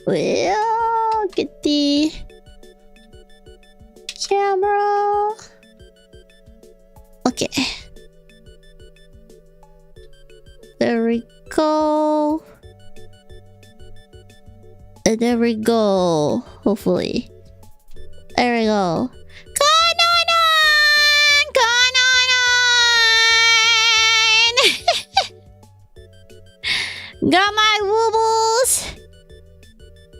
Well, get the camera. Okay. There we go. And there we go. Hopefully. There we go. Going on! Going on! Got my woobles.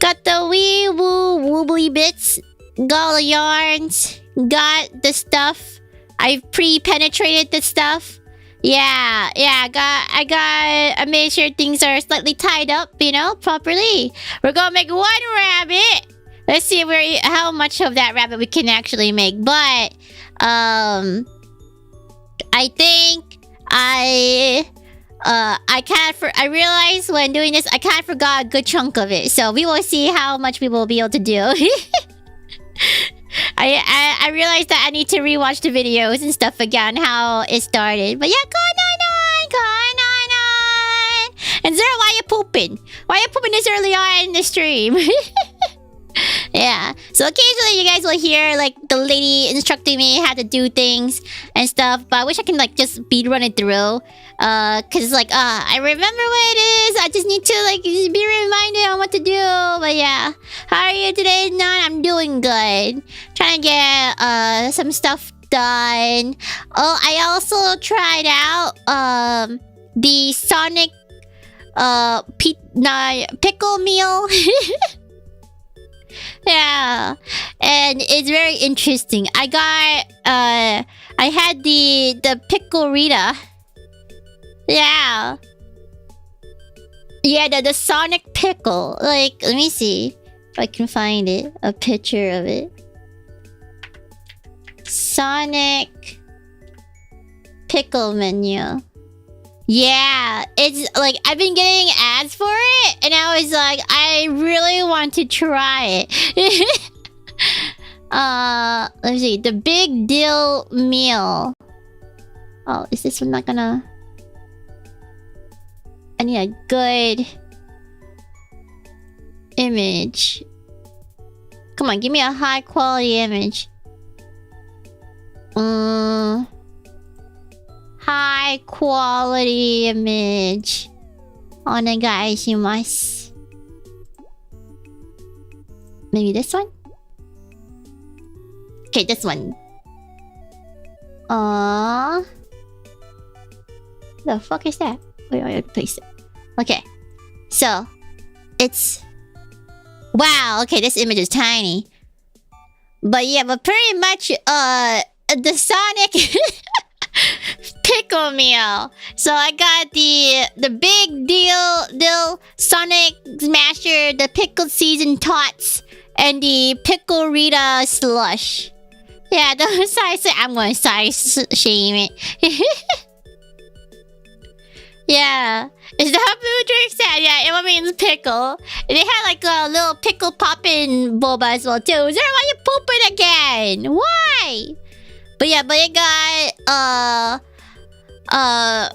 Got the wee woo woobly bits. Got all the yarns. Got the stuff. I've pre-penetrated the stuff. Yeah, I made sure things are slightly tied up, you know, properly. We're gonna make one rabbit. Let's see how much of that rabbit we can actually make. But, I think I realized when doing this, I kind of forgot a good chunk of it. So we will see how much we will be able to do. I realized that I need to rewatch the videos and stuff again, how it started. But yeah, going on. And Zara, why are you pooping? Why are you pooping this early on in the stream? Yeah, so occasionally you guys will hear like the lady instructing me how to do things and stuff, but I wish I can like just speed run it through. Cause it's like, I remember what it is. I just need to like be reminded on what to do. But yeah, how are you today? I'm doing good. Trying to get some stuff done. Oh, I also tried out the Sonic pickle meal. Yeah, and it's very interesting. I had the pickle Rita. Yeah, the Sonic pickle. Like, let me see if I can find it, a picture of it. Sonic pickle menu. Yeah, it's like I've been getting ads for it, and I was like, I really want to try it. Let's see, the big deal meal. Oh, is this one not gonna? I need a good image. Come on, give me a high quality image. High quality image. Onegaishimasu. Maybe this one? Okay, this one. The fuck is that? Wait, I have to place it. Okay. So, it's... Wow, okay, this image is tiny. But yeah, but pretty much, the Sonic... pickle meal. So I got the big deal Sonic Smasher, the pickled seasoned tots, and the pickle Rita slush. Yeah, those size. I'm gonna size shame it. Yeah, is that Boo drinks that? Yeah, it means pickle. They had like a little pickle poppin' boba as well too. Is there why you pooping again? Why? But yeah, but it got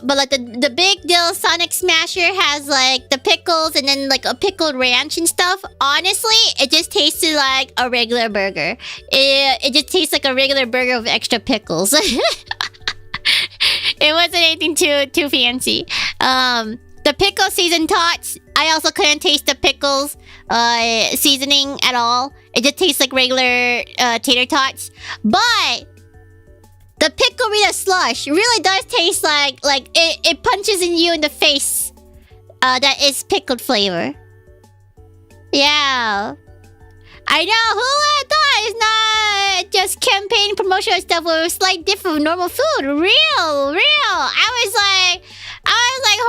but like the big deal Sonic Smasher has like the pickles and then like a pickled ranch and stuff. Honestly, it just tasted like a regular burger. It just tastes like a regular burger with extra pickles. It wasn't anything too fancy. The pickle seasoned tots, I also couldn't taste the pickles seasoning at all. It just tastes like regular tater tots. But the pickle Rita slush really does taste like it punches in you in the face. That is pickled flavor. Yeah. I know, who would have thought it's not just campaign promotional stuff with slight different from normal food. Real. I was like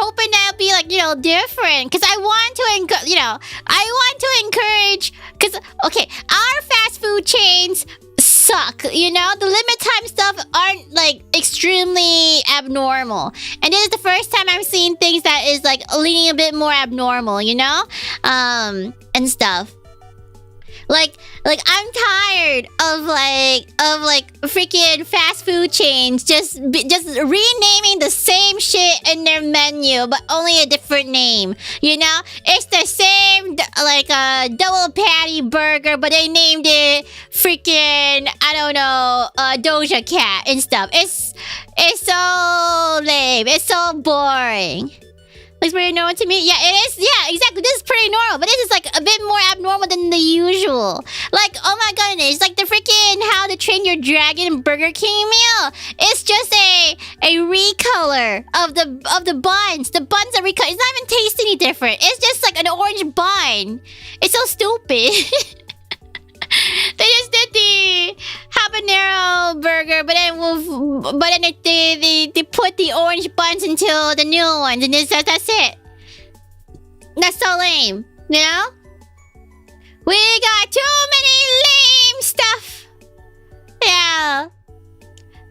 hoping that it'd be like, you know, different. Cause I want to encourage, cause okay, our fast food chains suck, you know? The limit time stuff aren't like extremely abnormal. And this is the first time I'm seeing things that is like leaning a bit more abnormal, you know? And stuff. Like I'm tired of freaking fast food chains just renaming the same shit in their menu but only a different name. You know, it's the same double patty burger, but they named it freaking I don't know Doja Cat and stuff. It's so lame. It's so boring. Looks pretty normal to me. Yeah, it is. Yeah, exactly. This is pretty normal, but this is like a bit more abnormal than the usual. Like, oh my goodness, like the freaking How to Train Your Dragon Burger King meal. It's just a recolor of the buns. The buns are recolor. It's not even taste any different. It's just like an orange bun. It's so stupid. They just did the habanero burger, but then they put the orange buns into the new ones, and that's it. That's so lame, you know? We got too many lame stuff. Yeah.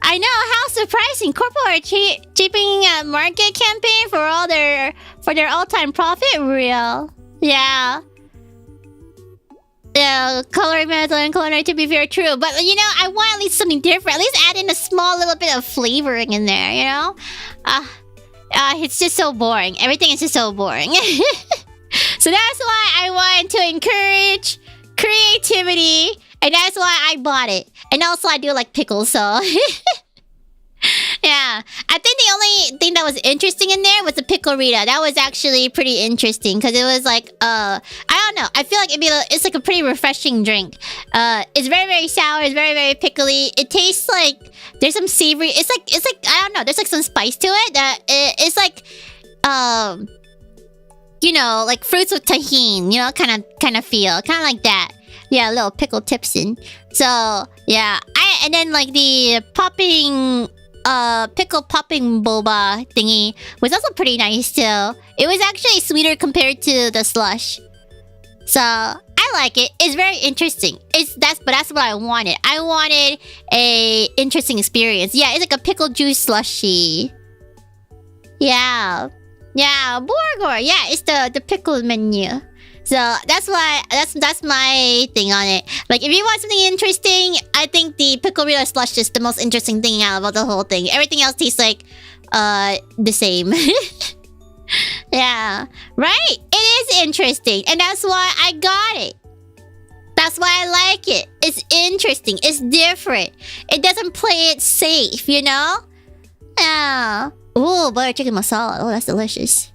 I know, how surprising. Corporal are cheaping a market campaign for their all-time profit reel. Yeah. Yeah, coloring method and culinary to be very true. But, you know, I want at least something different. At least add in a small little bit of flavoring in there, you know? It's just so boring. Everything is just so boring. So that's why I want to encourage creativity. And that's why I bought it. And also I do like pickles, so... Yeah, I think the only thing that was interesting in there was the pickle Rita. That was actually pretty interesting because it was like, I don't know. I feel like it's like a pretty refreshing drink. It's very, very sour. It's very, very pickly. It tastes like there's some savory. It's like I don't know. There's like some spice to it. It's like, you know, like fruits with tahini. You know, kind of feel, kind of like that. Yeah, a little pickle tips in. So yeah, and then like the popping. Pickle popping boba thingy was also pretty nice too. It was actually sweeter compared to the slush. So I like it. It's very interesting. That's what I wanted. I wanted a interesting experience. Yeah, it's like a pickle juice slushy. Yeah. Yeah, burger. Yeah, it's the pickle menu. So that's why that's my thing on it. Like if you want something interesting, I think the pickle Rita slush is the most interesting thing out of the whole thing. Everything else tastes like the same. Yeah. Right? It is interesting. And that's why I got it. That's why I like it. It's interesting. It's different. It doesn't play it safe, you know? Yeah. Ooh, butter chicken masala. Oh, that's delicious.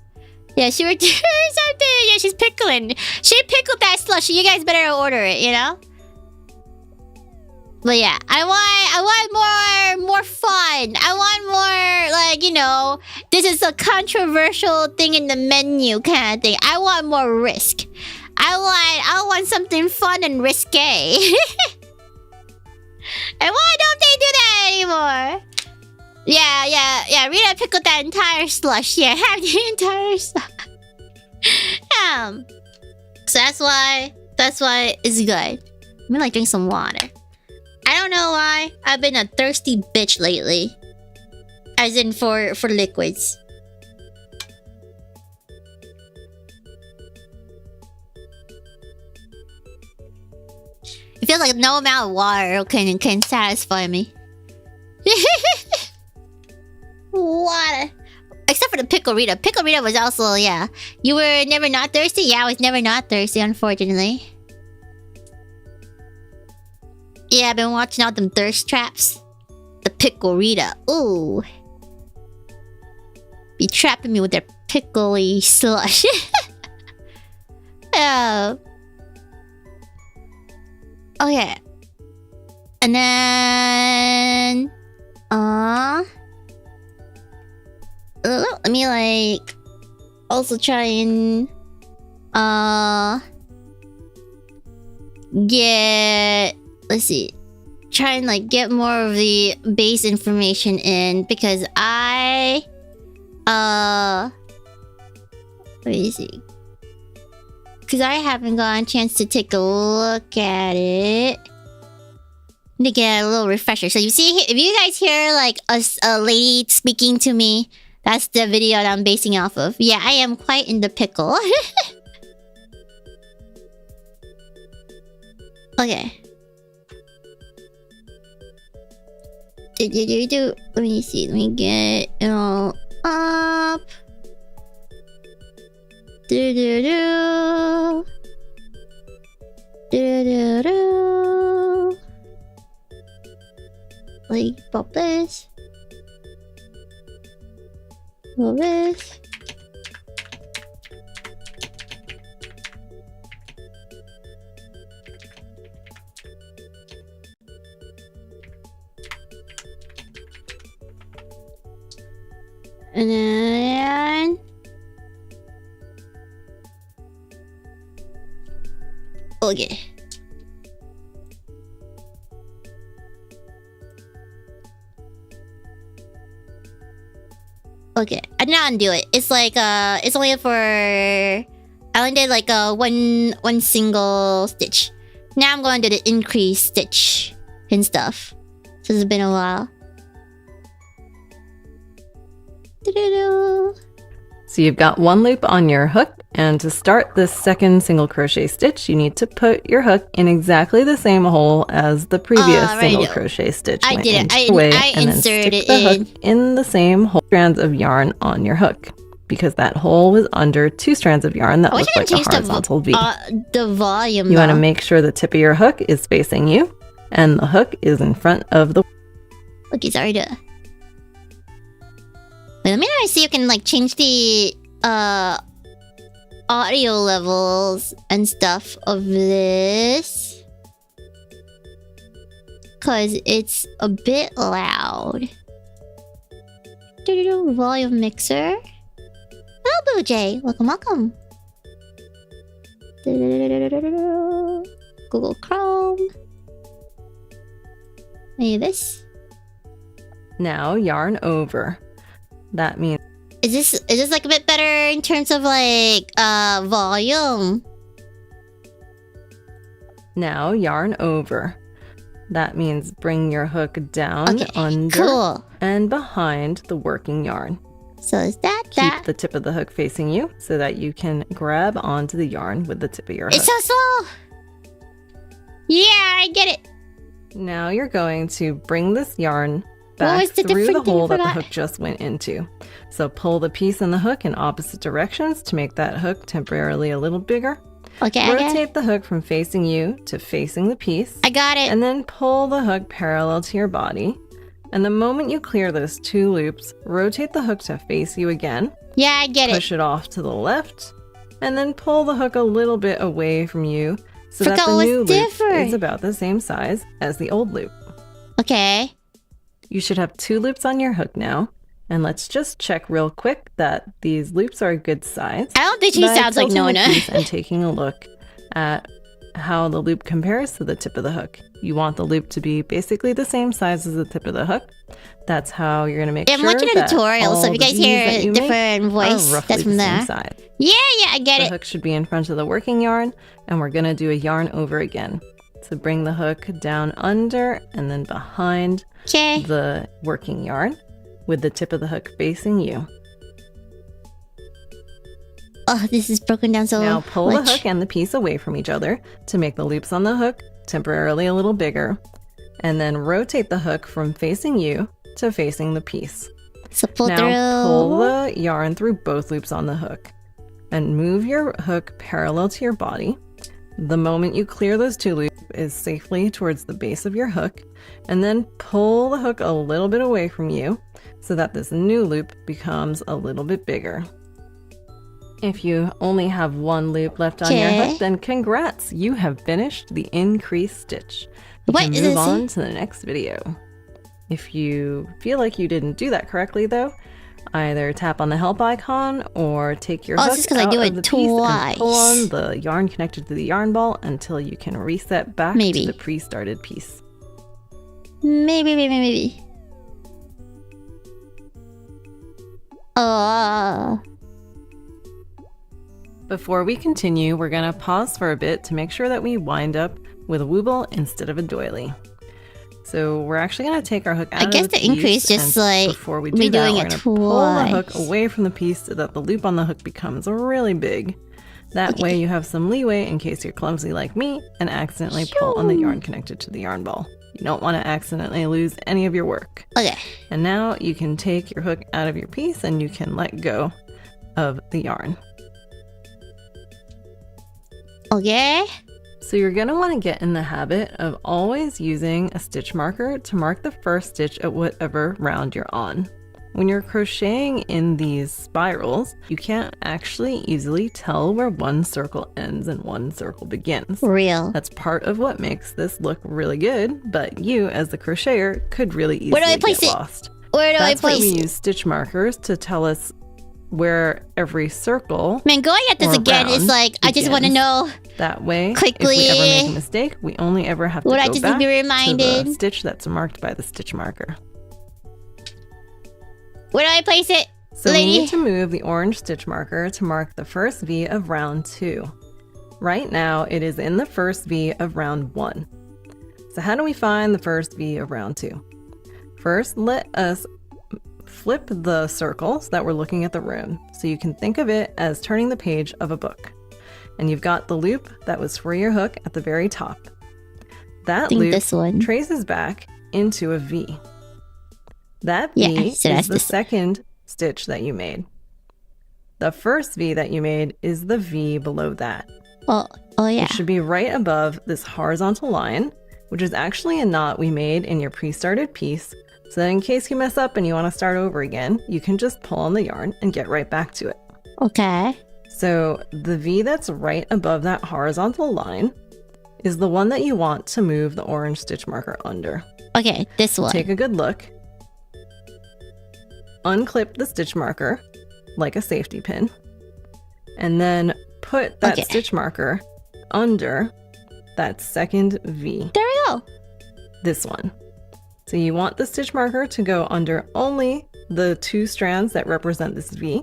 Yeah, she would do something. Yeah, she's pickling. She pickled that slush. You guys better order it, you know? But yeah, I want more fun. I want more, like, you know, this is a controversial thing in the menu kind of thing. I want more risk. I want something fun and risque. And why don't they do that anymore? Yeah. Rita pickled that entire slush. Yeah, have the entire slush. So that's why it's good. I'm gonna like drink some water. I don't know why. I've been a thirsty bitch lately. As in for liquids. It feels like no amount of water can satisfy me. Water. Except for the pickle Rita. Pickle Rita was also, yeah. You were never not thirsty? Yeah, I was never not thirsty, unfortunately. Yeah, I've been watching out them thirst traps. The pickle Rita. Ooh. Be trapping me with their pickly slush. Oh. Okay. And then... let me like also try and try and like get more of the base information in because let me see, because I haven't gotten a chance to take a look at it to get a little refresher. So you see, if you guys hear like a lady speaking to me, that's the video that I'm basing off of. Yeah, I am quite in the pickle. Okay. Let me see. Let me get it all up. Like pop this. Pop this. And then okay. Okay, I now undo it. It's like it's only for I only did like one single stitch. Now I'm going to do the increase stitch and stuff. So it's been a while. So you've got one loop on your hook, and to start this second single crochet stitch, you need to put your hook in exactly the same hole as the previous single crochet stitch. I did it. I and inserted then stick the hook in the same hole, strands of yarn on your hook, because that hole was under 2 strands of yarn that look like a horizontal V. The volume. You want to make sure the tip of your hook is facing you, and the hook is in front of the. Okay, sorry to. Wait, let me know see if you can like change the audio levels and stuff of this, cause it's a bit loud. Volume mixer. Hello, Boo Welcome, welcome. Google Chrome. Maybe this. Now yarn over. That means is this like a bit better in terms of like volume? Now yarn over. That means bring your hook down under and behind the working yarn. So is that Keep the tip of the hook facing you so that you can grab onto the yarn with the tip of your hook. It's so slow. Yeah, I get it. Now you're going to bring this yarn back through the hole that the hook just went into. So pull the piece in the hook in opposite directions to make that hook temporarily a little bigger. Okay, rotate the hook from facing you to facing the piece. I got it. And then pull the hook parallel to your body. And the moment you clear those 2 loops, rotate the hook to face you again. Yeah, I get it. Push it off to the left. And then pull the hook a little bit away from you so that the new loop is about the same size as the old loop. Okay. You should have 2 loops on your hook now. And let's just check real quick that these loops are a good size. I don't think she sounds like Nona. And taking a look at how the loop compares to the tip of the hook. You want the loop to be basically the same size as the tip of the hook. That's how you're going to make sure I'm watching a tutorial, so if you guys hear a different voice, that's from there. Yeah, I get it. The hook should be in front of the working yarn, and we're going to do a yarn over again. So bring the hook down under and then behind the working yarn with the tip of the hook facing you. Oh, this is broken down so much. Now pull the hook and the piece away from each other to make the loops on the hook temporarily a little bigger. And then rotate the hook from facing you to facing the piece. So pull the yarn through both loops on the hook. And move your hook parallel to your body. The moment you clear those 2 loops is safely towards the base of your hook. And then pull the hook a little bit away from you so that this new loop becomes a little bit bigger. If you only have 1 loop left on your hook, then congrats! You have finished the increased stitch. You can move on to the next video. If you feel like you didn't do that correctly though, either tap on the help icon or take your hook out of the piece and pull on the yarn connected to the yarn ball until you can reset back to the pre-started piece. Maybe. Before we continue, we're going to pause for a bit to make sure that we wind up with a wooble instead of a doily. So we're actually going to take our hook out of the piece. I guess the increase just like before we do that, we're going to pull the hook away from the piece so that the loop on the hook becomes really big. That way you have some leeway in case you're clumsy like me and accidentally pull on the yarn connected to the yarn ball. You don't want to accidentally lose any of your work. Okay. And now you can take your hook out of your piece and you can let go of the yarn. Okay. So you're going to want to get in the habit of always using a stitch marker to mark the first stitch at whatever round you're on. When you're crocheting in these spirals, you can't actually easily tell where one circle ends and one circle begins. Real. That's part of what makes this look really good, but you as the crocheter could really easily get lost. Where do I place it? That's why we use stitch markers to tell us where every circle. Man, going at this again is like, I just want to know. That way, quickly, if we ever make a mistake, we only ever have to go back to the stitch that's marked by the stitch marker. Where do I place it, So lady? we need to move the orange stitch marker to mark the first V of round 2. Right now, it is in the first V of round 1. So how do we find the first V of round 2? First, let us flip the circles that we're looking at the room. So you can think of it as turning the page of a book. And you've got the loop that was for your hook at the very top. That loop traces back into a V. That V is the second stitch that you made. The first V that you made is the V below that. Oh yeah. It should be right above this horizontal line, which is actually a knot we made in your pre-started piece, so that in case you mess up and you want to start over again, you can just pull on the yarn and get right back to it. Okay. So the V that's right above that horizontal line is the one that you want to move the orange stitch marker under. Okay, this one. Take a good look. Unclip the stitch marker like a safety pin, and then put that stitch marker under that second V. There we go. This one. So you want the stitch marker to go under only the 2 strands that represent this V.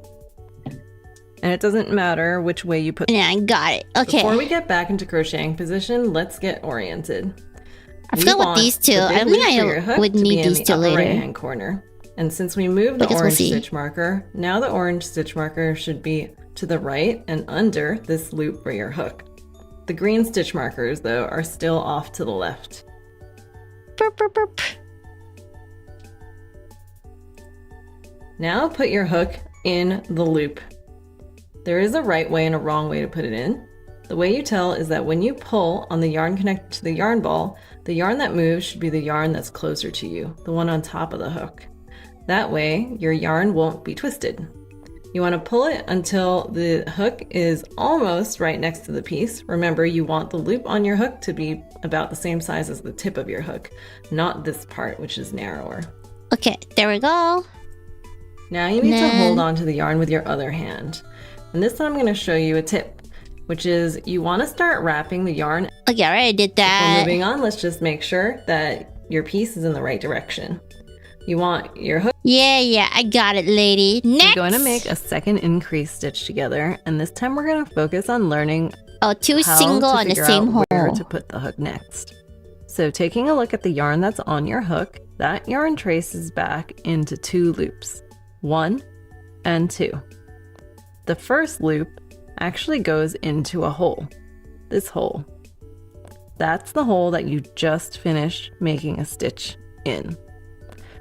And it doesn't matter which way you put Yeah, I got it. Okay. Before we get back into crocheting position, let's get oriented. I feel with these two. I think I would need these two later. Right-hand corner. And since we moved the orange stitch marker, now the orange stitch marker should be to the right and under this loop for your hook. The green stitch markers, though, are still off to the left. Burp, burp, burp. Now put your hook in the loop. There is a right way and a wrong way to put it in. The way you tell is that when you pull on the yarn connected to the yarn ball, the yarn that moves should be the yarn that's closer to you, the one on top of the hook. That way, your yarn won't be twisted. You want to pull it until the hook is almost right next to the piece. Remember, you want the loop on your hook to be about the same size as the tip of your hook, not this part, which is narrower. Okay, there we go. Now you need to hold on to the yarn with your other hand. And this time I'm going to show you a tip, which is you want to start wrapping the yarn. Okay, I already did that. Before moving on, let's just make sure that your piece is in the right direction. You want your hook. Yeah, I got it, lady. Next! We're going to make a second increase stitch together, and this time we're going to focus on learning two single on the same hole. Where to put the hook next. So taking a look at the yarn that's on your hook, that yarn traces back into 2 loops, 1 and 2. The first loop actually goes into a hole, this hole. That's the hole that you just finished making a stitch in.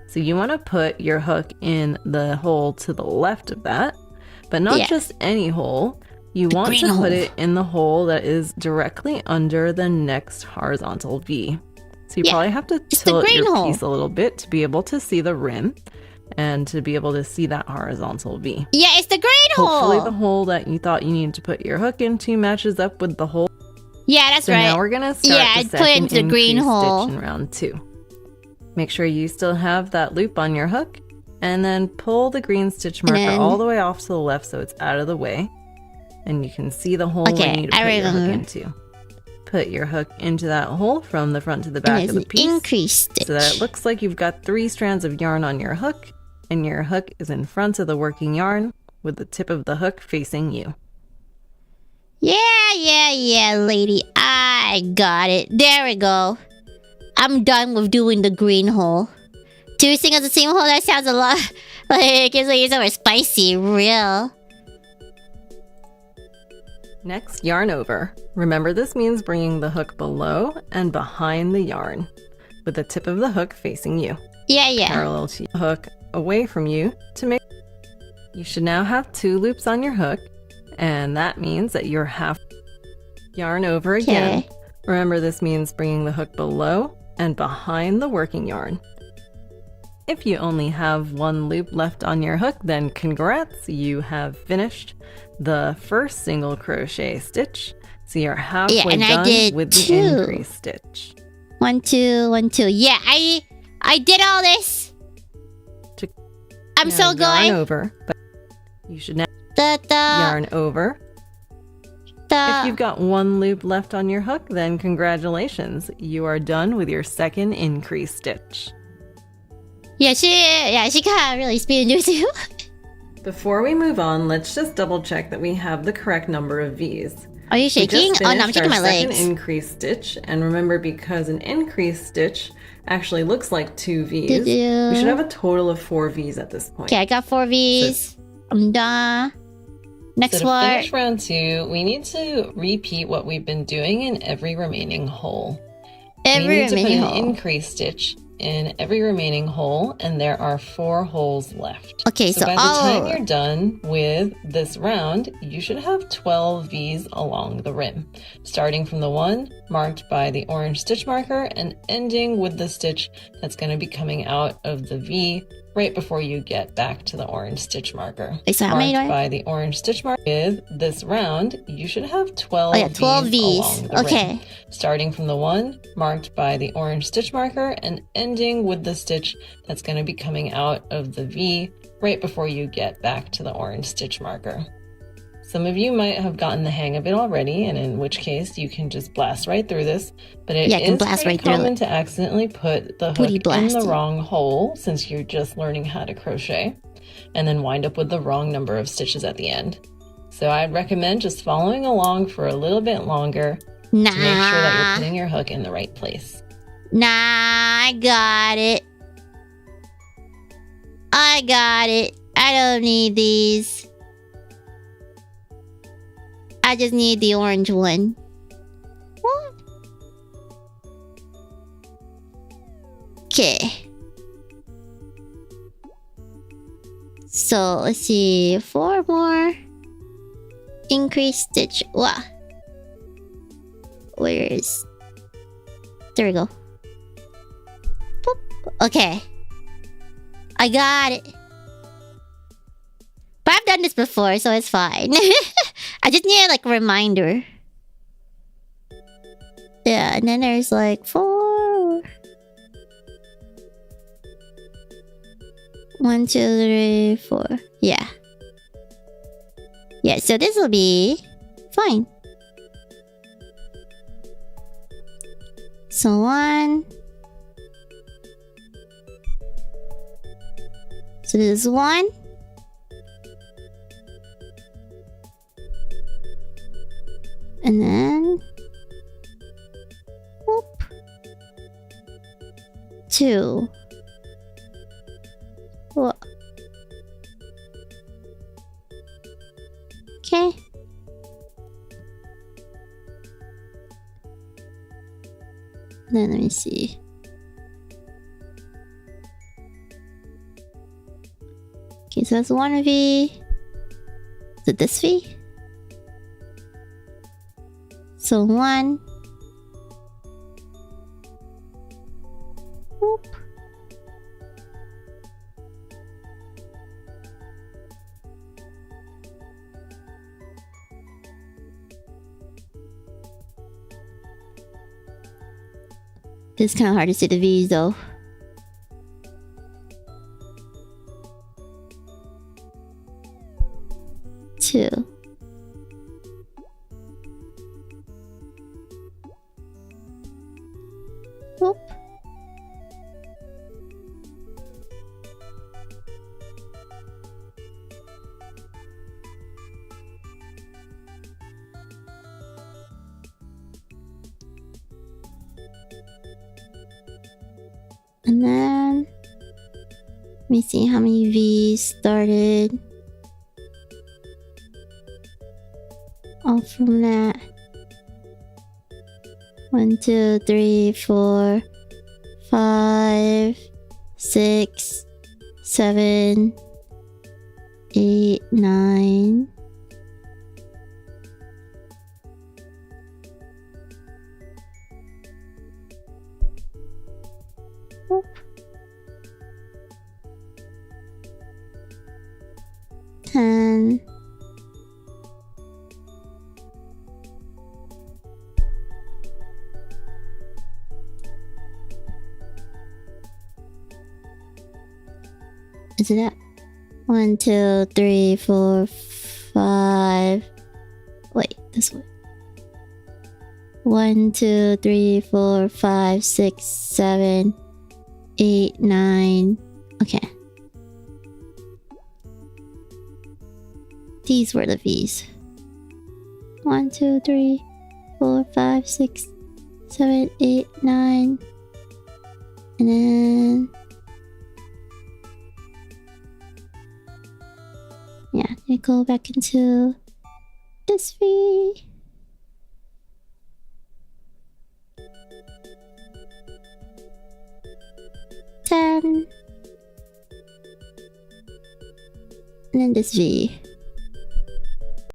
So you want to put your hook in the hole to the left of that, but not just any hole. You want to put it in the hole that is directly under the next horizontal V. So you probably have to tilt your piece a little bit to be able to see the rim and to be able to see that horizontal V. Yeah, it's the green hole. Hopefully the hole that you thought you needed to put your hook into matches up with the hole. Yeah, that's right. So now we're going to start the second put the green hole stitch in round 2. Make sure you still have that loop on your hook, and then pull the green stitch marker all the way off to the left so it's out of the way. And you can see the hole you need to put your hook into. Put your hook into that hole from the front to the back of the piece. Increase stitch. So that it looks like you've got 3 strands of yarn on your hook, and your hook is in front of the working yarn with the tip of the hook facing you. Yeah, lady. I got it. There we go. I'm done with doing the green hole. 2 singles the same hole, that sounds a lot like it's somewhere spicy, real. Next, yarn over. Remember, this means bringing the hook below and behind the yarn, with the tip of the hook facing you. Yeah. Parallel to the hook away from you to make. You should now have 2 loops on your hook, and that means that you're half. Yarn over again. Remember, this means bringing the hook below and behind the working yarn. If you only have 1 loop left on your hook, then congrats, you have finished the first single crochet stitch. So you're halfway done with the increase stitch. 1, 2, 1, 2. Yeah, I did all this. I'm so good. Yarn over, but you should now yarn over. If you've got 1 loop left on your hook, then congratulations, you are done with your second increase stitch. Yeah, she got really speedy too. Before we move on, let's just double check that we have the correct number of V's. Are you shaking? Oh no, I'm shaking my legs. Second increase stitch, and remember, because an increase stitch actually looks like 2 V's, we should have a total of 4 V's at this point. Okay, I got 4 V's. I'm done. Next one. To finish round 2, we need to repeat what we've been doing in every remaining hole. We need to put an increase stitch in every remaining hole, and there are 4 holes left. Okay, so by the time you're done with this round, you should have 12 V's along the rim, starting from the one marked by the orange stitch marker and ending with the stitch that's going to be coming out of the V right before you get back to the orange stitch marker. So how many marked by the orange stitch marker. With this round, you should have 12 V's along the rim, starting from the one marked by the orange stitch marker and ending with the stitch that's going to be coming out of the V right before you get back to the orange stitch marker. Some of you might have gotten the hang of it already, and in which case you can just blast right through this, but it is pretty common to accidentally put the hook in the wrong hole since you're just learning how to crochet, and then wind up with the wrong number of stitches at the end. So I'd recommend just following along for a little bit longer to make sure that you're putting your hook in the right place. Nah, I got it. I don't need these. I just need the orange one. What? Okay. So let's see. 4 more. Increase stitch. Wow. Where is... There we go. Boop. Okay. I got it. But I've done this before, so it's fine. I just need like a reminder. Yeah, and then there's like 4. 1, 2, 3, 4. Yeah. Yeah, so this will be fine. So 1. So this is 1. And then... whoop. 2. Whoa. Okay. Then let me see. Okay, so that's 1 V. Is it this V? So 1. Whoop. It's kind of hard to see the V's though. Two. Whoop. And then let me see how many V's started. off from that. 1, 2, 3, 4, 5, 6, 7, 8, 9. Oop. 10. Is it that? 1, 2, 3, 4, 5. Wait, this one. 1, 2, 3, 4, 5, 6, 7, 8, 9. Okay. These were the V's. 1, 2, 3, 4, 5, 6, 7, 8, 9. And then... yeah, you go back into this V. And then this V.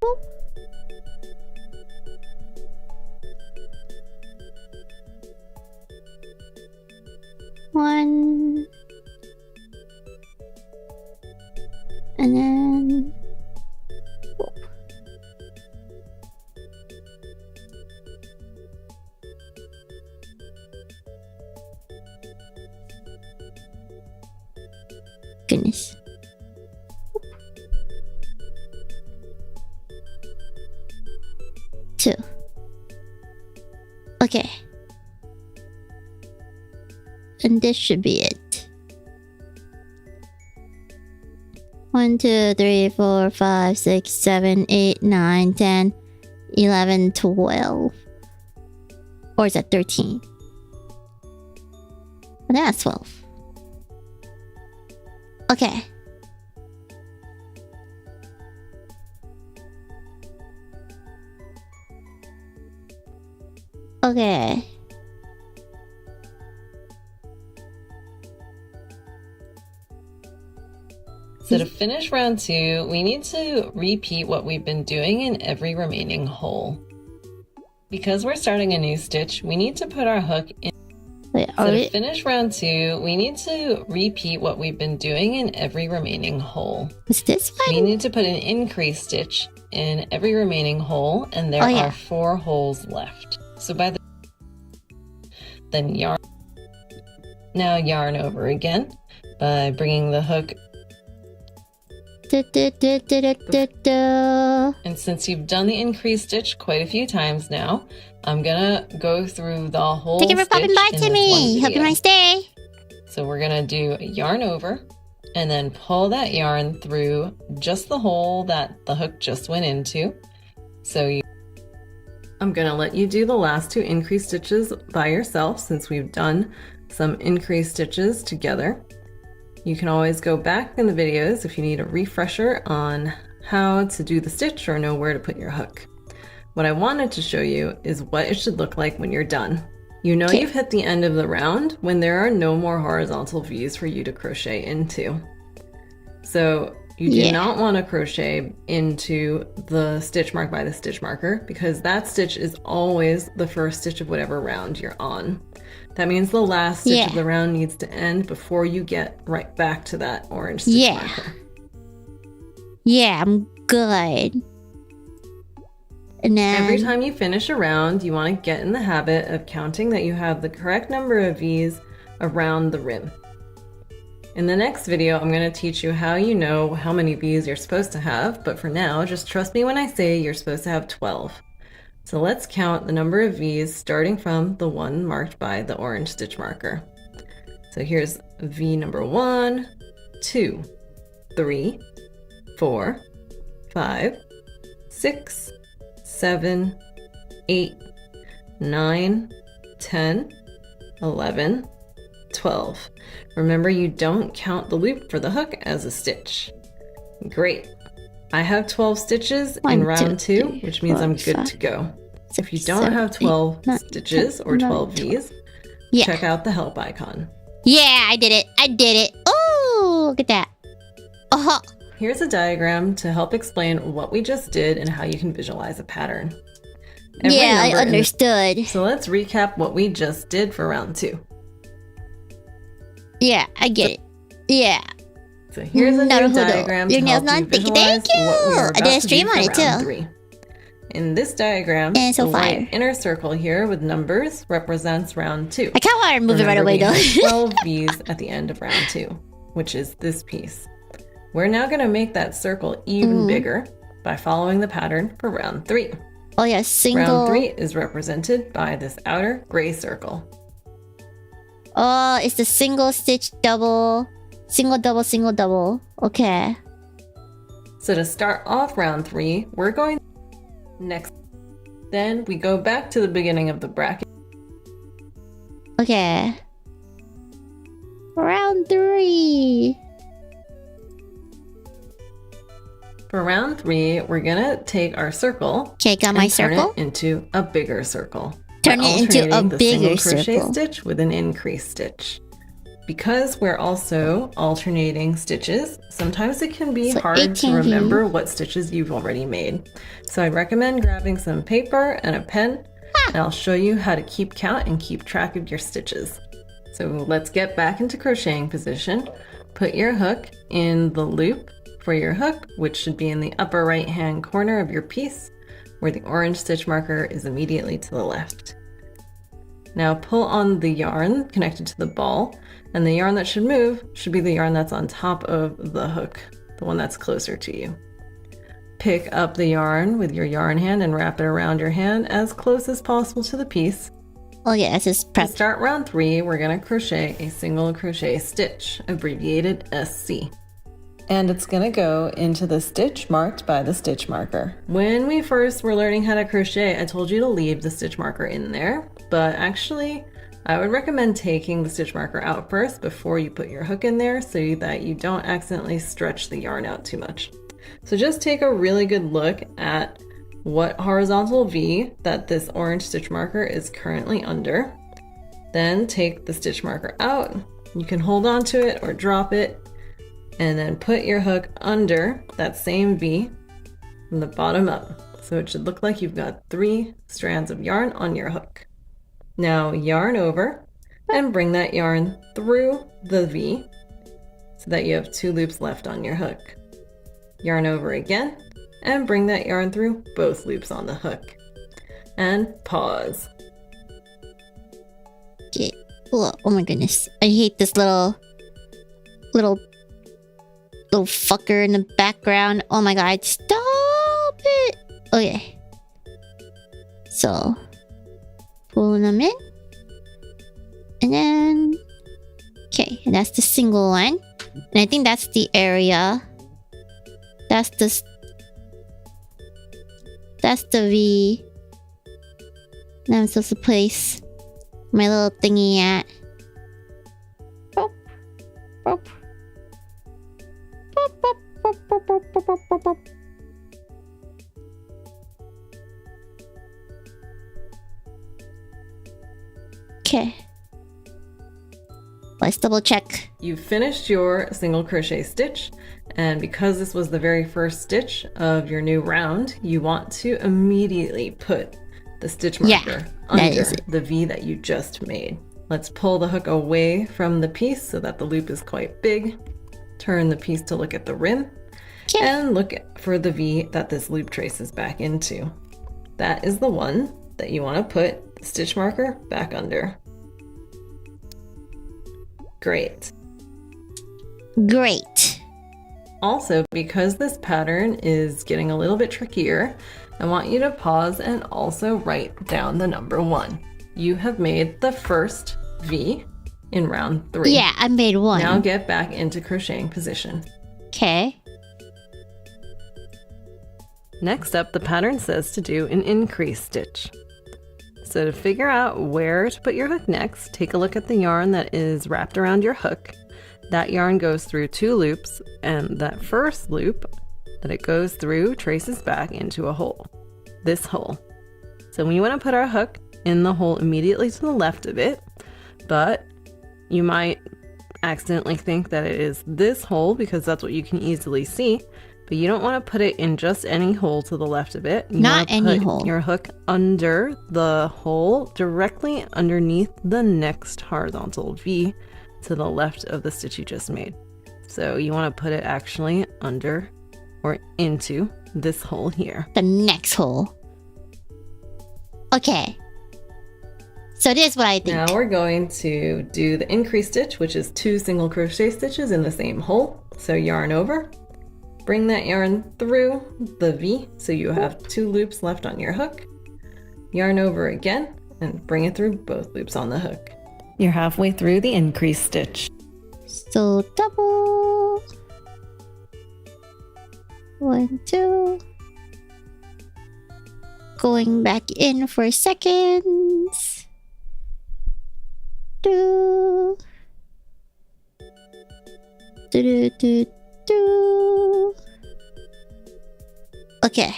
Boop. One. And then... boop. Goodness. 2. Okay. And this should be it. 1, 2, 3, 4, 5, 6, 7, 8, 9, 10, 11, 12. Or is that 13? Oh, that's 12. Okay. Okay. So to finish round 2, we need to repeat what we've been doing in every remaining hole. Because we're starting a new stitch, we need to put our hook in. Wait, So to finish round 2, we need to repeat what we've been doing in every remaining hole. was this We one? need to put an increase stitch in every remaining hole, and there Oh, yeah. are 4 holes left. So by the then yarn. Now yarn over again by bringing the hook. Du, du, du, du, du, du, du. And since you've done the increase stitch quite a few times now, I'm gonna go through the whole Thank you for stitch popping by in to this me. one Hope you video. nice day. So we're gonna do a yarn over and then pull that yarn through just the hole that the hook just went into. So you I'm gonna let you do the last 2 increase stitches by yourself since we've done some increase stitches together. You can always go back in the videos if you need a refresher on how to do the stitch or know where to put your hook. What I wanted to show you is what it should look like when you're done. You know you've hit the end of the round when there are no more horizontal V's for you to crochet into. So you do not want to crochet into the stitch mark by the stitch marker because that stitch is always the first stitch of whatever round you're on. That means the last stitch of the round needs to end before you get right back to that orange stitch marker. Yeah, I'm good. And then Every time you finish a round, you want to get in the habit of counting that you have the correct number of V's around the rim. In the next video, I'm going to teach you how you know how many V's you're supposed to have, but for now, just trust me when I say you're supposed to have 12. So let's count the number of V's starting from the one marked by the orange stitch marker. So here's V number 1, 2, 3, 4, 5, 6, 7, 8, 9, 10, 11, 12. Remember, you don't count the loop for the hook as a stitch. Great. I have 12 stitches in round 2, which means I'm good to go. If you don't have 12 stitches or 12 V's, check out the help icon. Yeah, I did it. I did it. Oh, look at that. Uh-huh. Here's a diagram to help explain what we just did and how you can visualize a pattern. Yeah, I understood. So let's recap what we just did for round 2. Yeah, I get it. Yeah. So here's a new diagram to help you visualize what we are about to do for round 3. In this diagram, the white inner circle here with numbers represents round 2. I can't want to move it right away though. 12 V's at the end of round 2, which is this piece. We're now going to make that circle even bigger by following the pattern for round 3. Oh yeah, single. Round 3 is represented by this outer gray circle. Oh, it's the single stitch double, single double, single double. Okay. So to start off round 3, we're going next. Then we go back to the beginning of the bracket. Okay. Round 3. For round 3, we're gonna take our circle. Okay, got my circle. Turn it into a bigger circle. Turn it into a bigger crochet circle. Stitch with an increase stitch. Because we're also alternating stitches, sometimes it can be hard to remember what stitches you've already made. So I'd recommend grabbing some paper and a pen, and I'll show you how to keep count and keep track of your stitches. So let's get back into crocheting position. Put your hook in the loop for your hook, which should be in the upper right hand corner of your piece, where the orange stitch marker is immediately to the left. Now pull on the yarn connected to the ball, and the yarn that should move should be the yarn that's on top of the hook, the one that's closer to you. Pick up the yarn with your yarn hand and wrap it around your hand as close as possible to the piece. Oh yeah, this is prep. To start round 3, we're going to crochet a single crochet stitch, abbreviated SC. And it's going to go into the stitch marked by the stitch marker. When we first were learning how to crochet, I told you to leave the stitch marker in there, but actually I would recommend taking the stitch marker out first before you put your hook in there so that you don't accidentally stretch the yarn out too much. So just take a really good look at what horizontal V that this orange stitch marker is currently under. Then take the stitch marker out. You can hold on to it or drop it, and then put your hook under that same V from the bottom up. So it should look like you've got 3 strands of yarn on your hook. Now yarn over and bring that yarn through the V so that you have 2 loops left on your hook. Yarn over again and bring that yarn through both loops on the hook. And pause. Okay. Oh my goodness. I hate this little fucker in the background. Oh my god, stop it. Okay. So, pull them in. And then, okay, and that's the single one. And I think that's the area. That's the V. Now I'm supposed to place my little thingy at. Boop. Boop. Boop, boop, boop, boop, boop, boop, boop, boop. Okay. Let's double check. You've finished your single crochet stitch, and because this was the very first stitch of your new round, you want to immediately put the stitch marker under the V that you just made. Let's pull the hook away from the piece so that the loop is quite big. Turn the piece to look at the rim and look for the V that this loop traces back into. That is the one that you want to put the stitch marker back under. Great. Great. Also, because this pattern is getting a little bit trickier, I want you to pause and also write down the number 1. You have made the first V in round 3. Yeah, I made 1. Now get back into crocheting position. Okay. Next up, the pattern says to do an increase stitch. So to figure out where to put your hook next, take a look at the yarn that is wrapped around your hook. That yarn goes through 2 loops, and that first loop that it goes through traces back into a hole, this hole. So we want to put our hook in the hole immediately to the left of it, but you might accidentally think that it is this hole because that's what you can easily see, but you don't want to put it in just any hole to the left of it. You Not want to any put hole. your hook under the hole directly underneath the next horizontal V to the left of the stitch you just made. So you want to put it actually under or into this hole here. The next hole. Okay. So this is what I think. Now we're going to do the increase stitch, which is 2 single crochet stitches in the same hole. So yarn over, bring that yarn through the V so you have 2 loops left on your hook. Yarn over again and bring it through both loops on the hook. You're halfway through the increase stitch. So double. 1, 2. Going back in for seconds. 2. Do, do, do, do. Okay.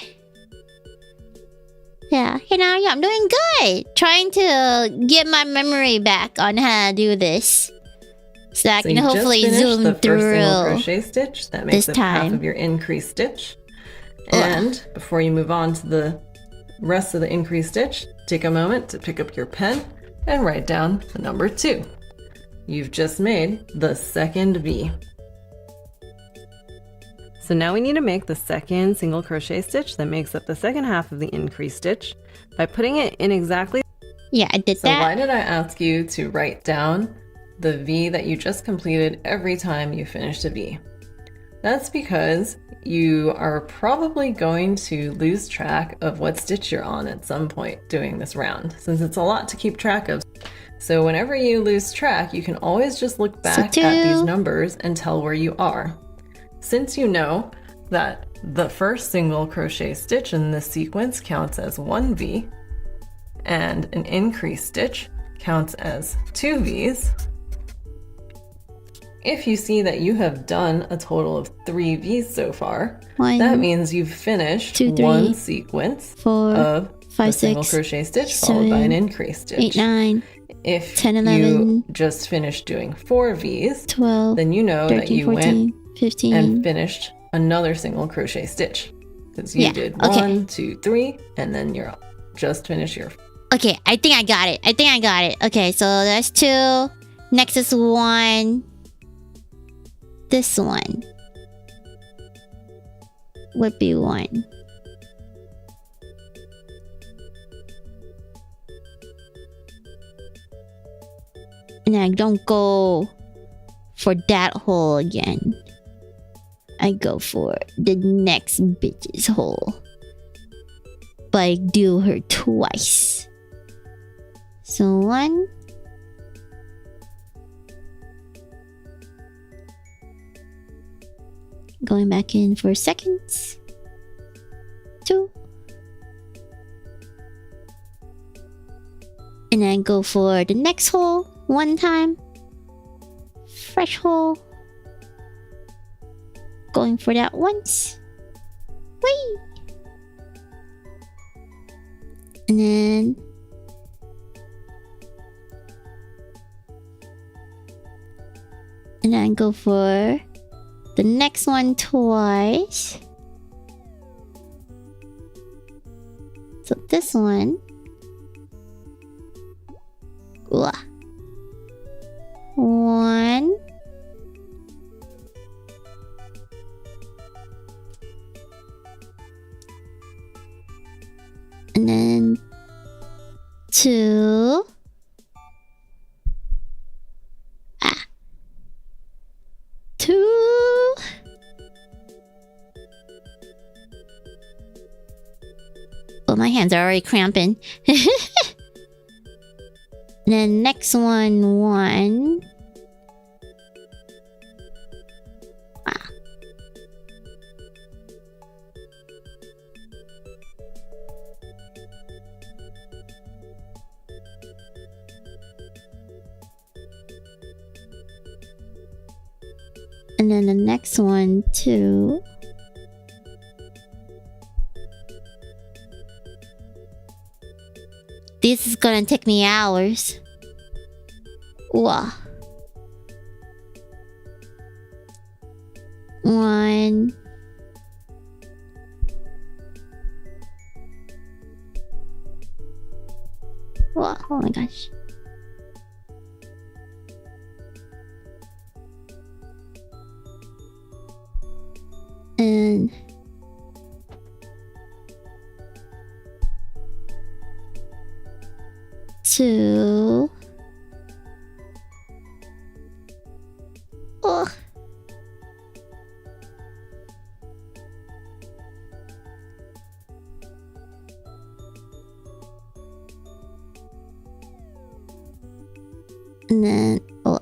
Yeah, yeah, I'm doing good. Trying to get my memory back on how to do this. So I So can you hopefully just finished zoom the first single through. crochet stitch. That makes this up half time. of your increase stitch. And before you move on to the rest of the increase stitch, take a moment to pick up your pen and write down the number 2. You've just made the second V. So now we need to make the second single crochet stitch that makes up the second half of the increase stitch by putting it in exactly. Yeah, I did So that. why did I ask you to write down the V that you just completed every time you finished a V? That's because you are probably going to lose track of what stitch you're on at some point doing this round, since it's a lot to keep track of. So whenever you lose track, you can always just look back at these numbers and tell where you are. Since you know that the first single crochet stitch in this sequence counts as 1 V, and an increase stitch counts as 2 V's, if you see that you have done a total of 3 V's so far, that means you've finished 2, 3, one sequence 4, of 5, a single 6, crochet stitch followed by an 7, increase stitch. 8, 9, If 10, you 11, just finished doing 4 V's, 12, then you know 13, that you 14, went 15. and finished another single crochet stitch. Because you did okay. 1, 2, 3, and then you're just finished your. Okay, I think I got it. Okay, so that's 2. Next is 1. This one would be 1. And I don't go for that hole again. I go for the next bitch's hole. But I do her twice. So 1. Going back in for seconds. 2. And then go for the next hole 1 time. Fresh hole. Going for that once. Whee! And then go for the next one twice. So this one. Ooh. 1. And then 2. 2. Oh, my hands are already cramping. And then next one, 1. And then the next one, 2. This is gonna take me hours. Wow. 1. Wow, oh my gosh. And 2. Oh. And then, oh.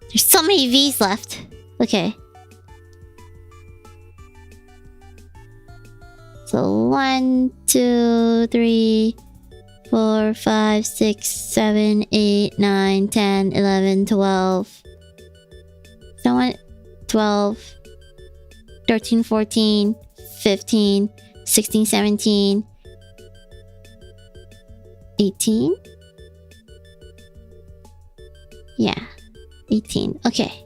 There's so many V's left. Okay. So 1, 2, 3, 4, 5, 6, 7, 8, 9, 10, 11, 12. So 1, 12, 13, 14, 15, 16, 17, 18. Yeah, 18. Okay.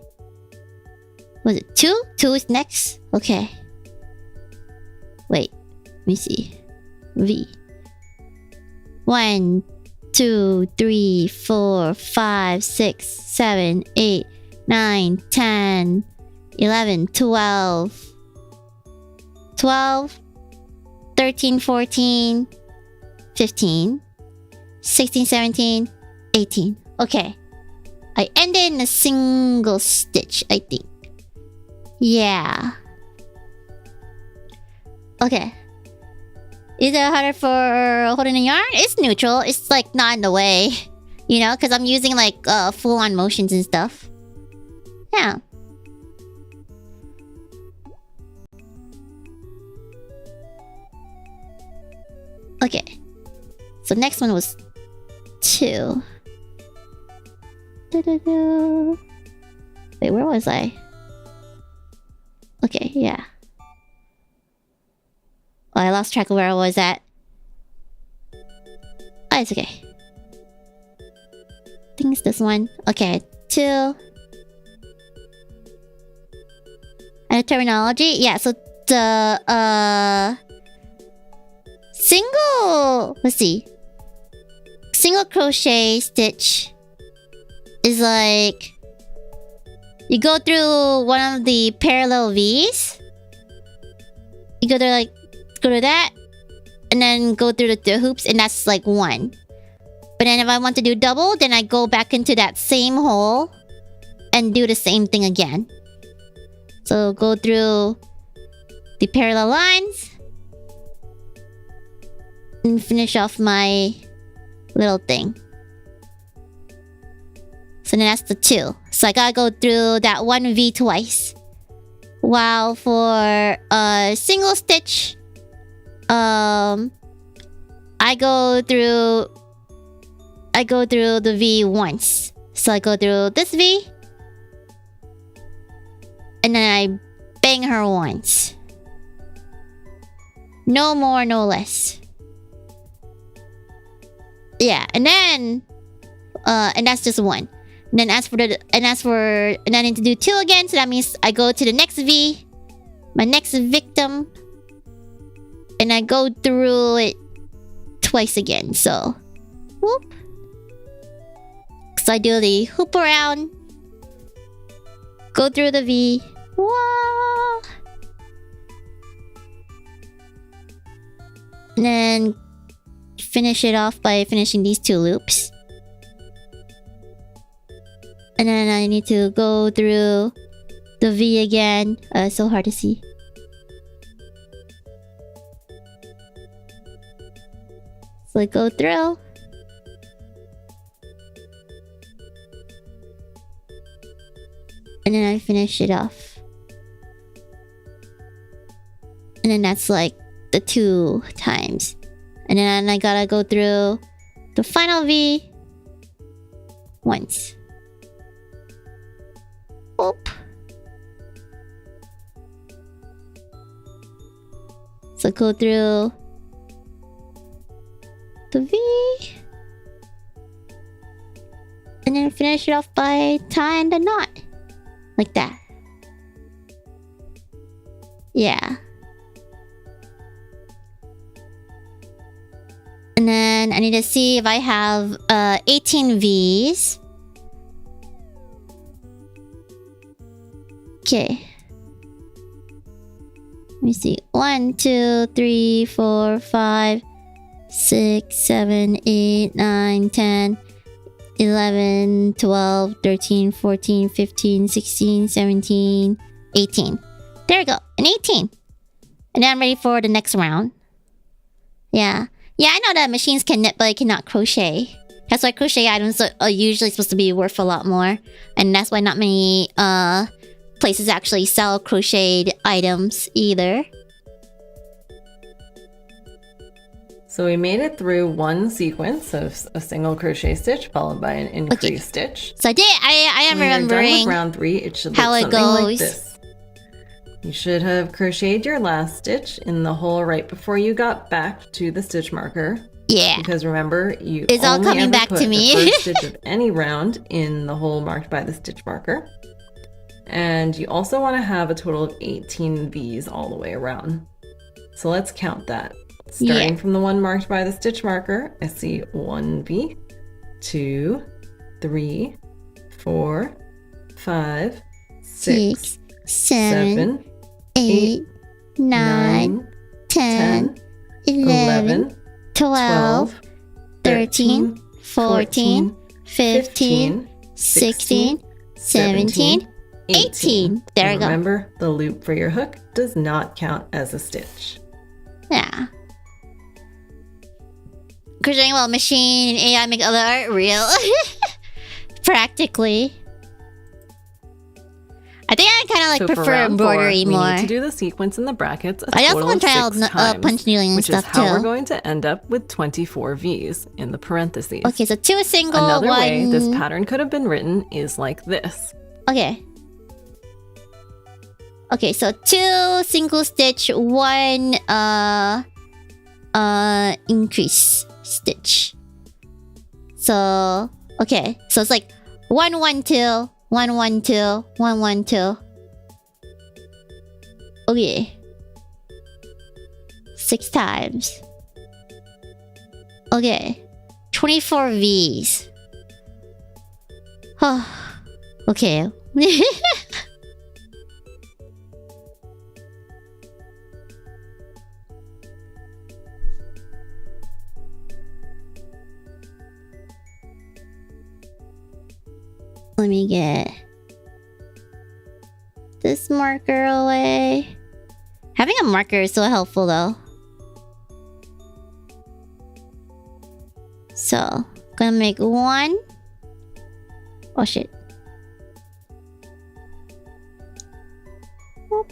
Was it 2? 2 is next? Okay. Wait. Let me see. V. 1, 2, 3, 4, 5, 6, 7, 8, 9, 10, 11, 12. 12, 13, 14, 15, 16, 17, 18. Okay. I ended in a single stitch, I think. Yeah. Okay. Is it harder for holding a yarn? It's neutral. It's like not in the way. You know, because I'm using like full-on motions and stuff. Yeah. Okay. So next one was 2. Wait, where was I? Okay, yeah. Oh, I lost track of where I was at. Oh, it's okay. I think it's this one. Okay, 2. And the terminology? Yeah, so the single, let's see. Single crochet stitch is like you go through one of the parallel V's. You go to that, and then go through the hoops, and that's like 1. But then if I want to do double, then I go back into that same hole and do the same thing again. So go through the parallel lines and finish off my little thing. So then that's the 2. So I gotta go through that 1 V twice. While for a single stitch, I go through the V once. So I go through this V, and then I bang her once. No more, no less. Yeah, and then and that's just 1. And then and I need to do 2 again, so that means I go to the next V, my next victim, and I go through it twice again. So whoop. So I do the hoop around, go through the V, whoa, and then finish it off by finishing these 2 loops. And then I need to go through the V again. So hard to see. So I go through. And then I finish it off. And then that's like the 2 times. And then I gotta go through the final V once. Oop. So go through the V. And then finish it off by tying the knot. Like that. Yeah. And then I need to see if I have 18 V's. Okay. Let me see. 1, 2, 3, 4, 5, 6, 7, 8, 9, 10, 11, 12, 13, 14, 15, 16, 17, 18. There we go. An 18. And now I'm ready for the next round. Yeah. Yeah, I know that machines can knit, but they cannot crochet. That's why crochet items are usually supposed to be worth a lot more. And that's why not many places actually sell crocheted items either. So we made it through one sequence of a single crochet stitch followed by an increase stitch. So I am remembering when you're done with round 3, it should look how it something goes. like this. You should have crocheted your last stitch in the hole right before you got back to the stitch marker. Yeah. Because remember, you it's all only coming ever back put to me. the first stitch of any round in the hole marked by the stitch marker. And you also want to have a total of 18 V's all the way around. So let's count that. Starting from the one marked by the stitch marker, I see 1 V, 2, 3, 4, 5, 6, 7, 8, 9, 10, 11, 12, 13, 14, 15, 16, 17, 18. There we go. Remember, the loop for your hook does not count as a stitch. Yeah. Crocheting while machine and AI make other art real. Practically. I think I kind of like So for prefer round 4, embroidery more. We need to do the sequence in the brackets a I also total want to try of 6 out times, punch needling and which stuff is how too. we're going to end up with 24 V's in the parentheses. Okay, so 2 single, Another 1... way this pattern could have been written is like this. Okay. Okay, so 2 single stitch, 1 increase stitch. So okay, so it's like 1 1 2 1 1 2 1 1 2. Okay. 6 times. Okay. 24 V's. Okay. Let me get this marker away. Having a marker is so helpful though. So, gonna make 1. Oh shit. Whoop.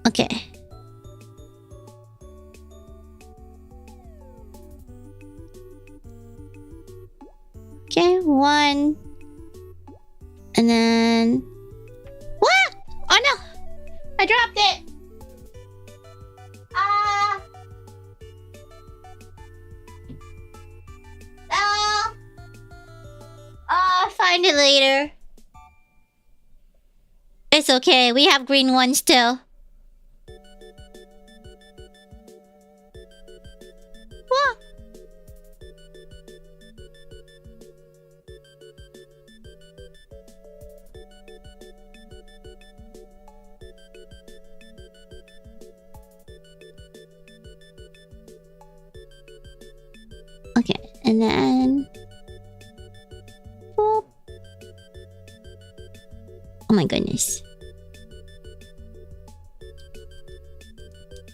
Okay. Okay, 1. And then... What? Oh no! I dropped it! I'll find it later. It's okay, we have green ones too. What? Okay, and then... Boop. Oh my goodness.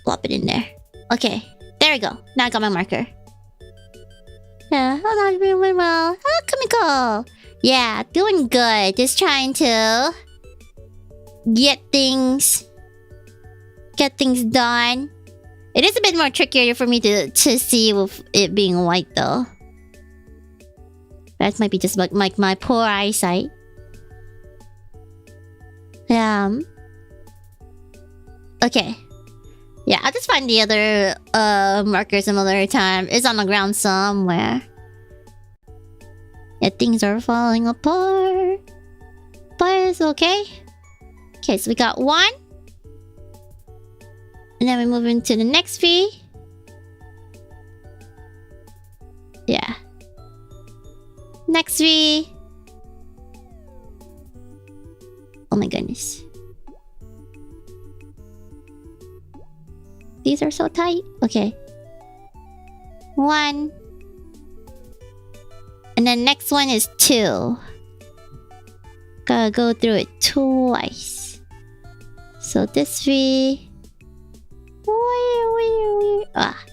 Plop it in there. Okay, there we go. Now I got my marker. Yeah, hold on, doing well. Oh, comical. Yeah, doing good. Just trying to get things done. It is a bit more trickier for me to see with it being white though. That might be just like my poor eyesight. Okay. Yeah, I'll just find the other marker some other time. It's on the ground somewhere. Yeah, things are falling apart. But it's okay. Okay, so we got one. And then we move into the next V. Yeah. Next V. Oh my goodness. These are so tight. Okay. One. And then next one is two. Gotta go through it twice. So this V. Ah.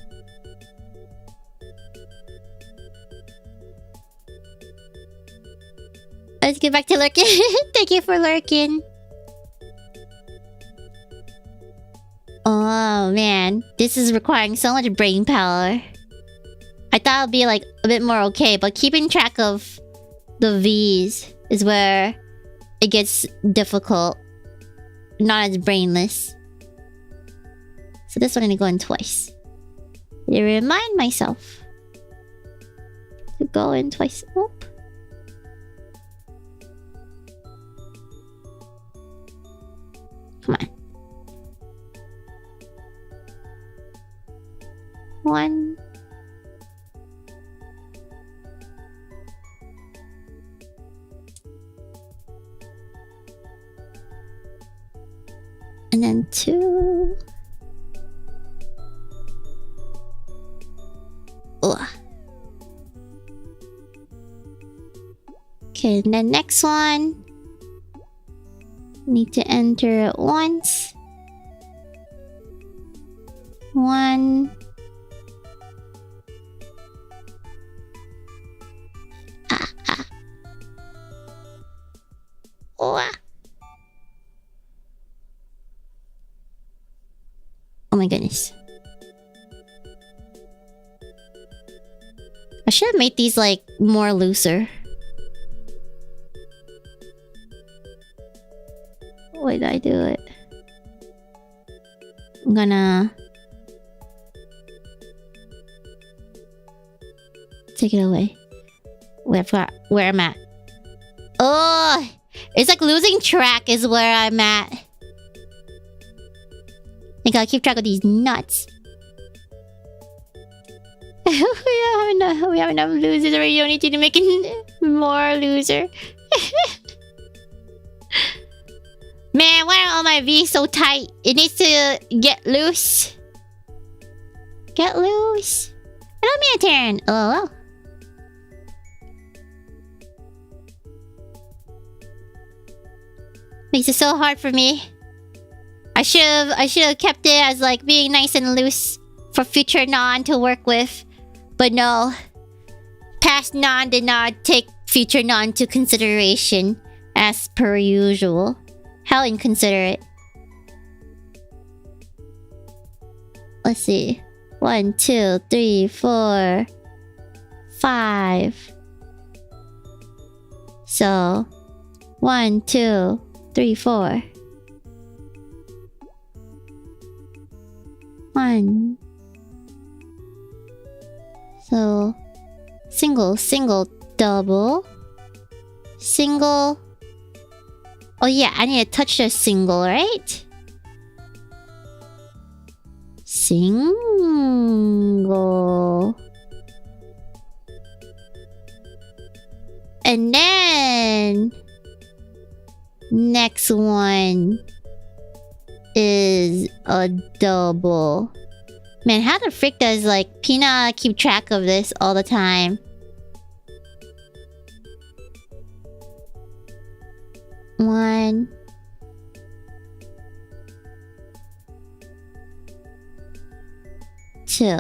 Let's get back to lurking. Thank you for lurking. Oh man, this is requiring so much brain power. I thought it'd be like a bit more okay, but keeping track of the V's is where it gets difficult. Not as brainless. So this one I'm gonna go in twice. To remind myself to go in twice. Oop. Come on. One. And then two. Ugh. Okay, and then next one. Need to enter it once. One. Oh my goodness. I should have made these like more looser. Why did I do it? I'm gonna take it away. Wait, I forgot where I'm at. Oh, it's like losing track is where I'm at. I gotta keep track of these nuts. we have enough losers already. You don't need to make it more loser. Man, why are all my V's so tight? It needs to get loose. Get loose. It'll be a turn. LOL. Makes it so hard for me. I should have kept it as like being nice and loose for future Non to work with. But no. Past Non did not take future Non into consideration as per usual. How inconsiderate. Let's see. 1, 2, 3, 4, 5. So 1, 2, 3, 4. 1. So single, single, double, single. Oh yeah, I need to touch the single, right? Single. And then next one is a double. Man, how the frick does like Pina keep track of this all the time? One. Two.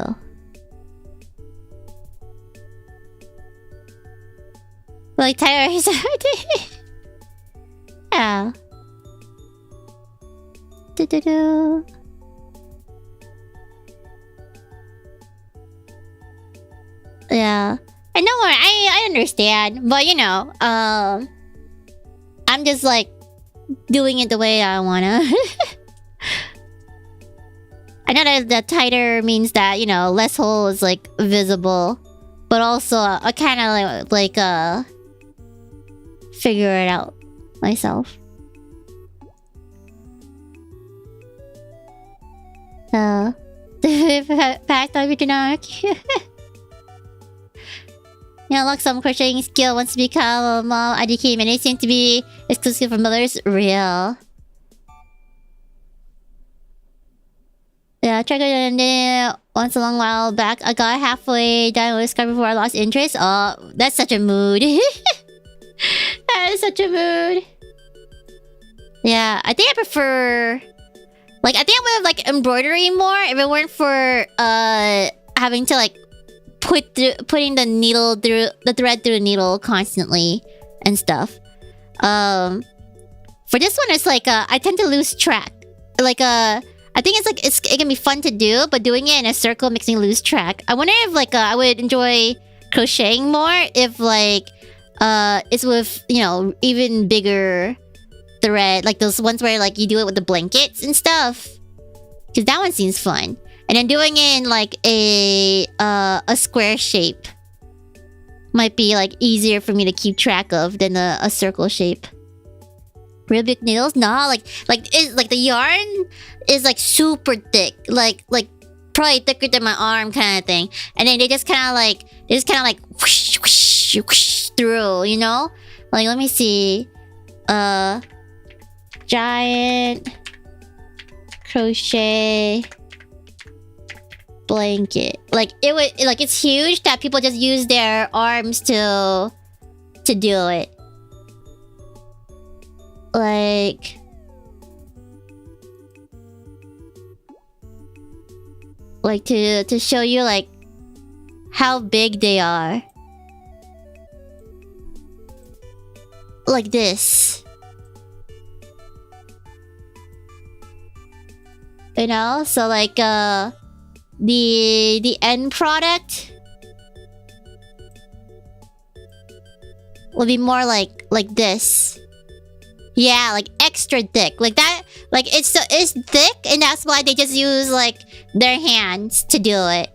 Like Tyler is yeah. Do-do-do. Yeah. I know what I understand, but you know, I'm just like doing it the way I wanna. I know that the tighter means that, you know, less hole is like visible, but also I kind of like figure it out myself. Past over to knock. Yeah, look, some crocheting skill wants to become a mom IDK. Many seem to be exclusive for mothers. Real. Yeah, I tried it once a long while back. I got halfway done with Sky before I lost interest. Oh, that's such a mood. That is such a mood. Yeah, I think I prefer... Like, I think I would have like embroidery more if it weren't for having to like putting the needle through the thread through the needle constantly and stuff. For this one, it's like I tend to lose track. Like I think it's like it can be fun to do, but doing it in a circle makes me lose track. I wonder if like I would enjoy crocheting more if like it's with, you know, even bigger thread, like those ones where like you do it with the blankets and stuff, because that one seems fun. And then doing it in like a square shape might be like easier for me to keep track of than a circle shape. Real big needles? Nah, like the yarn is like super thick, like probably thicker than my arm kind of thing. And then they just kind of like whoosh, whoosh, whoosh through, you know? Like, let me see. Giant crochet blanket. Like it would, like it's huge that people just use their arms to do it. Like to show you like how big they are. Like this. You know, so like the end product will be more like this. Yeah, like extra thick. Like that, like it's thick, and that's why they just use like their hands to do it.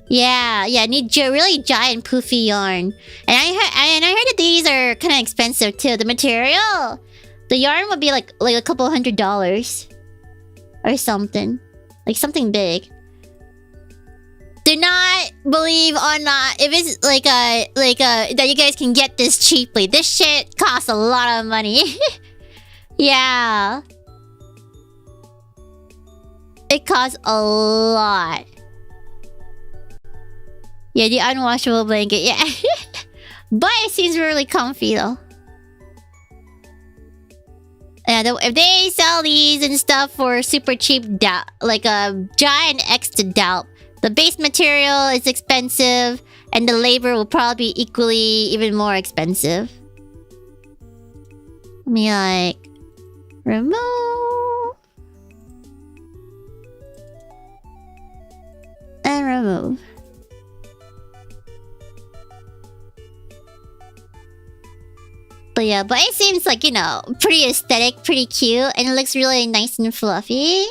Yeah, need really giant poofy yarn. And I heard that these are kind of expensive too. The material, the yarn would be like a couple $100. Or something. Like something big. Do not believe on if it's like that you guys can get this cheaply. This shit costs a lot of money. Yeah. It costs a lot. Yeah, the unwashable blanket, yeah. But it seems really comfy though. Yeah, if they sell these and stuff for super cheap, like a giant extra doubt, the base material is expensive, and the labor will probably be equally, even more expensive. Let me like remove and remove. But yeah, but it seems like, you know, pretty aesthetic, pretty cute, and it looks really nice and fluffy.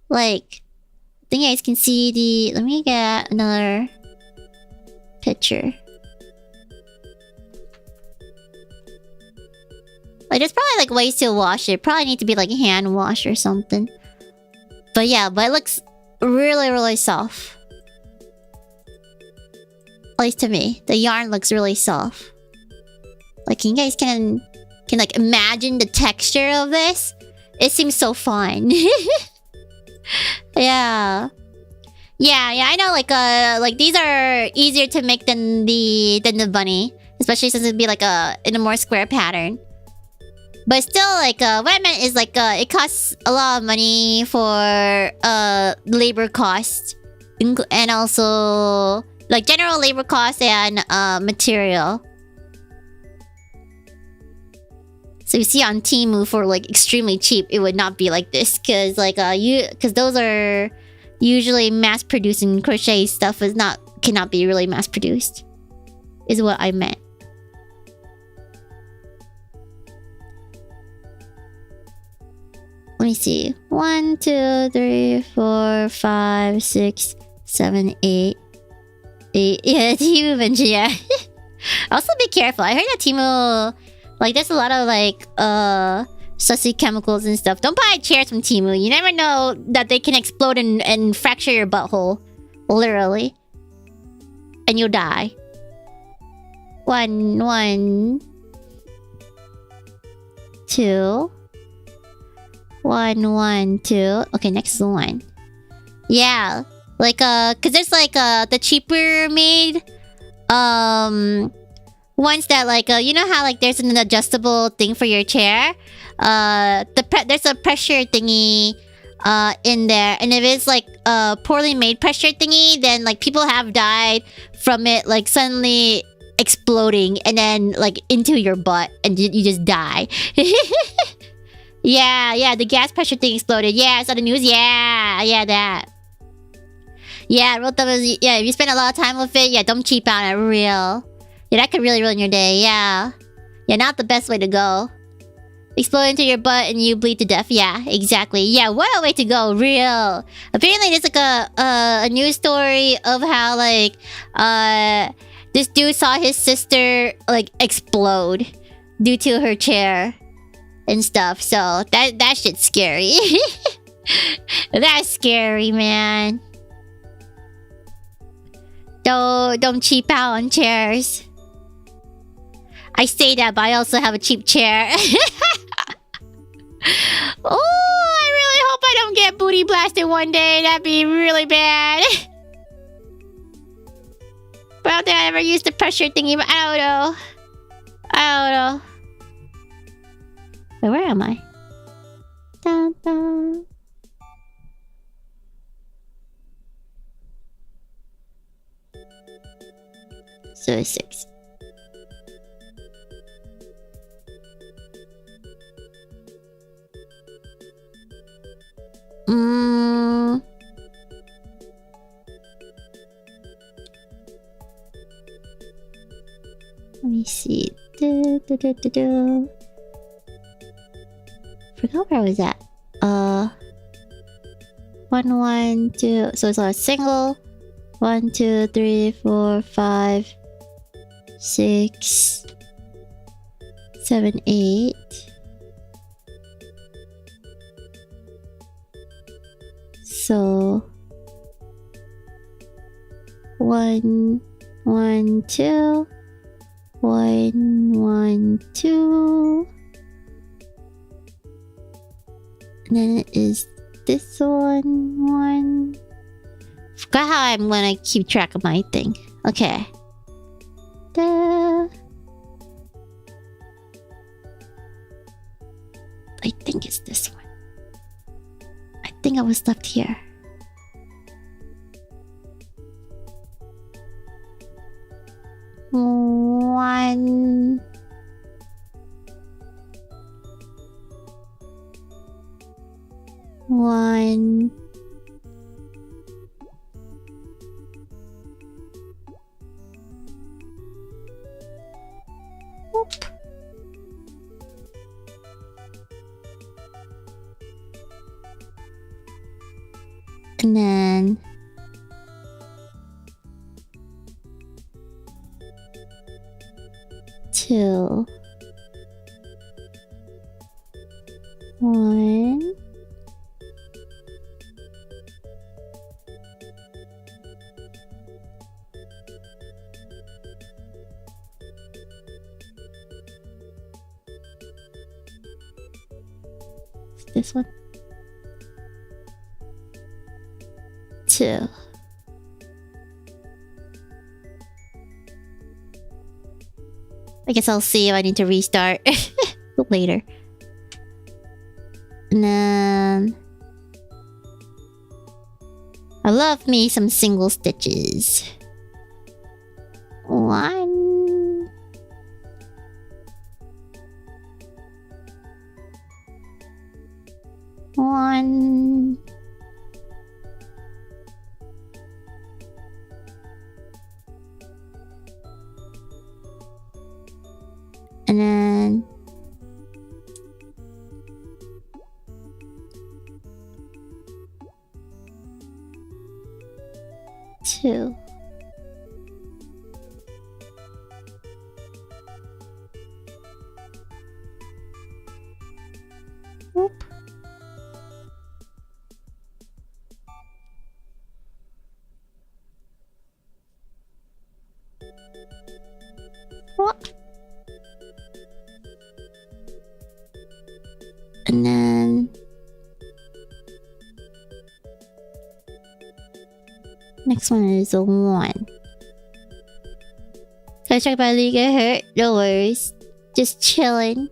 Like, I think you guys can see the... Let me get another picture. Like, there's probably like ways to wash it. Probably need to be like hand wash or something. But yeah, but it looks really, really soft. At least to me. The yarn looks really soft. Like, you guys can like imagine the texture of this. It seems so fun. Yeah. I know. Like these are easier to make than the bunny, especially since it'd be like in a more square pattern. But still, like what I meant is like it costs a lot of money for labor costs, and also like general labor costs and material. So you see on Temu for like extremely cheap, it would not be like this, because like because those are usually mass produced, and crochet stuff cannot be really mass produced, is what I meant. Let me see. 1, 2, 3, 4, 5, 6, 7, 8. 8. Yeah, Temu mentioned, yeah. Also be careful. I heard that Temu, like, there's a lot of like sussy chemicals and stuff. Don't buy chairs from Temu. You never know that they can explode and fracture your butthole. Literally. And you'll die. 1, 1, 2. 1, 1, 2. Okay, next one. Yeah. Like, cause there's like, the cheaper made, ones that like, you know how like there's an adjustable thing for your chair? There's a pressure thingy, in there. And if it's like a poorly made pressure thingy, then like people have died from it like suddenly exploding and then like into your butt and you just die. Yeah, the gas pressure thing exploded. Yeah, I saw the news. Yeah, that. Yeah, real thumb is, yeah, if you spend a lot of time with it, yeah, don't cheap out on it, real. Yeah, that could really ruin your day, yeah. Yeah, not the best way to go. Explode into your butt and you bleed to death. Yeah, exactly. Yeah, what a way to go, real. Apparently there's like a news story of how like, this dude saw his sister like explode due to her chair and stuff. So that shit's scary. That's scary, man. Don't cheap out on chairs. I say that, but I also have a cheap chair. Oh, I really hope I don't get booty blasted one day. That'd be really bad. But I don't think I ever used the pressure thingy, but I don't know. Wait, where am I? Dun, dun. So 6. Let me see. Forgot where I was at. 1, 1, 2. So it's a single. 1, 2, 3, 4, 5, 6, 7, 8. So 1, 1, 2. 1, 1, 2. And then it is this one. Forgot how I'm gonna keep track of my thing. Okay. I think it's this one. I think I was left here. One. Whoop. And then 2, 1. This one. 2. I guess I'll see if I need to restart later. And then I love me some single stitches. 1. 1. And then too. Whoop. What? And then next one is a 1. Gotta check my leg get hurt. No worries. Just chilling.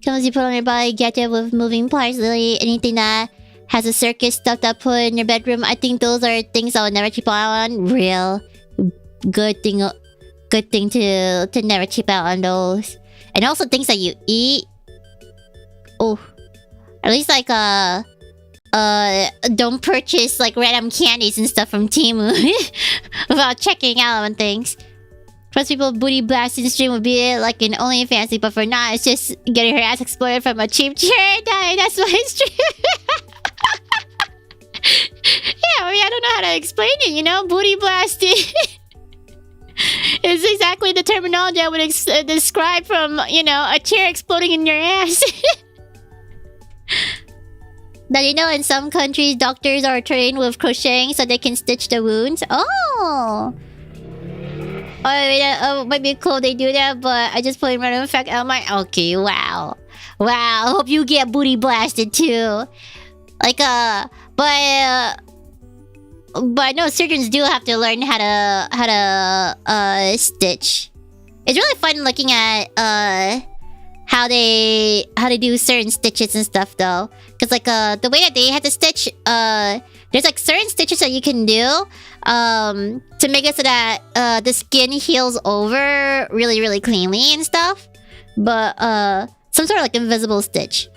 Comes you put on your body, get it with moving parts, literally anything that has a circus stuff that put in your bedroom. I think those are things I would never cheap out on. Real good thing to never cheap out on those. And also things that you eat. Oh, at least like don't purchase like random candies and stuff from Temu without checking out on things. Most people booty blasting stream would be like an OnlyFans, but for now it's just getting her ass exploded from a cheap chair. That's my stream. Yeah, I mean, I don't know how to explain it, you know? Booty blasting is exactly the terminology I would describe from, you know, a chair exploding in your ass. Now, you know, in some countries, doctors are trained with crocheting so they can stitch the wounds. Oh! Oh, might be cool they do that, but I just put in random effect on my... Okay, wow. Wow, hope you get booty blasted too. Like, but no, surgeons do have to learn how to stitch. It's really fun looking at how they do certain stitches and stuff though, because like the way that they have to stitch, there's like certain stitches that you can do to make it so that the skin heals over really cleanly and stuff, but some sort of like invisible stitch.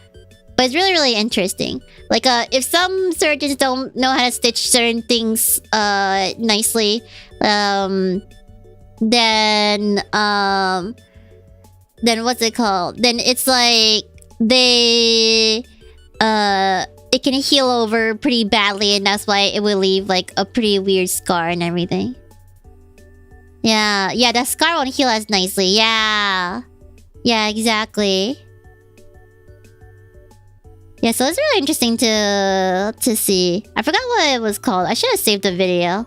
But it's really interesting. Like if some surgeons don't know how to stitch certain things nicely, then what's it called? Then it's like they it can heal over pretty badly, and that's why it will leave like a pretty weird scar and everything. Yeah, that scar won't heal as nicely. Yeah, exactly. Yeah, so it's really interesting to see. I forgot what it was called. I should have saved the video.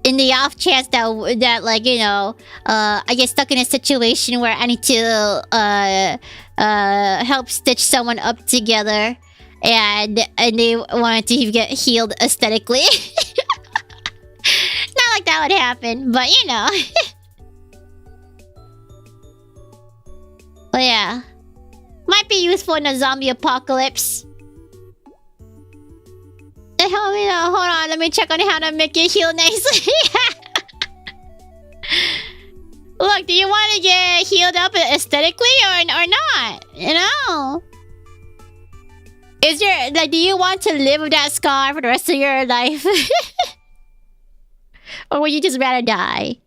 In the off chance that like, you know, I get stuck in a situation where I need to help stitch someone up together, and they wanted to get healed aesthetically. Not like that would happen, but you know. But yeah, might be useful in a zombie apocalypse. Hold on, let me check on how to make it heal nicely. Look, do you want to get healed up aesthetically or not? You know? Is there, like, do you want to live with that scar for the rest of your life? Or would you just rather die?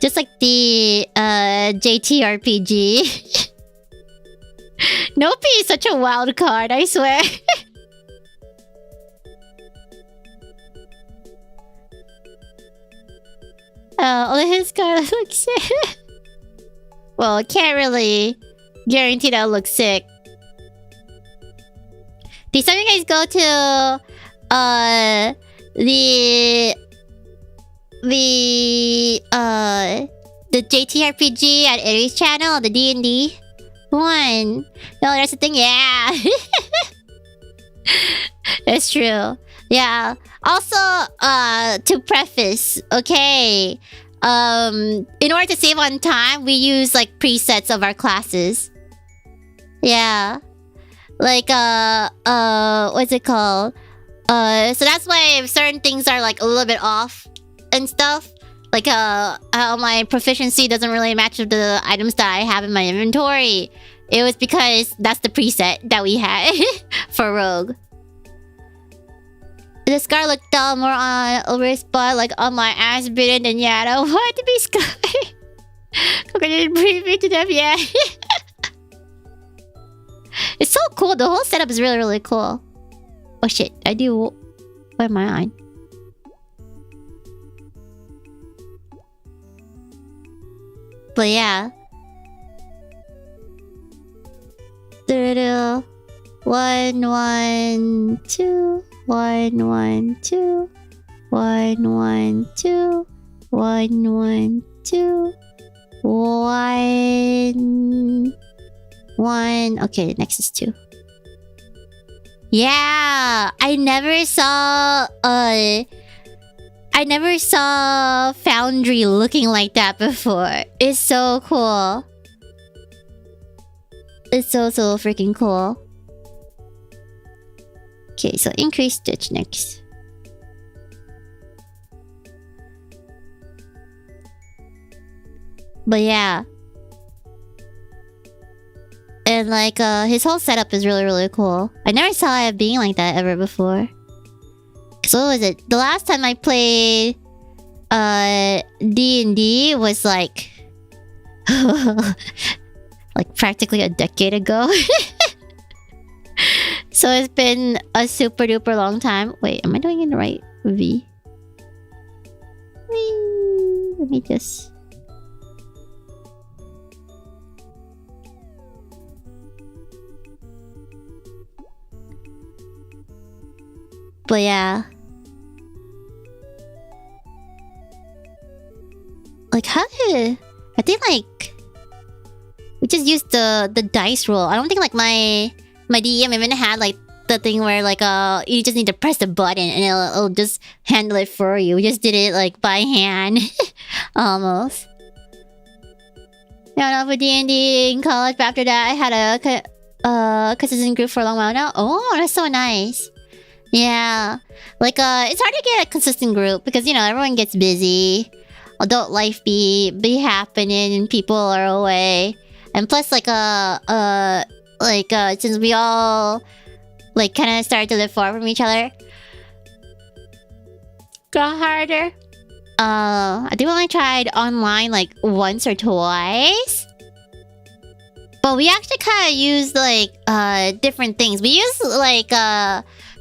Just like the JTRPG. Nopi is such a wild card, I swear. Oh, his card looks sick. Well, I can't really guarantee that it'll look sick. Did some of you guys go to the JTRPG at Aries channel, the D&D one? No, that's the thing. Yeah. That's true. Yeah. Also, to preface, okay, in order to save on time, we use like presets of our classes. Yeah. Like what's it called? So that's why if certain things are like a little bit off and stuff, like how my proficiency doesn't really match with the items that I have in my inventory, it was because that's the preset that we had for Rogue. The scar looked dull more on over a spot, like on my ass bitten than yeah, I don't want to be scarred. Coco didn't breathe me to death, yeah. It's so cool. The whole setup is really cool. Oh shit, I do What am I on? But yeah. 1 1 2 1 1 2 1 1 2 1 1 2 1 1. Okay, next is 2. Yeah, I never saw Foundry looking like that before. It's so cool. It's so freaking cool. Okay, so increase stitch next. But yeah. And like his whole setup is really cool. I never saw it being like that ever before. So what was it? The last time I played D&D was like like practically a decade ago. So it's been a super duper long time. Wait, am I doing it in the right V? Whee! Let me just... But yeah. Like how did... I think like... We just used the dice roll. I don't think like my DM even had like the thing where like you just need to press the button and it'll just handle it for you. We just did it like by hand. Almost. Yeah, no, for D&D in college, but after that I had a consistent group for a long while now. Oh, that's so nice. Yeah. Like it's hard to get a consistent group because you know everyone gets busy. Adult life be happening and people are away. And plus like since we all like kind of started to live far from each other, got harder. I think we only tried online like once or twice. But we actually kind of used like different things. We used like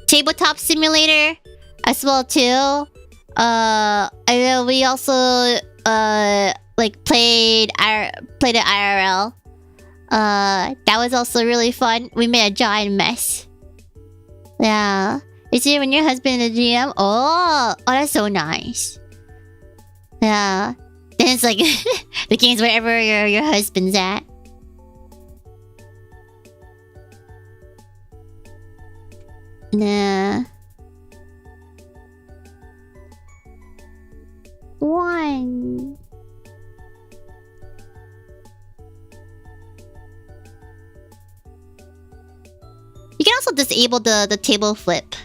tabletop simulator as well too. And then we also like played it IRL. That was also really fun. We made a giant mess. Yeah. Is it when your husband is a GM? Oh, that's so nice. Yeah. Then it's like the game's wherever your husband's at. Nah. 1. You can also disable the table flip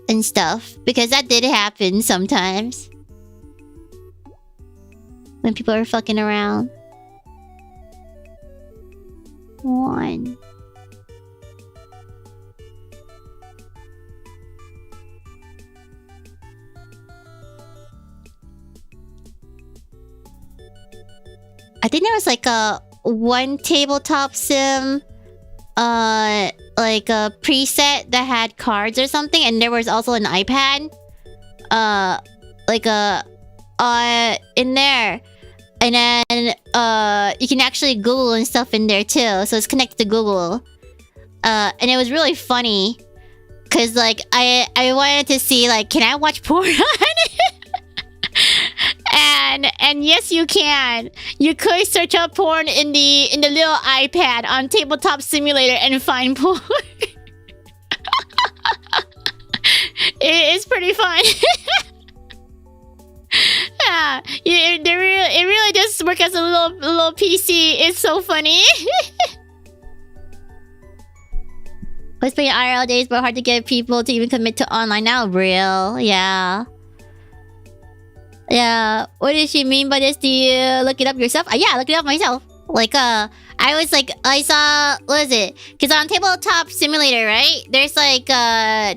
and stuff because that did happen sometimes when people are fucking around. 1. I think there was like a one tabletop sim like a preset that had cards or something, and there was also an iPad in there, and then you can actually Google and stuff in there too, so it's connected to Google, and it was really funny because like I wanted to see like, can I watch porn on it? And yes, you can. You could search up porn in the little iPad on Tabletop Simulator and find porn. It's pretty fun. Yeah, it really just works as a little PC. It's so funny. Let's play IRL days, but hard to get people to even commit to online now. Real, yeah. Yeah, what does she mean by this? Do you look it up yourself? Yeah, look it up myself. Like, I saw, what is it? Because on Tabletop Simulator, right? There's like,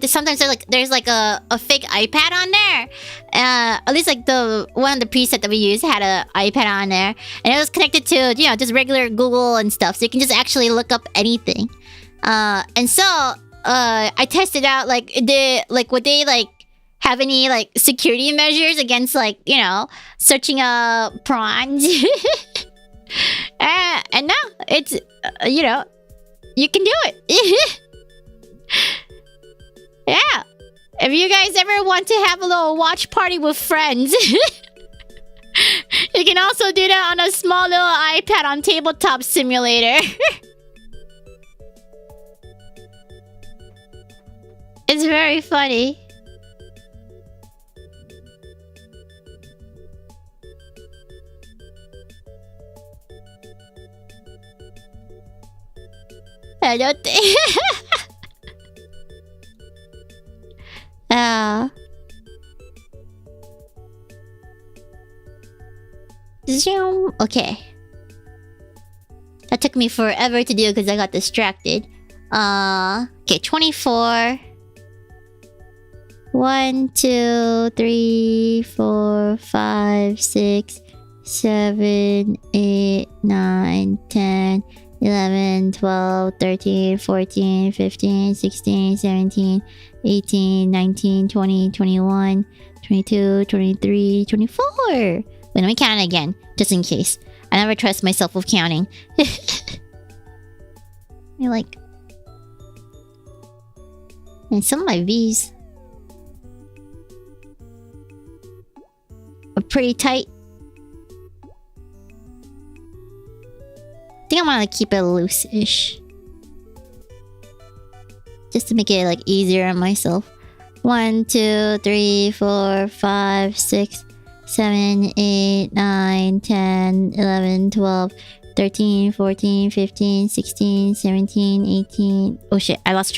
sometimes there's like a fake iPad on there. At least like one of the preset that we used had an iPad on there. And it was connected to, you know, just regular Google and stuff. So you can just actually look up anything. And so, I tested out like would they like have any like security measures against like, you know, searching prawns? And now it's you know, you can do it. Yeah. If you guys ever want to have a little watch party with friends, you can also do that on a small little iPad on Tabletop Simulator. It's very funny. I don't think. Zoom. Okay. That took me forever to do because I got distracted. Okay, 24. 1, 2, 3, 4, 5, 6, 7, 8, 9, 10, 11, 12, 13, 14, 15, 16, 17, 18, 19, 20, 21, 22, 23, 24. Wait, let me count it again, just in case. I never trust myself with counting. You're like... And some of my V's are pretty tight. I think I want to keep it loose-ish. Just to make it like easier on myself. 1, 2, 3, 4, 5, 6, 7, 8, 9, 10, 11, 12, 13, 14, 15, 16, 17, 18. Oh shit, I lost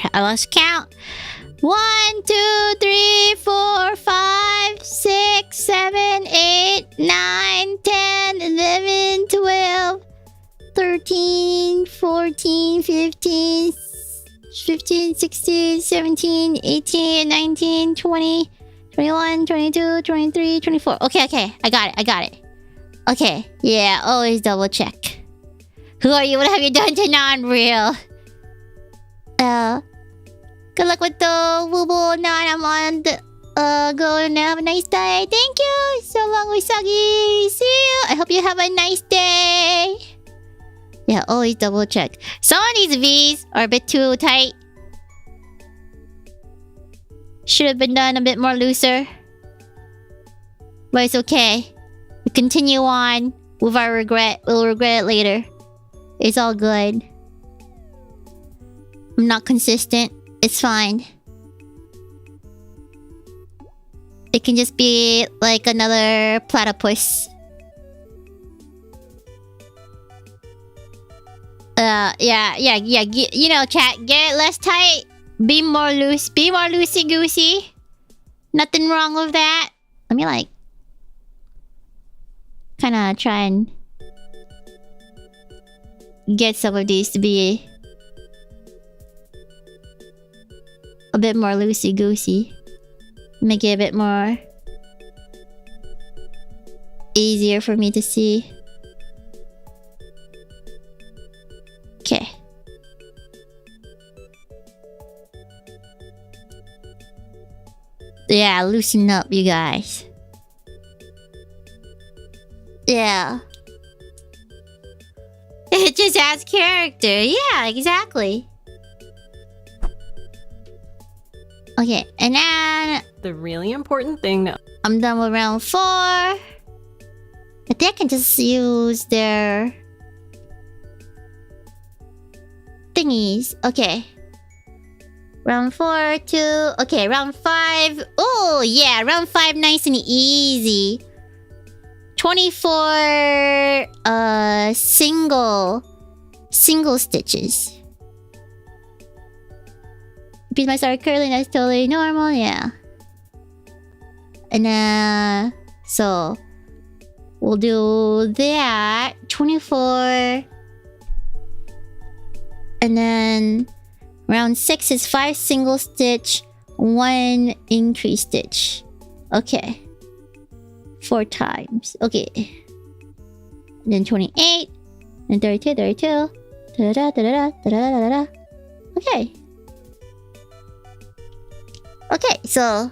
count. 1, 2, 3, 4, 5, 6, 7, 8, 9, 10, 11, 12, 13, 14, 15, 15, 16, 17, 18, 19, 20, 21, 22, 23, 24. Okay. I got it. Okay. Yeah, always double check. Who are you? What have you done to non-real? Good luck with the wooble. Now I'm on the go and have a nice day. Thank you. So long, Usagi. See you. I hope you have a nice day. Yeah, always double check. Some of these V's are a bit too tight. Should have been done a bit more looser. But it's okay. We continue on with our regret. We'll regret it later. It's all good. I'm not consistent. It's fine. It can just be like another platypus. Yeah. You know, chat. Get it less tight. Be more loose. Be more loosey-goosey. Nothing wrong with that. Let me like... kind of try and... get some of these to be... a bit more loosey-goosey. Make it a bit more... easier for me to see. Okay. Yeah, loosen up, you guys. Yeah. It just adds character. Yeah, exactly. Okay, and then... The really important thing now. I'm done with round 4. I think I can just use their... thingies. Okay. Round 4, 2... Okay, round 5... Oh, yeah! Round 5, nice and easy. 24... single stitches. Repeat my start curling, that's totally normal, yeah. And so... we'll do that. 24... And then... round 6 is 5 single stitch, 1 increase stitch. Okay. 4 times. Okay. And then 28. And 32, 32. Da-da-da-da-da-da-da-da-da. Okay. Okay, so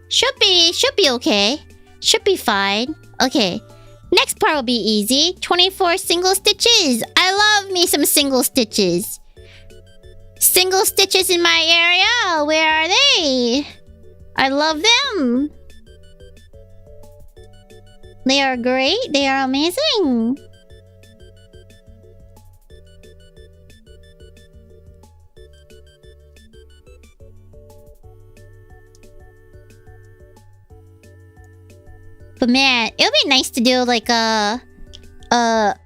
should be okay. Should be fine. Okay. Next part will be easy. 24 single stitches. I love me some single stitches. Single stitches in my area. Where are they? I love them. They are great. They are amazing. But man, it would be nice to do like a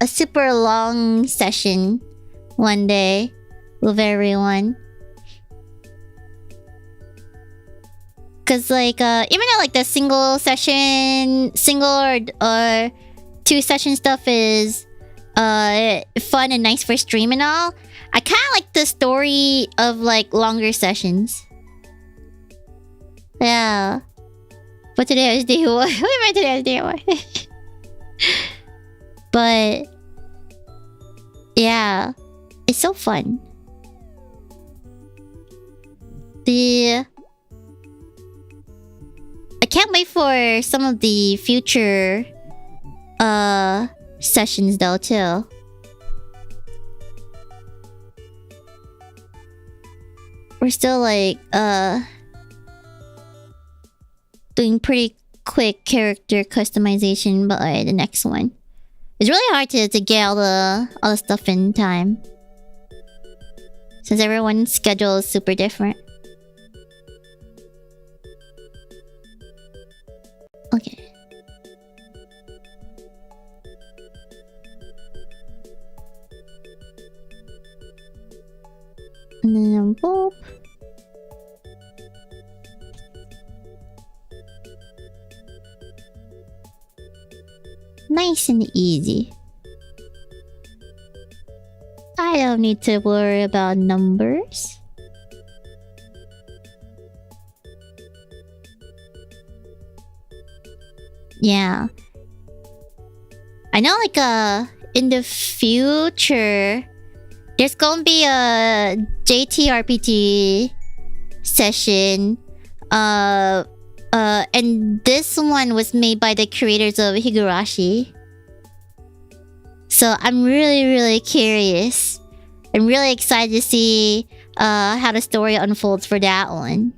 super long session one day with everyone. Cause like even though like the single or two session stuff is fun and nice for stream and all, I kind of like the story of like longer sessions. Yeah. But today is day one. What am I today is day one? But yeah, it's so fun. I can't wait for some of the future sessions though too. We're still like doing pretty quick character customization by the next one. It's really hard to get all the stuff in time, since everyone's schedule is super different. Okay. And then boop. Nice and easy. I don't need to worry about numbers. Yeah. I know like in the future there's gonna be a JTRPG session. And this one was made by the creators of Higurashi. So I'm really curious. I'm really excited to see how the story unfolds for that one.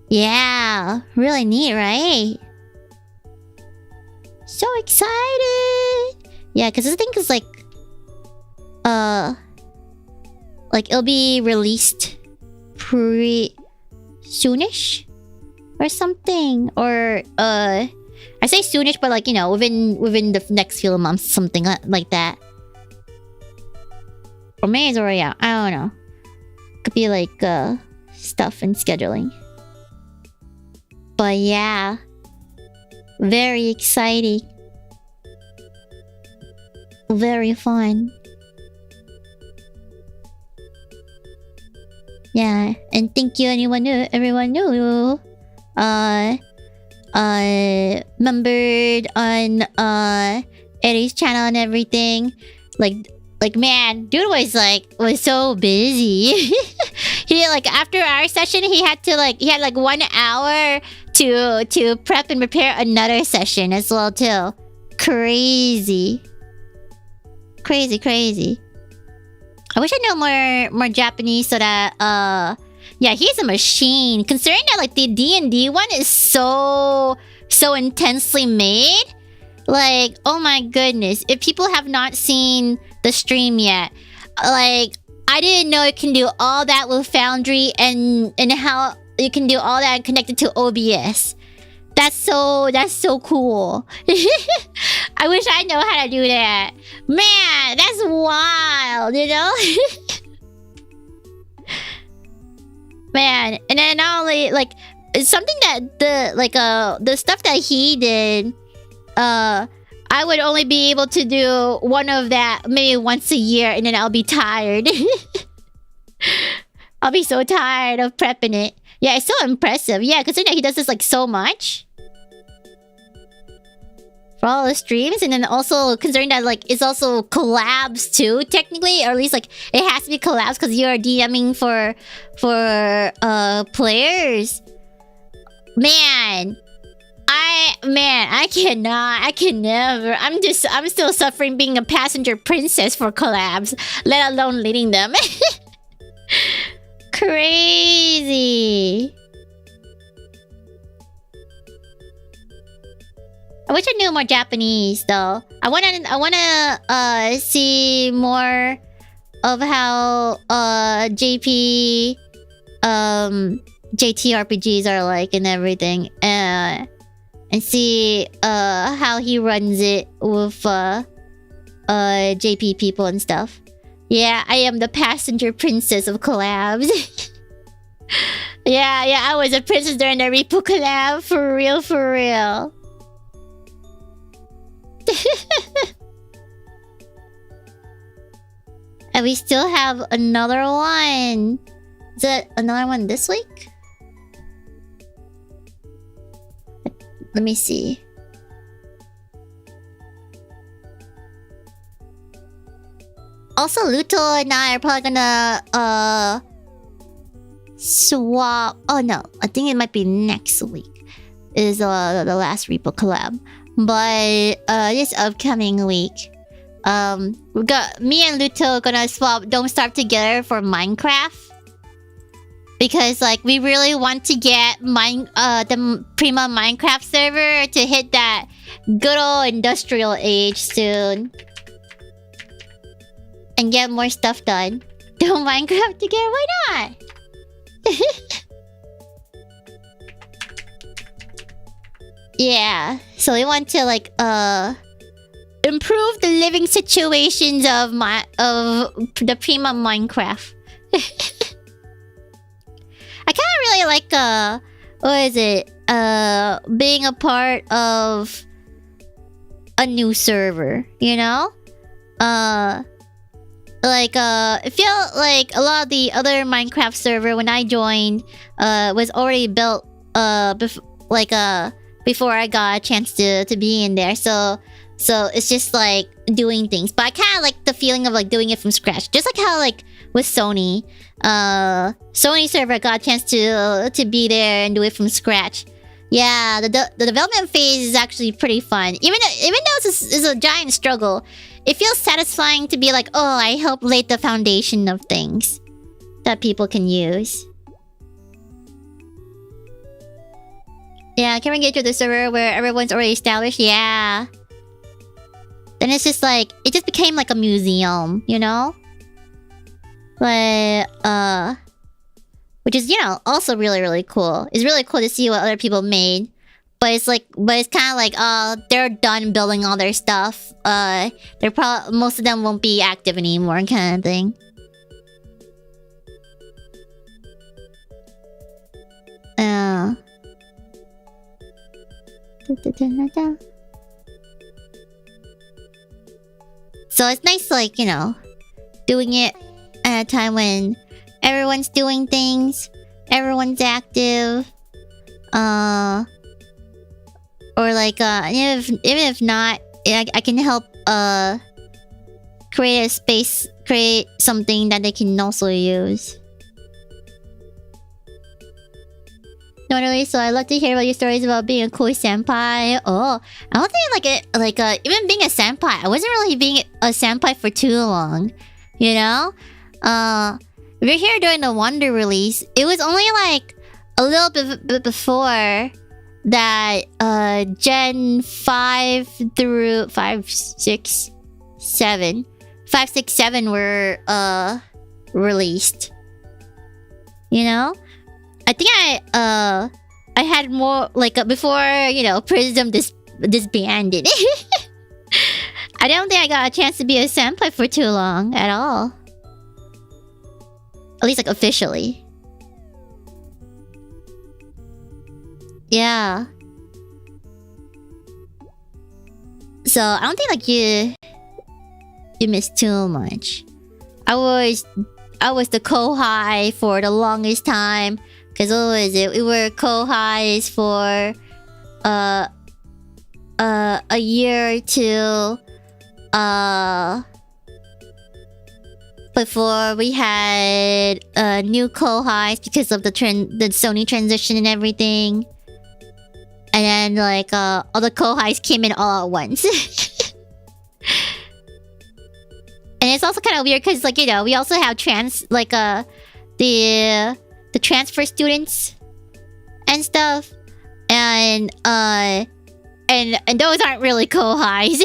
Yeah, really neat, right? So excited! Yeah, because this thing is like it'll be released soonish or something, or I say soonish, but like, you know, within the next few months, something like that. Or maybe it's already out. I don't know. Could be like stuff and scheduling. But yeah, very exciting, very fun. Yeah, and thank you everyone new membered on Eddie's channel and everything. Like man, dude was so busy. He like after our session he had 1 hour to prep and prepare another session as well too. Crazy. I wish I know more Japanese so that yeah, he's a machine. Considering that like the D&D one is so intensely made. Like, oh my goodness. If people have not seen the stream yet, like I didn't know it can do all that with Foundry and how you can do all that connected to OBS. That's so cool. I wish I know how to do that. Man, that's wild, you know? Man, and then not only like it's something that the stuff that he did, I would only be able to do one of that maybe once a year, and then I'll be tired. I'll be so tired of prepping it. Yeah, it's so impressive. Yeah, considering that he does this like so much. for all the streams, and then also considering that like it's also collabs too, technically, or at least like it has to be collabs because you are DMing for players. Man, I can never. I'm still suffering being a passenger princess for collabs, let alone leading them. Crazy. I wish I knew more Japanese though. I wanna see more of how JP JTRPGs are like and everything. And see how he runs it with JP people and stuff. Yeah, I am the passenger princess of collabs. yeah, I was a princess during the Repo collab. For real. And we still have another one. Is it another one this week? Let me see. Also, Luto and I are probably gonna swap. Oh no, I think it might be next week. Is the last Repo collab. But this upcoming week, we got me and Luto gonna swap Don't Starve together for Minecraft. Because like we really want to get the Prima Minecraft server to hit that good old industrial age soon. And get more stuff done. Do Minecraft together, why not? Yeah, so we want to like improve the living situations of the Prima Minecraft. I kind of really like what is it? Being a part of a new server, you know? Like I feel like a lot of the other Minecraft server when I joined was already built before I got a chance to be in there. So it's just like doing things. But I kind of like the feeling of like doing it from scratch. Just like how like with Sony. Sony server got a chance to be there and do it from scratch. Yeah, the development phase is actually pretty fun. Even though it's a giant struggle, it feels satisfying to be like, oh, I helped lay the foundation of things that people can use. Yeah, can we get to the server where everyone's already established? Yeah. Then it's just like, it just became like a museum, you know? Like, which is, you know, also really, really cool. It's really cool to see what other people made. But it's kind of like, they're done building all their stuff. They're probably, most of them won't be active anymore, kind of thing. So it's nice, like, you know, doing it at a time when everyone's doing things, everyone's active, or like, even if not, I can help create a space, create something that they can also use. Totally. So I love to hear about your stories about being a cool senpai. Oh, I don't think even being a senpai. I wasn't really being a senpai for too long, you know. If you're here during the Wonder release, it was only like a little bit before that Gen 5 through 5, 6, 7 were released. You know? I think I had more like before, you know, Prism disbanded. I don't think I got a chance to be a senpai for too long at all. At least like officially. Yeah. So I don't think like you missed too much. I was the co-high for the longest time. Cause what was it? We were co-highs for a year or two before we had new co-highs because of the Sony transition and everything. And then like all the co-highs came in all at once. And it's also kind of weird because, like, you know, we also have the transfer students and stuff, and those aren't really co-highs.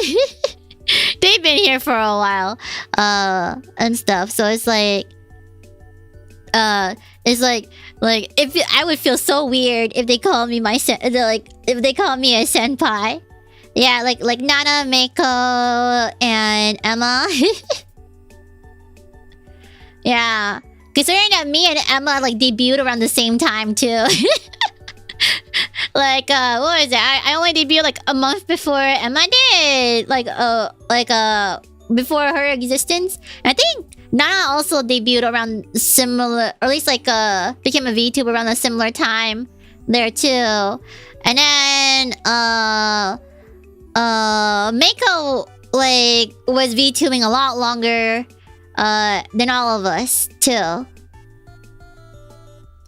They've been here for a while, and stuff. So it's like if I would feel so weird if they call me if they call me a senpai. Yeah, like Nana, Meiko, and Emma. Yeah, considering that me and Emma like debuted around the same time too. Like what was it? I only debuted like a month before Emma did. Before her existence. And I think Nana also debuted around similar, or at least like became a VTuber around a similar time there too. And then Meiko like was VTubing a lot longer than all of us too.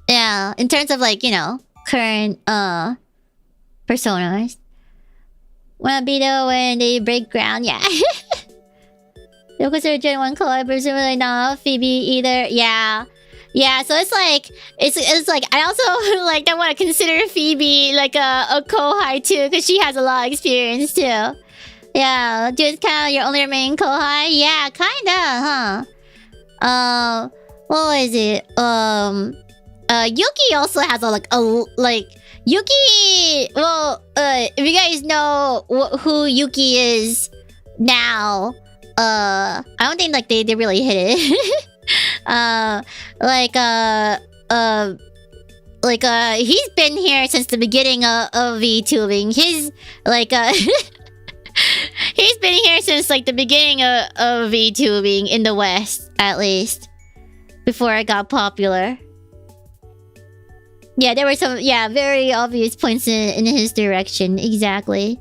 Yeah, in terms of like, you know, current personas. Wanna be there when they break ground, yeah. They'll consider Gen 1 collab, presumably not Phoebe either. Yeah. Yeah, so it's like I also like don't want to consider Phoebe like a co-high too, because she has a lot of experience too. Yeah, dude, kind of your only remaining co-high? Yeah, kinda, huh? What was it? Yuki also has Yuki. Well, if you guys know who Yuki is now, I don't think like they really hit it. He's been here since the beginning of Vtubing. He's he's been here since like the beginning of Vtubing in the West, at least, before it got popular. Yeah, there were some very obvious points in his direction. Exactly.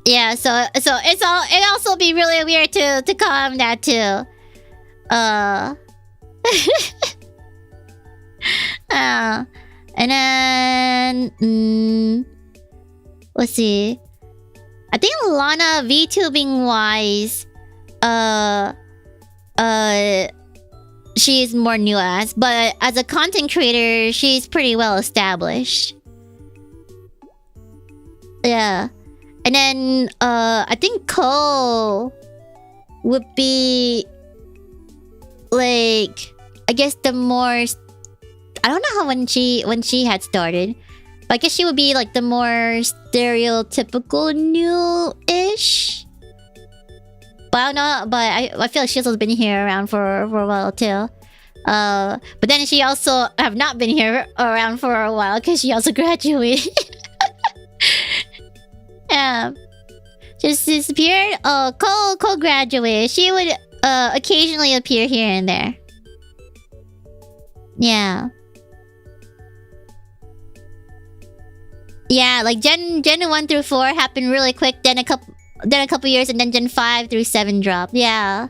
Yeah, so it'd also be really weird to call him that too. And then let's see. I think Lana VTubing wise, she's more nuanced, but as a content creator, she's pretty well established. Yeah. And then I think Cole would be like, I guess the more, I don't know how when she had started, but I guess she would be like the more stereotypical new-ish. But I don't know, but I feel like she's also been here around for a while too. But then she also have not been here around for a while because she also graduated. Yeah. Just disappeared. Oh, Cole graduated. She would occasionally appear here and there. Yeah. Yeah, like Gen 1 through 4 happened really quick, then a couple years, and then Gen 5 through 7 dropped. Yeah.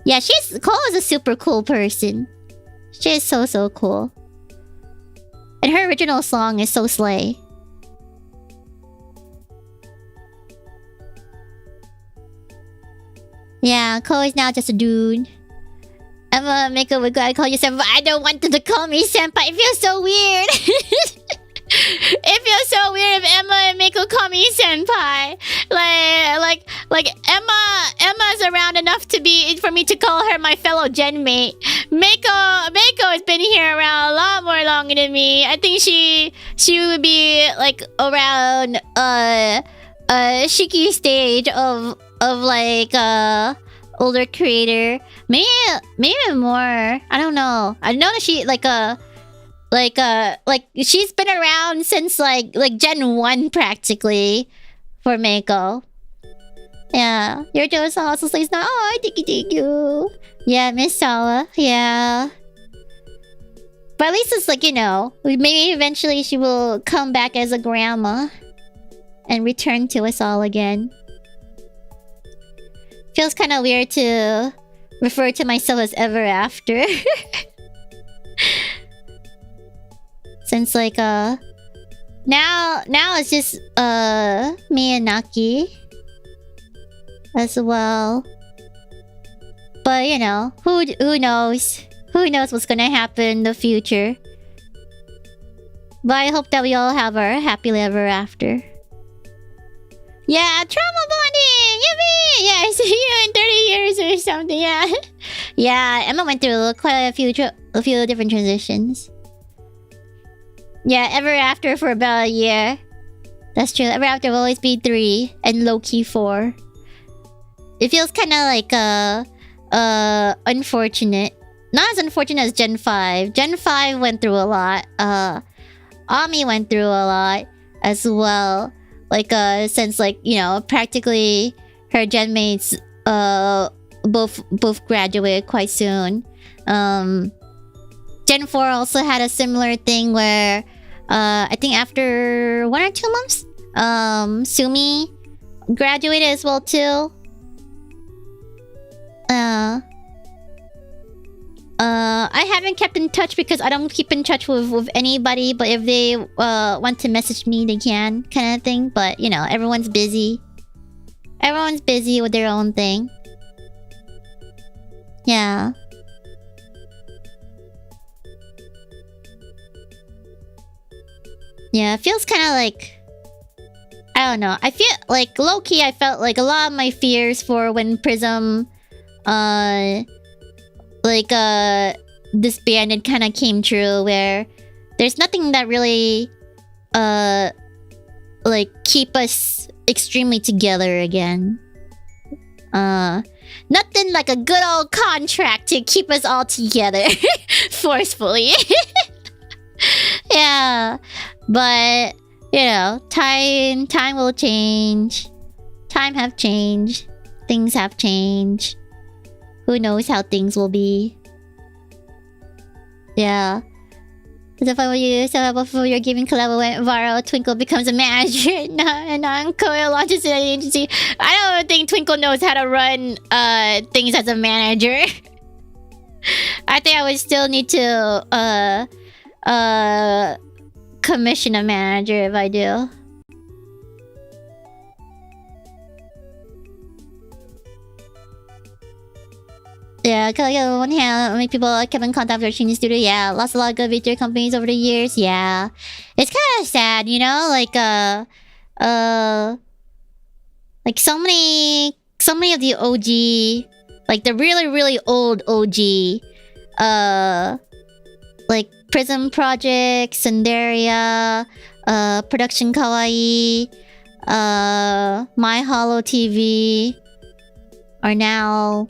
Yeah, Cole is a super cool person. She is so cool. And her original song is so slay. Yeah, Cole is now just a dude. Emma, Miko would call you senpai. I don't want them to call me senpai. It feels so weird. It feels so weird if Emma and Miko call me senpai. Like Emma's around enough for me to call her my fellow gen mate. Mako has been here around a lot more longer than me. I think she would be like around Shiki stage of like older creator. Maybe more. I don't know. I know that she like she's been around since like Gen 1 practically for Mako. Yeah. Your Joe's also says now. Oh, thank you. Yeah, Miss Sawa. Yeah. But at least it's like, you know, maybe eventually she will come back as a grandma. and return to us all again. Feels kind of weird to refer to myself as ever after. Since like now it's just me and Naki as well. But you know, who knows? Who knows what's gonna happen in the future? But I hope that we all have our happily ever after. Yeah, trauma bonding! Yippee! Yeah, I see you in 30 years or something, yeah. Yeah, Emma went through quite a few different transitions. Yeah, ever after for about a year. That's true. Ever after will always be 3 and low-key 4. It feels kind of like unfortunate. Not as unfortunate as Gen 5. Gen 5 went through a lot. Ami went through a lot as well. Like since like, you know, practically her gen mates both graduated quite soon. Gen 4 also had a similar thing where I think after 1 or 2 months, Sumi graduated as well too. I haven't kept in touch because I don't keep in touch with anybody, but if they want to message me, they can, kind of thing. But, you know, everyone's busy. Everyone's busy with their own thing. Yeah. Yeah, it feels kind of like... I don't know. I feel like, low-key, I felt like a lot of my fears for when Prism... disbanded kind of came true, where there's nothing that really like keep us extremely together again. Nothing like a good old contract to keep us all together forcefully. Yeah, but you know, time will change. Time have changed. Things have changed. Who knows how things will be? Yeah. So fun when you set up before your gaming collab went viral, Twinkle becomes a manager and Uncle launches an agency. I don't think Twinkle knows how to run things as a manager. I think I would still need to commission a manager if I do. Yeah, cause on one hand, many people kept in contact with Training Studio. Yeah, lost a lot of good VTuber companies over the years. Yeah, it's kind of sad, you know, like so many of the OG, like the really old OG, like Prism Project, Sundaria, Production Kawaii, My Hollow TV are now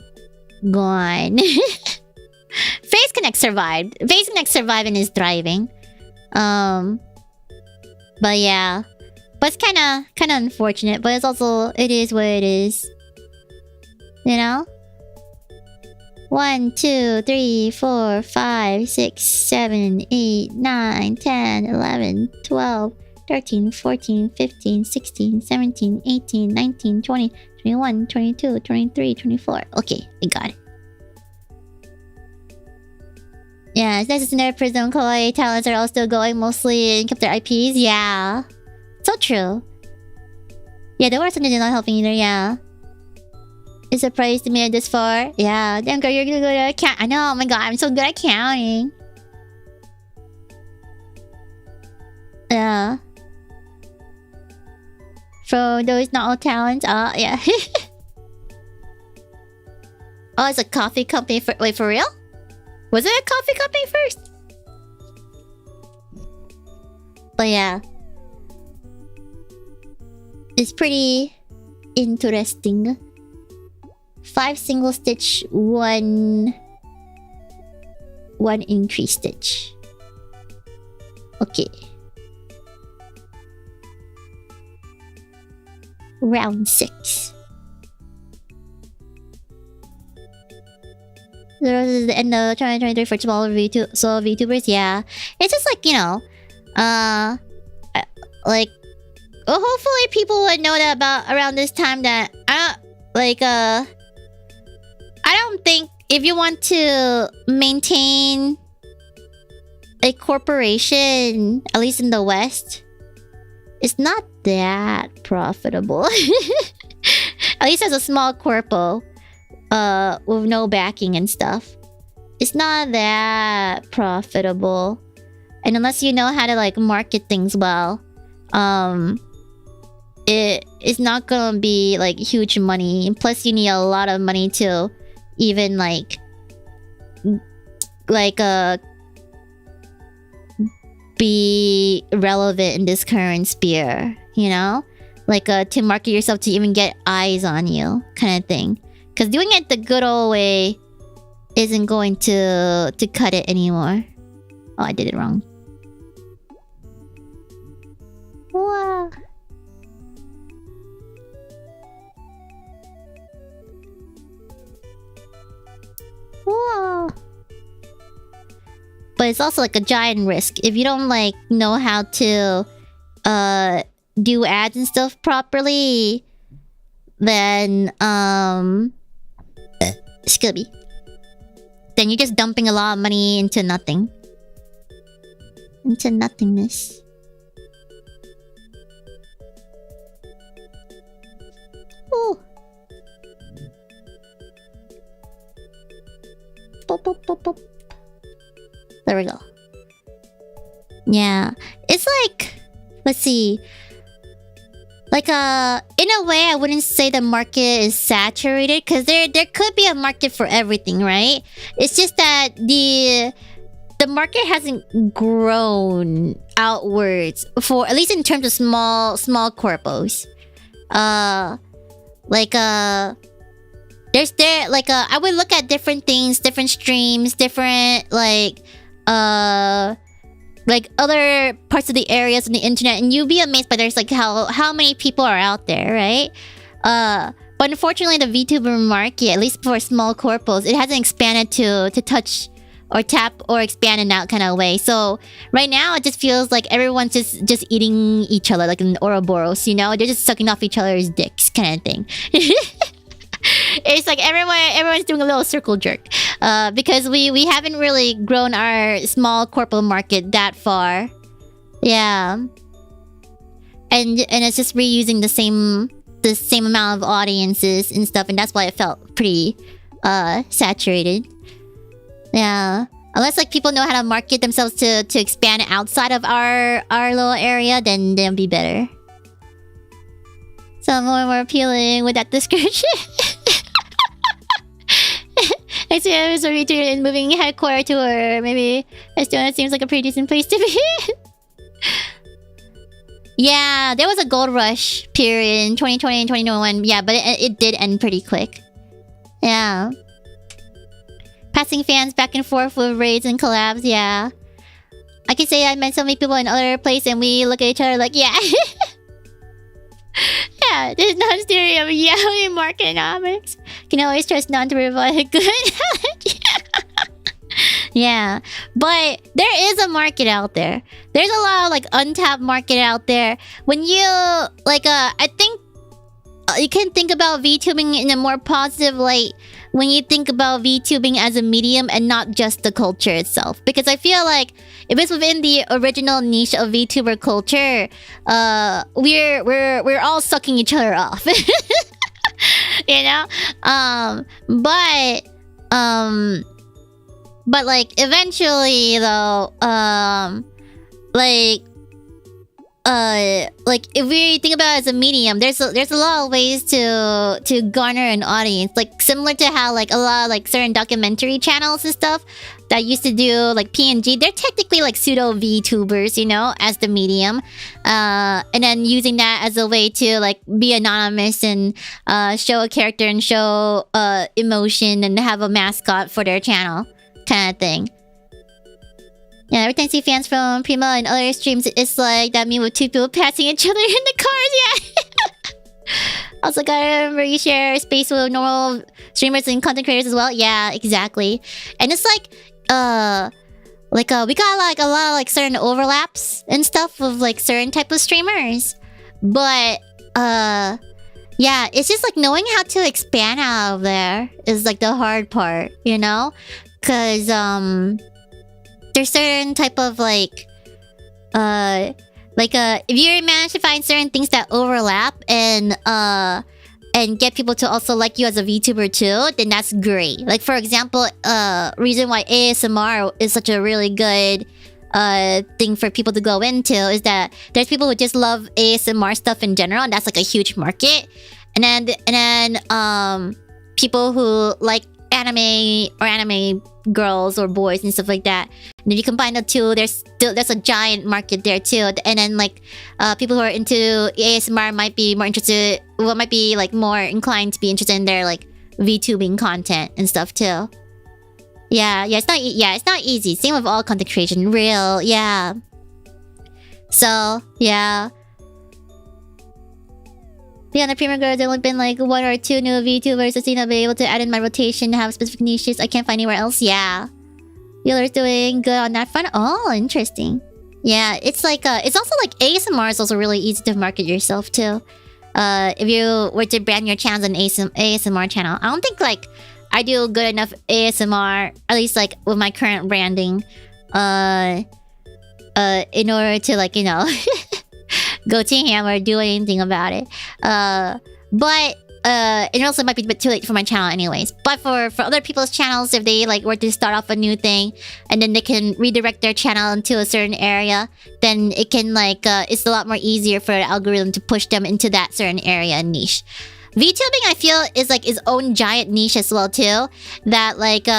gone. Face Connect survived. Face Connect survived and is thriving. But yeah. But it's kinda unfortunate, but it's also, it is what it is. You know? 1, 2, 3, 4, 5, 6, 7, 8, 9, 10, 11, 12, 13, 14, 15, 16, 17, 18, 19, 20, 21, 22, 23, 24. Okay, I got it. Yeah, it's nice to know Prism Kawaii talents are all still going, mostly and kept their IPs. Yeah. So true. Yeah, the worst one is not helping either, yeah. It's surprised to made it this far. Yeah, damn girl, you're good at count. I know, oh my god, I'm so good at counting. Yeah. For those not all talents, yeah. Oh, it's a coffee company for... Wait, for real? Was it a coffee company first? But yeah. It's pretty interesting. 5 single stitch, 1 increase stitch. Okay. Round 6. This is the end of 2023 for small VTubers. Yeah, it's just like, you know, like hopefully people would know that about around this time that I don't think if you want to maintain a corporation, at least in the West, it's not that profitable. At least as a small corpo, with no backing and stuff. It's not that profitable. And unless you know how to like market things well, it's not gonna be like huge money. Plus you need a lot of money to even be relevant in this current sphere, you know? Like to market yourself to even get eyes on you kind of thing. Because doing it the good old way isn't going to cut it anymore. Oh, I did it wrong. Wow. Whoa. But it's also like a giant risk. If you don't like know how to do ads and stuff properly, then Scooby. Then you're just dumping a lot of money into nothing. Into nothingness. Ooh. Boop, boop, boop, boop. There we go. Yeah. It's like, let's see. Like in a way I wouldn't say the market is saturated, because there could be a market for everything, right? It's just that the market hasn't grown outwards for, at least in terms of small corpos. I would look at different things, different streams, different like other parts of the areas on the internet, and you'll be amazed by there's like how many people are out there, right? But unfortunately the VTuber market, at least for small corpos, it hasn't expanded to touch or tap or expand in that kind of way. So right now it just feels like everyone's just eating each other like an Ouroboros, you know? They're just sucking off each other's dicks kind of thing. It's like everyone's doing a little circle jerk, because we haven't really grown our small corporate market that far. Yeah, and it's just reusing the same amount of audiences and stuff, and that's why it felt pretty saturated. Yeah, unless like people know how to market themselves to expand outside of our little area, then they'll be better. So more appealing with that description. I see I was retweeted and moving headquarters to her. Maybe Estonia seems like a pretty decent place to be. Yeah, there was a gold rush period in 2020 and 2021. Yeah, but it did end pretty quick. Yeah. Passing fans back and forth with raids and collabs, yeah. I can say I met so many people in other places and we look at each other like, yeah. Yeah, there's no theory of Yahoo marketonomics. Can always trust none to provide good knowledge. Yeah, but there is a market out there. There's a lot of like untapped market out there. When you like, I think you can think about VTubing in a more positive light when you think about VTubing as a medium and not just the culture itself. Because I feel like if it's within the original niche of VTuber culture, we're all sucking each other off. You know? But like eventually though, like if we think about it as a medium, there's a lot of ways to garner an audience, like similar to how like a lot of like certain documentary channels and stuff that used to do like PNG, they're technically like pseudo VTubers, you know, as the medium, and then using that as a way to like be anonymous and show a character and show emotion and have a mascot for their channel kind of thing. Yeah, every time I see fans from Prima and other streams, it's like that meme with two people passing each other in the cars, yeah! Also, gotta remember you share space with normal streamers and content creators as well. Yeah, exactly. And it's like, we got like a lot of like certain overlaps and stuff with like certain type of streamers. But yeah, it's just like knowing how to expand out of there is like the hard part, you know? Cause there's certain type of like if you manage to find certain things that overlap and get people to also like you as a VTuber too, then that's great. Like for example, reason why ASMR is such a really good thing for people to go into is that there's people who just love ASMR stuff in general, and that's like a huge market. And then people who like anime or anime girls or boys and stuff like that. And if you combine the two, there's a giant market there too. And then like people who are into ASMR might be more interested, might be like more inclined to be interested in their like VTubing content and stuff too. Yeah, it's not easy. Same with all content creation, real, yeah. So yeah. Beyond the premier girls, there only been like 1 or 2 new VTubers I've seen I'll be able to add in my rotation to have specific niches I can't find anywhere else. Yeah. Yoler's doing good on that front. Oh, interesting. Yeah, it's like it's also like ASMR is also really easy to market yourself too. If you were to brand your channel as an ASMR channel. I don't think like I do good enough ASMR, at least like with my current branding, in order to like, you know, go to him or do anything about it. But it also might be a bit too late for my channel anyways. But for other people's channels, if they like were to start off a new thing and then they can redirect their channel into a certain area, then it can like it's a lot more easier for the algorithm to push them into that certain area and niche. VTubing, I feel, is like its own giant niche as well too. That like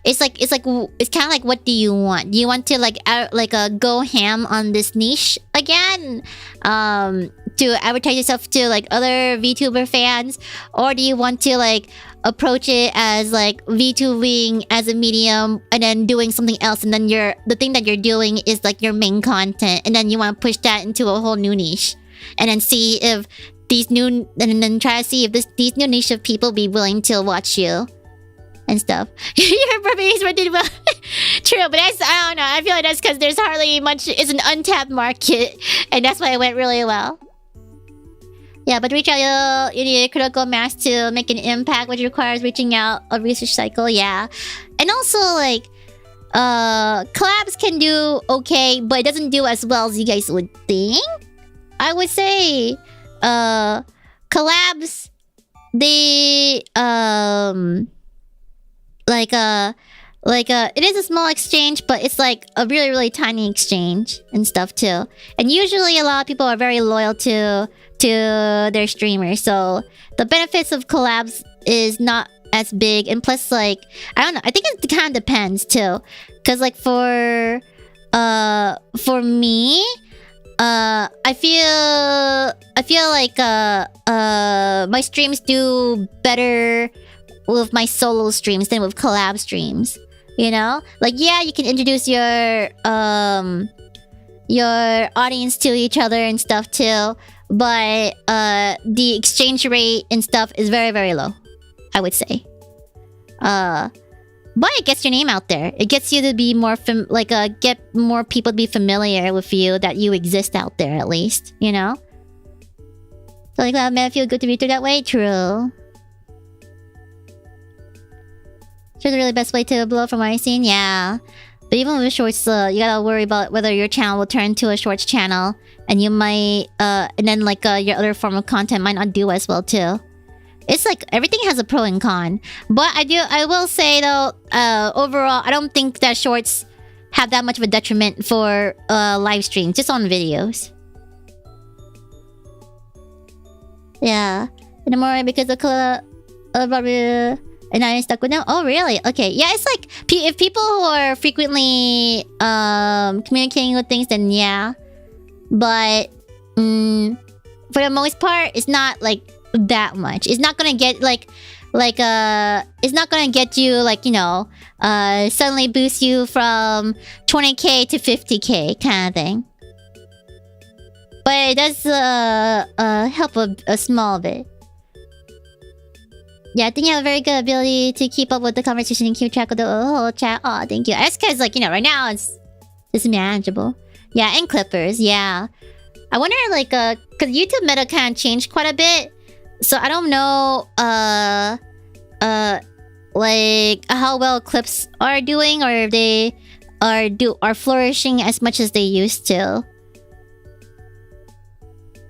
it's kind of like, what do you want? Do you want to like go ham on this niche again, to advertise yourself to like other VTuber fans, or do you want to like approach it as like VTubing as a medium and then doing something else, and then the thing that you're doing is like your main content, and then you want to push that into a whole new niche, and then see if these new niche of people be willing to watch you and stuff. Your puppies were doing well. True, but I don't know. I feel like that's because there's hardly much. It's an untapped market, and that's why it went really well. Yeah, but to reach out, you need a critical mass to make an impact, which requires reaching out a research cycle. Yeah, and also like collabs can do okay, but it doesn't do as well as you guys would think. I would say collabs, they it is a small exchange, but it's like a really, really tiny exchange and stuff too. And usually a lot of people are very loyal to their streamers, so the benefits of collabs is not as big. And plus, like, I don't know, I think it kind of depends too, because like for me, I feel like my streams do better with my solo streams than with collab streams. You know, like, yeah, you can introduce your audience to each other and stuff too, but the exchange rate and stuff is very, very low, I would say. But it gets your name out there. It gets you to be more get more people to be familiar with you, that you exist out there at least, you know? So like, man, I feel good to be through that way. True. Sure, the really best way to blow from what I've seen. Yeah. But even with shorts, you gotta worry about whether your channel will turn to a shorts channel, and you might, and then like your other form of content might not do as well too. It's like everything has a pro and con. But I will say though, overall, I don't think that shorts have that much of a detriment for live streams, just on videos. Yeah. And the more because the and I stuck with them. Oh, really? Okay. Yeah, it's like if people who are frequently communicating with things, then yeah. But for the most part, it's not like that much. It's not gonna get it's not gonna get you like, you know, suddenly boost you from 20k to 50k kind of thing. But it does help a small bit. Yeah, I think you have a very good ability to keep up with the conversation and keep track of the whole chat. Oh, thank you. That's because, like, you know, right now it's manageable. Yeah, and clippers, yeah. I wonder, like, because YouTube meta kind of changed quite a bit. So I don't know, like, how well clips are doing, or if they are flourishing as much as they used to.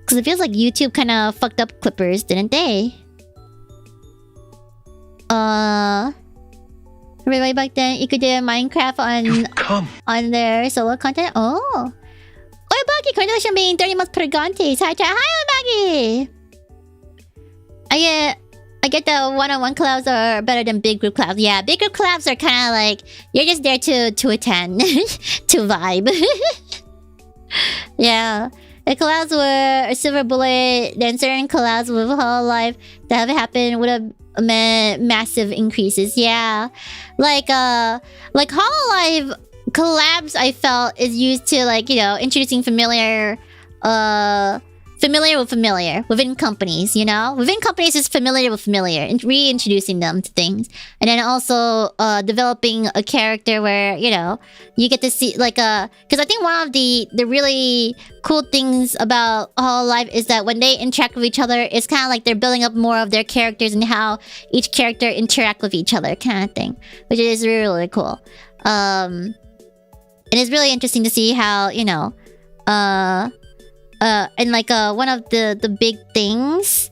Because it feels like YouTube kind of fucked up clippers, didn't they? Everybody back then, you could do Minecraft on their solo content. Oh, Oy Buggy, congratulations on being 30 months pregantes. Hi, chat. Hi, Oy Buggy. I get the one-on-one collabs are better than big group collabs. Yeah, big group collabs are kind of like you're just there to attend, to vibe. Yeah. The collabs were a silver bullet, then certain collabs with Hololive that have happened would have meant massive increases. Yeah. Like Hololive collabs, I felt, is used to, like, you know, introducing familiar with familiar within companies, you know? Within companies is familiar with familiar and reintroducing them to things. And then also developing a character where, you know, you get to see, like, because I think one of the really cool things about Hololive is that when they interact with each other, it's kind of like they're building up more of their characters and how each character interact with each other, kind of thing, which is really, really cool. And it's really interesting to see how, you know, and like one of the big things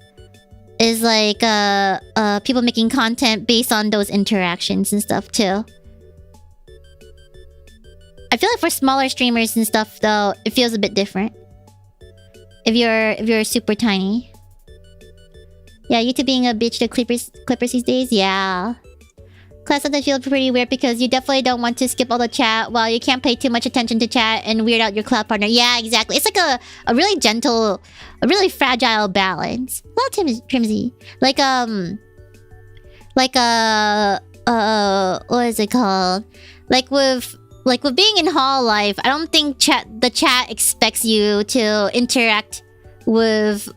is like people making content based on those interactions and stuff too. I feel like for smaller streamers and stuff though, it feels a bit different. If you're super tiny. Yeah, YouTube being a bitch to clippers these days, yeah. Class sometimes feel pretty weird because you definitely don't want to skip all the chat while you can't pay too much attention to chat and weird out your collab partner. Yeah, exactly. It's like a really gentle, a really fragile balance. Well, Trimsy. Like what is it called? Like with being in Hololive, I don't think the chat expects you to interact with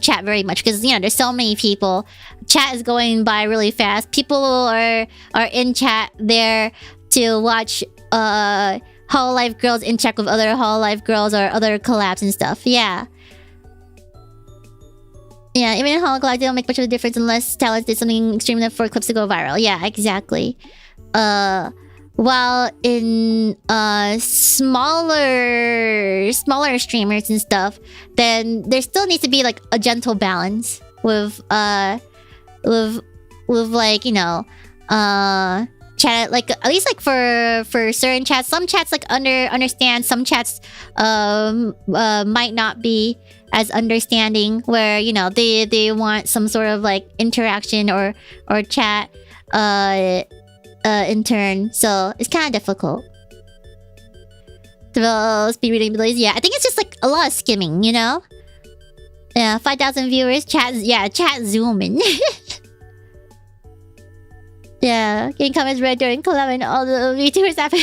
chat very much because, you know, there's so many people. Chat is going by really fast. People are in chat there to watch Hololive girls interact with other Hololive girls or other collabs and stuff. Yeah. Yeah, even in Hololive, they don't make much of a difference unless talents did something extreme enough for clips to go viral. Yeah, exactly. While in smaller streamers and stuff, then there still needs to be like a gentle balance with like, you know, chat, like at least like for certain chats. Some chats like understand, some chats might not be as understanding, where, you know, they want some sort of like interaction or chat in turn, so it's kind of difficult. Develop speed reading abilities. Yeah, I think it's just like a lot of skimming, you know. Yeah, 5,000 viewers. Chat zooming. Yeah, getting comments read during collab and all the VTubers happen.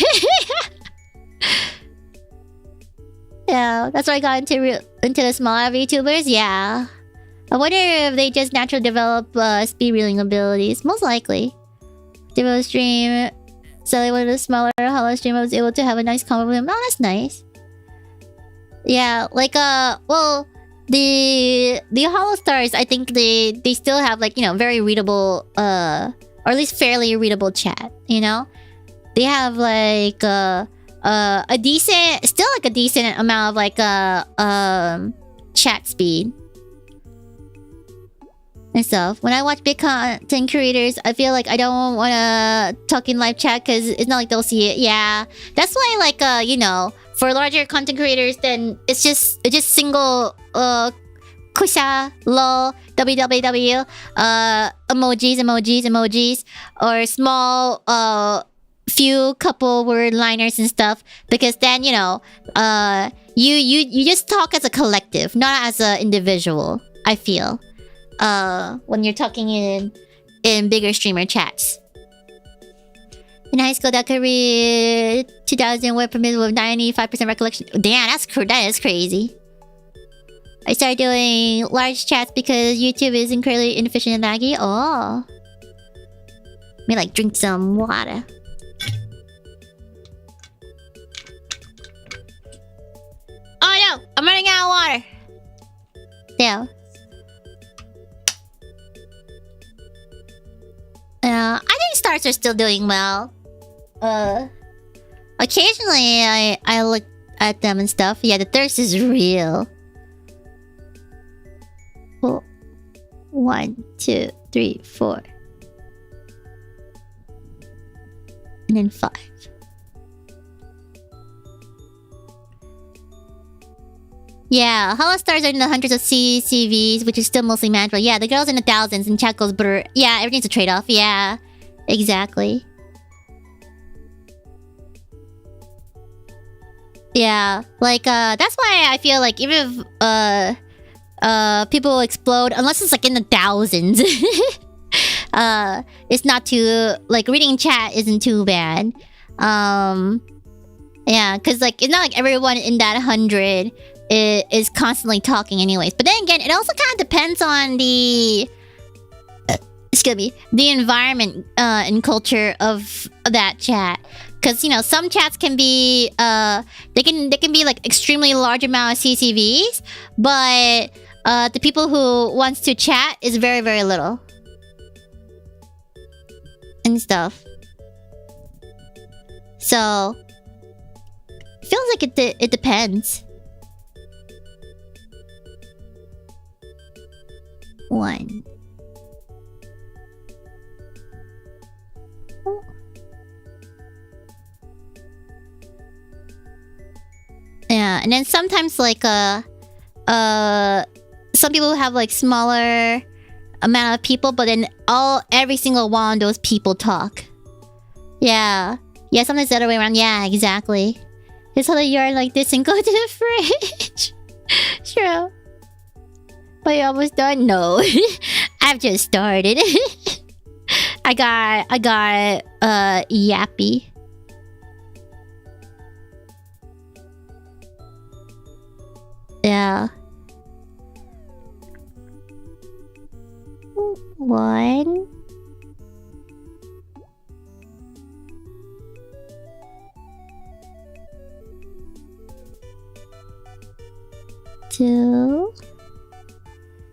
Yeah, that's why I got into the smaller VTubers. Yeah, I wonder if they just naturally develop speed reading abilities. Most likely. Devo stream, Sally, one of the smaller Hollow stream, I was able to have a nice comment with him. Oh, that's nice. Yeah, like well, the Hollow Stars, I think they still have, like, you know, very readable or at least fairly readable chat, you know? They have like a decent amount of like chat speed and stuff. When I watch big content creators, I feel like I don't want to talk in live chat because it's not like they'll see it. Yeah, that's why, like, you know, for larger content creators, then it's just single kusha, lol, www, emojis, or small few couple word liners and stuff, because then, you know, you just talk as a collective, not as an individual, I feel. When you're talking in bigger streamer chats. In high school, that could read 2,000 word per minute with 95% recollection. Damn, that is crazy. I started doing large chats because YouTube is incredibly inefficient and laggy. Oh. Let me, like, drink some water. Oh go! I'm running out of water. There. I think stars are still doing well. Occasionally I look at them and stuff. Yeah, the thirst is real. Well, 1, 2, 3, 4. And then 5. Yeah, Hollow Stars are in the hundreds of CVs, which is still mostly manageable. Yeah, the girls in the thousands and chat goes brr. Yeah, everything's a trade-off. Yeah, exactly. Yeah, like, that's why I feel like even if, people explode, unless it's like in the thousands, it's not too, like, reading chat isn't too bad. Yeah, because, like, it's not like everyone in that 100 is constantly talking anyways. But then again, it also kind of depends on the excuse me, the environment and culture of that chat. Because, you know, some chats can be they can be like extremely large amount of CCVs, but the people who wants to chat is very, very little and stuff. So it feels like it depends. 1. Yeah, and then sometimes like some people have like smaller amount of people, but then every single one of those people talk. Yeah. Yeah, sometimes the other way around. Yeah, exactly. Just hold a yarn like this and go to the fridge. True. But you almost done? No. I've just started. I got yappy. Yeah. 1. 2.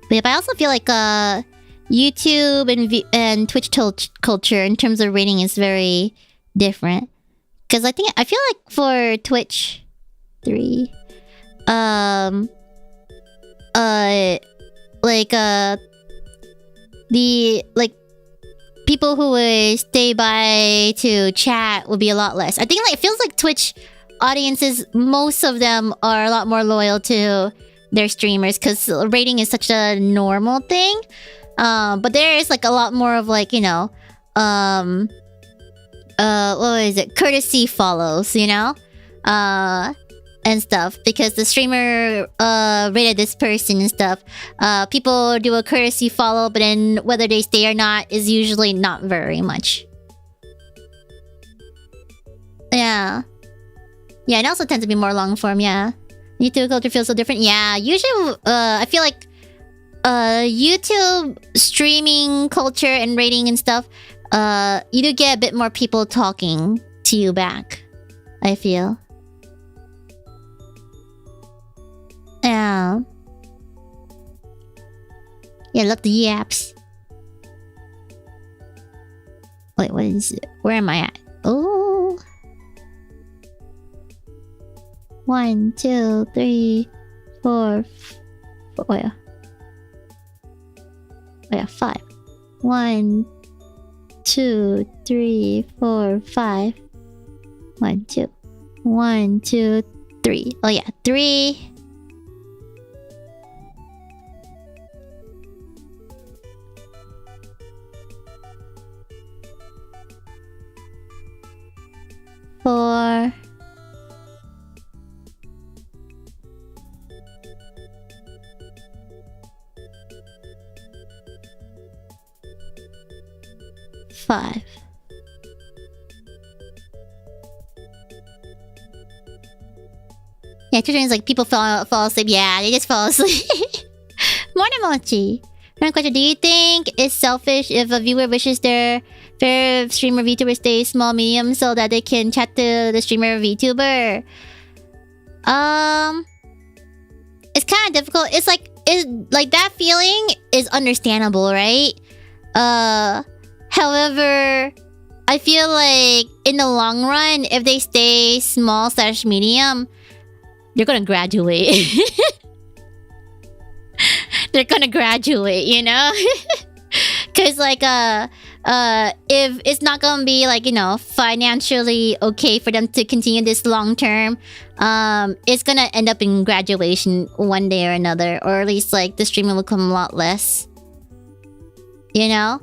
But yeah, but I also feel like YouTube and Twitch culture in terms of rating is very different. Because I feel like for Twitch 3, the like people who would stay by to chat would be a lot less. I think like it feels like Twitch audiences, most of them are a lot more loyal to their streamers because rating is such a normal thing. But there is like a lot more of like, you know, what is it? Courtesy follows, you know? And stuff, because the streamer rated this person and stuff. People do a courtesy follow, but then whether they stay or not is usually not very much. Yeah. Yeah, it also tends to be more long form, yeah. YouTube culture feels so different. Yeah, usually I feel like YouTube streaming culture and rating and stuff, you do get a bit more people talking to you back, I feel. Yeah. Yeah, look, the yaps. Wait, what is it? Where am I at? Oh. 1, 2, 3, 4. Oh yeah. Oh yeah, 5. 1, 2, 3, 4, 5. 1, 2. 1, 2, 3. Oh yeah, 3. 4. 5. Yeah, Twitter is like people fall asleep. Yeah, they just fall asleep. Morning Mochi. Random question: do you think it's selfish if a viewer wishes their favorite streamer VTuber stay small, medium, so that they can chat to the streamer VTuber? it's kind of difficult. It's like that feeling is understandable, right? However, I feel like in the long run, if they stay small/medium, they're gonna graduate. They're gonna graduate, you know? Cause like if it's not gonna be like, you know, financially okay for them to continue this long term, it's gonna end up in graduation one day or another, or at least like the streaming will become a lot less. You know?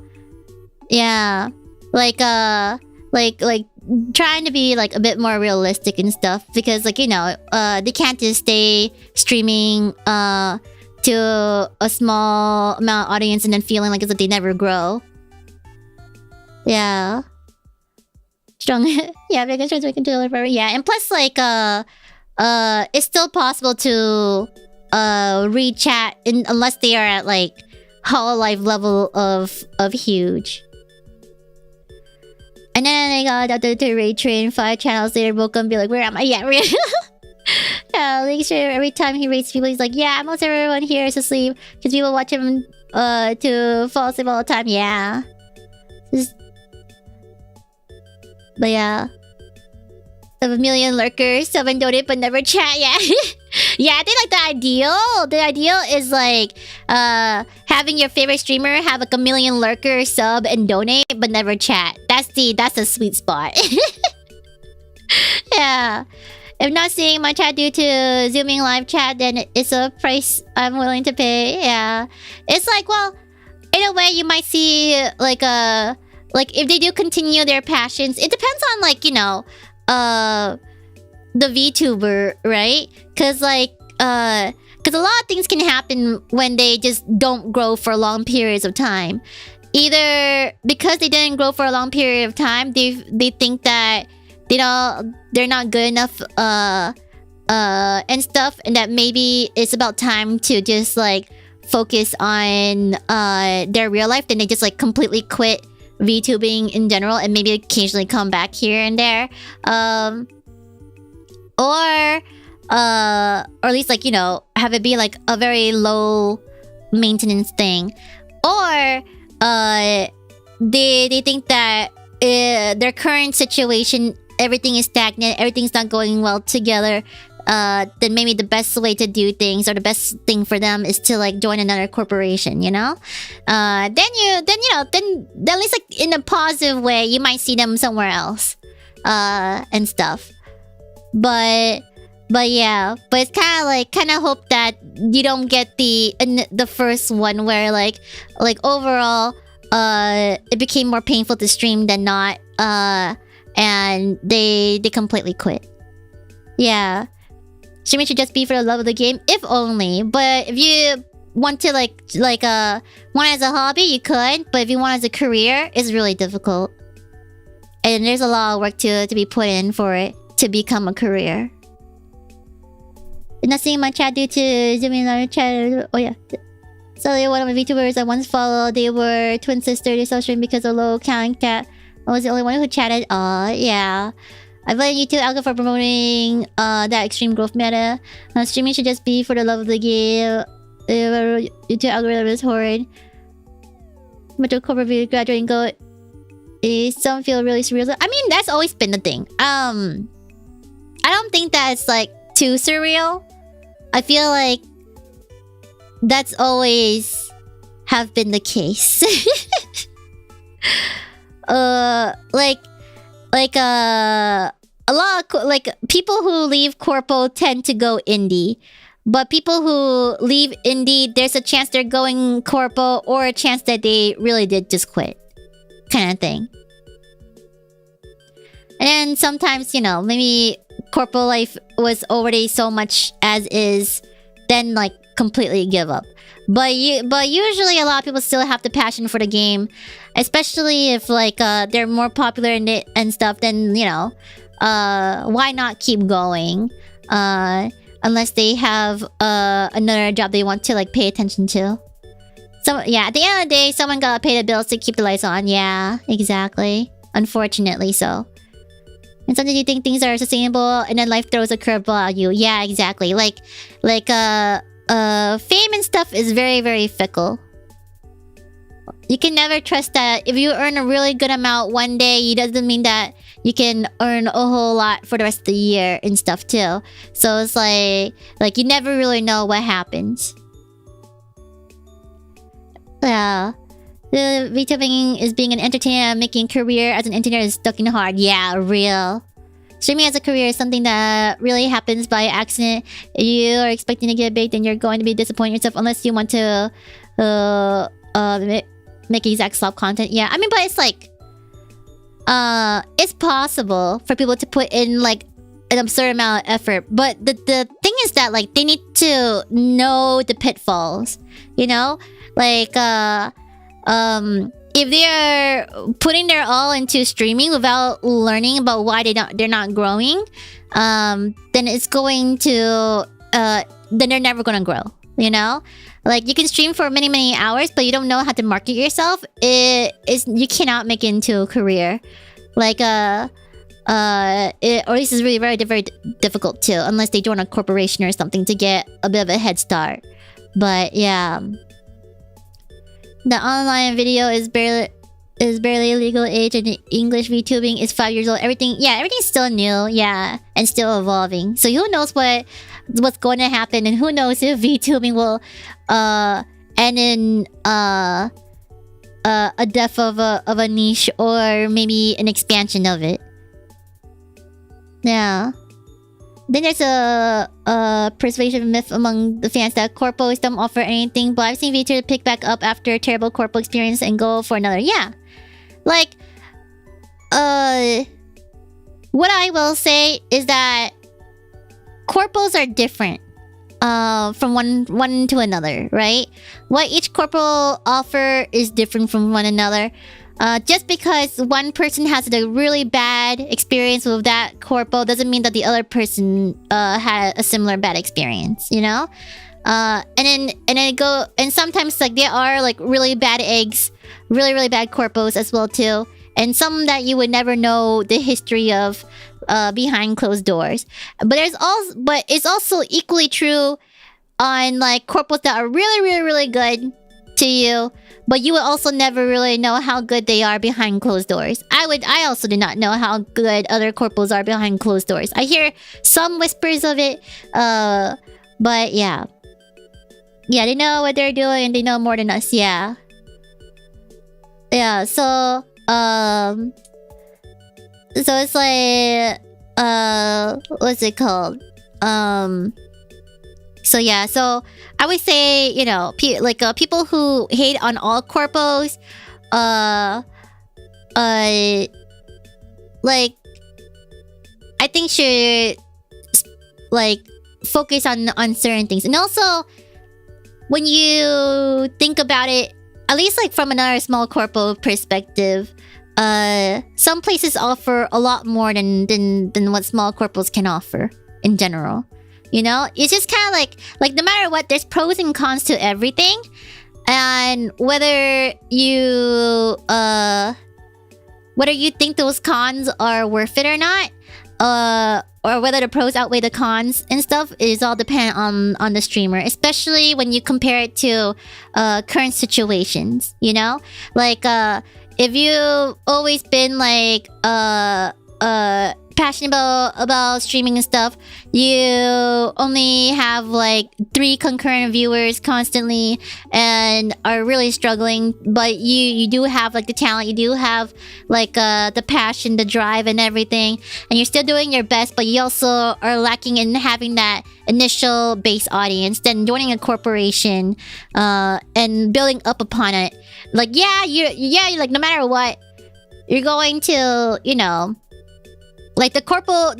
Yeah. Like trying to be like a bit more realistic and stuff, because like, you know, they can't just stay streaming to a small amount of audience and then feeling like as if they never grow. Yeah. Strong. Yeah, because we can do it forever. Yeah, and plus like it's still possible to read chat unless they are at like Hololive level of huge. And then I got out to raid train 5 channels later, woke up and be like, where am I? Yeah, really. Yeah, like sure, every time he rates people, he's like, yeah, most everyone here is asleep because people watch him to fall asleep all the time. Yeah. But yeah. Of a million lurkers, 7 donate but never chat. Yeah. Yeah, I think like the ideal is like having your favorite streamer have like a million lurkers, sub and donate but never chat. That's the sweet spot. Yeah. If not seeing my chat due to zooming live chat, then it's a price I'm willing to pay. Yeah. It's like, well, in a way you might see like if they do continue their passions, it depends on like, you know, the Vtuber, right? Because like because a lot of things can happen when they just don't grow for long periods of time. Either because they didn't grow for a long period of time, they think that they're not good enough and stuff, and that maybe it's about time to just like focus on their real life, then they just like completely quit VTubing in general and maybe occasionally come back here and there, or at least like, you know, have it be like a very low maintenance thing, or they think that their current situation, everything is stagnant, everything's not going well together, then maybe the best way to do things, or the best thing for them, is to like join another corporation, you know? Then at least like in a positive way, you might see them somewhere else, and stuff. But yeah, but it's kind of hope that you don't get the first one where like overall it became more painful to stream than not, and they completely quit. Yeah. Streaming should just be for the love of the game, if only. But if you want to want it as a hobby, you could. But if you want it as a career, it's really difficult. And there's a lot of work to be put in for it to become a career. Not seeing my chat due to zooming in on chat. Oh yeah. So one of the VTubers I once followed, they were twin sisters. They stopped streaming because of low count cat. I was the only one who chatted. Yeah. I blame YouTube algo for promoting that extreme growth meta. Streaming should just be for the love of the game. YouTube algorithm is horrid. But the corporate view graduating go. Some feel really surreal. I mean, that's always been the thing. I don't think that it's like too surreal. I feel like that's always have been the case. A lot of like people who leave corpo tend to go indie, but people who leave indie, there's a chance they're going corpo, or a chance that they really did just quit, kind of thing. And then sometimes, you know, maybe corpo life was already so much as is, then like completely give up. But usually a lot of people still have the passion for the game, especially if like they're more popular in it and stuff. Then, you know, why not keep going? Unless they have another job they want to like pay attention to. So yeah, at the end of the day, someone gotta pay the bills to keep the lights on. Yeah, exactly. Unfortunately so. And sometimes you think things are sustainable, and then life throws a curveball at you. Yeah, exactly. Like fame and stuff is very, very fickle. You can never trust that if you earn a really good amount one day, it doesn't mean that you can earn a whole lot for the rest of the year and stuff too. So it's like you never really know what happens. Yeah. The Vtubing is being an entertainer and making a career as an entertainer is stuck in hard. Yeah, real. Streaming as a career is something that really happens by accident. If you are expecting to get big, then you're going to be disappointing yourself unless you want to make exact slop content. Yeah, I mean, but it's like it's possible for people to put in like an absurd amount of effort, but the thing is that like they need to know the pitfalls, you know, like if they're putting their all into streaming without learning about why they're not growing, then it's going to then they're never gonna grow, you know. Like you can stream for many hours, but you don't know how to market yourself. You cannot make it into a career. Like or at least it's really very difficult too, unless they join a corporation or something to get a bit of a head start. But yeah, the online video is barely legal age, and the English VTubing is 5 years old. Everything's still new, yeah, and still evolving. So who knows what's going to happen, and who knows if VTubing will end in a death of a niche, or maybe an expansion of it. Yeah. Then there's a persuasion myth among the fans that corpos don't offer anything, but I've seen VTuber pick back up after a terrible corpo experience and go for another. Yeah. Like, what I will say is that corpos are different from one to another, right? What each corpo offer is different from one another. Just because one person has a really bad experience with that corpo doesn't mean that the other person had a similar bad experience, you know? And sometimes like there are like really bad eggs, really bad corpos as well too, and some that you would never know the history of behind closed doors. But it's also equally true on like corpos that are really good to you, but you would also never really know how good they are behind closed doors. I also did not know how good other corpos are behind closed doors. I hear some whispers of it, but yeah, they know what they're doing and they know more than us. Yeah. So it's like what's it called? So I would say, you know, people who hate on all corpos, like I think should like focus on certain things. And also when you think about it, at least like from another small corpo perspective, some places offer a lot more than what small corpos can offer in general. You know, it's just kind of like no matter what, there's pros and cons to everything, and whether you think those cons are worth it or not, or whether the pros outweigh the cons and stuff, is all dependent on the streamer, especially when you compare it to current situations. You know, like if you've always been like passionate about streaming and stuff, you only have like 3 concurrent viewers constantly and are really struggling, but you do have like the talent, you do have like the passion, the drive and everything, and you're still doing your best, but you also are lacking in having that initial base audience. Then joining a corporation and building up upon it, like you're like no matter what, you're going to, you know, like the corpo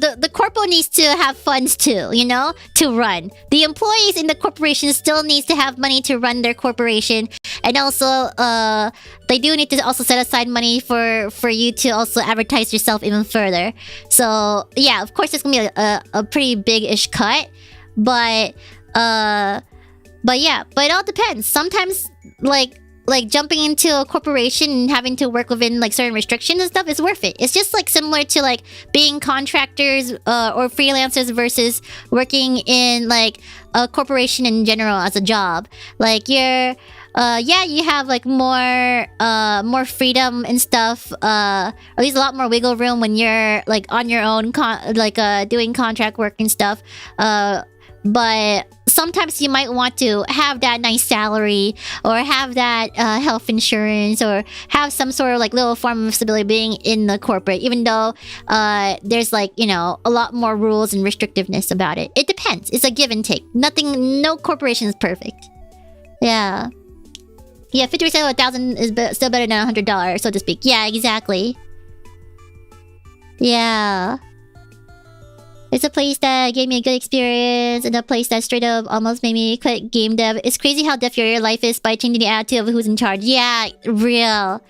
needs to have funds too, you know, to run. The employees in the corporation still needs to have money to run their corporation, and also they do need to also set aside money for you to also advertise yourself even further. So yeah, of course it's gonna be a pretty big-ish cut, but yeah, but it all depends. Sometimes like like jumping into a corporation and having to work within like certain restrictions and stuff is worth it. It's just like similar to like being contractors or freelancers versus working in like a corporation in general as a job. Like you're yeah, you have like more freedom and stuff, or at least a lot more wiggle room when you're like on your own doing contract work and stuff, but sometimes you might want to have that nice salary or have that health insurance or have some sort of like little form of stability being in the corporate, even though there's like, you know, a lot more rules and restrictiveness about it. It depends. It's a give and take. No corporation is perfect. Yeah. Yeah, 50% of 1,000 is still better than $100, so to speak. Yeah, exactly. Yeah. It's a place that gave me a good experience, and a place that straight up almost made me quit game dev. It's crazy how deaf your life is by changing the attitude of who's in charge. Yeah, real.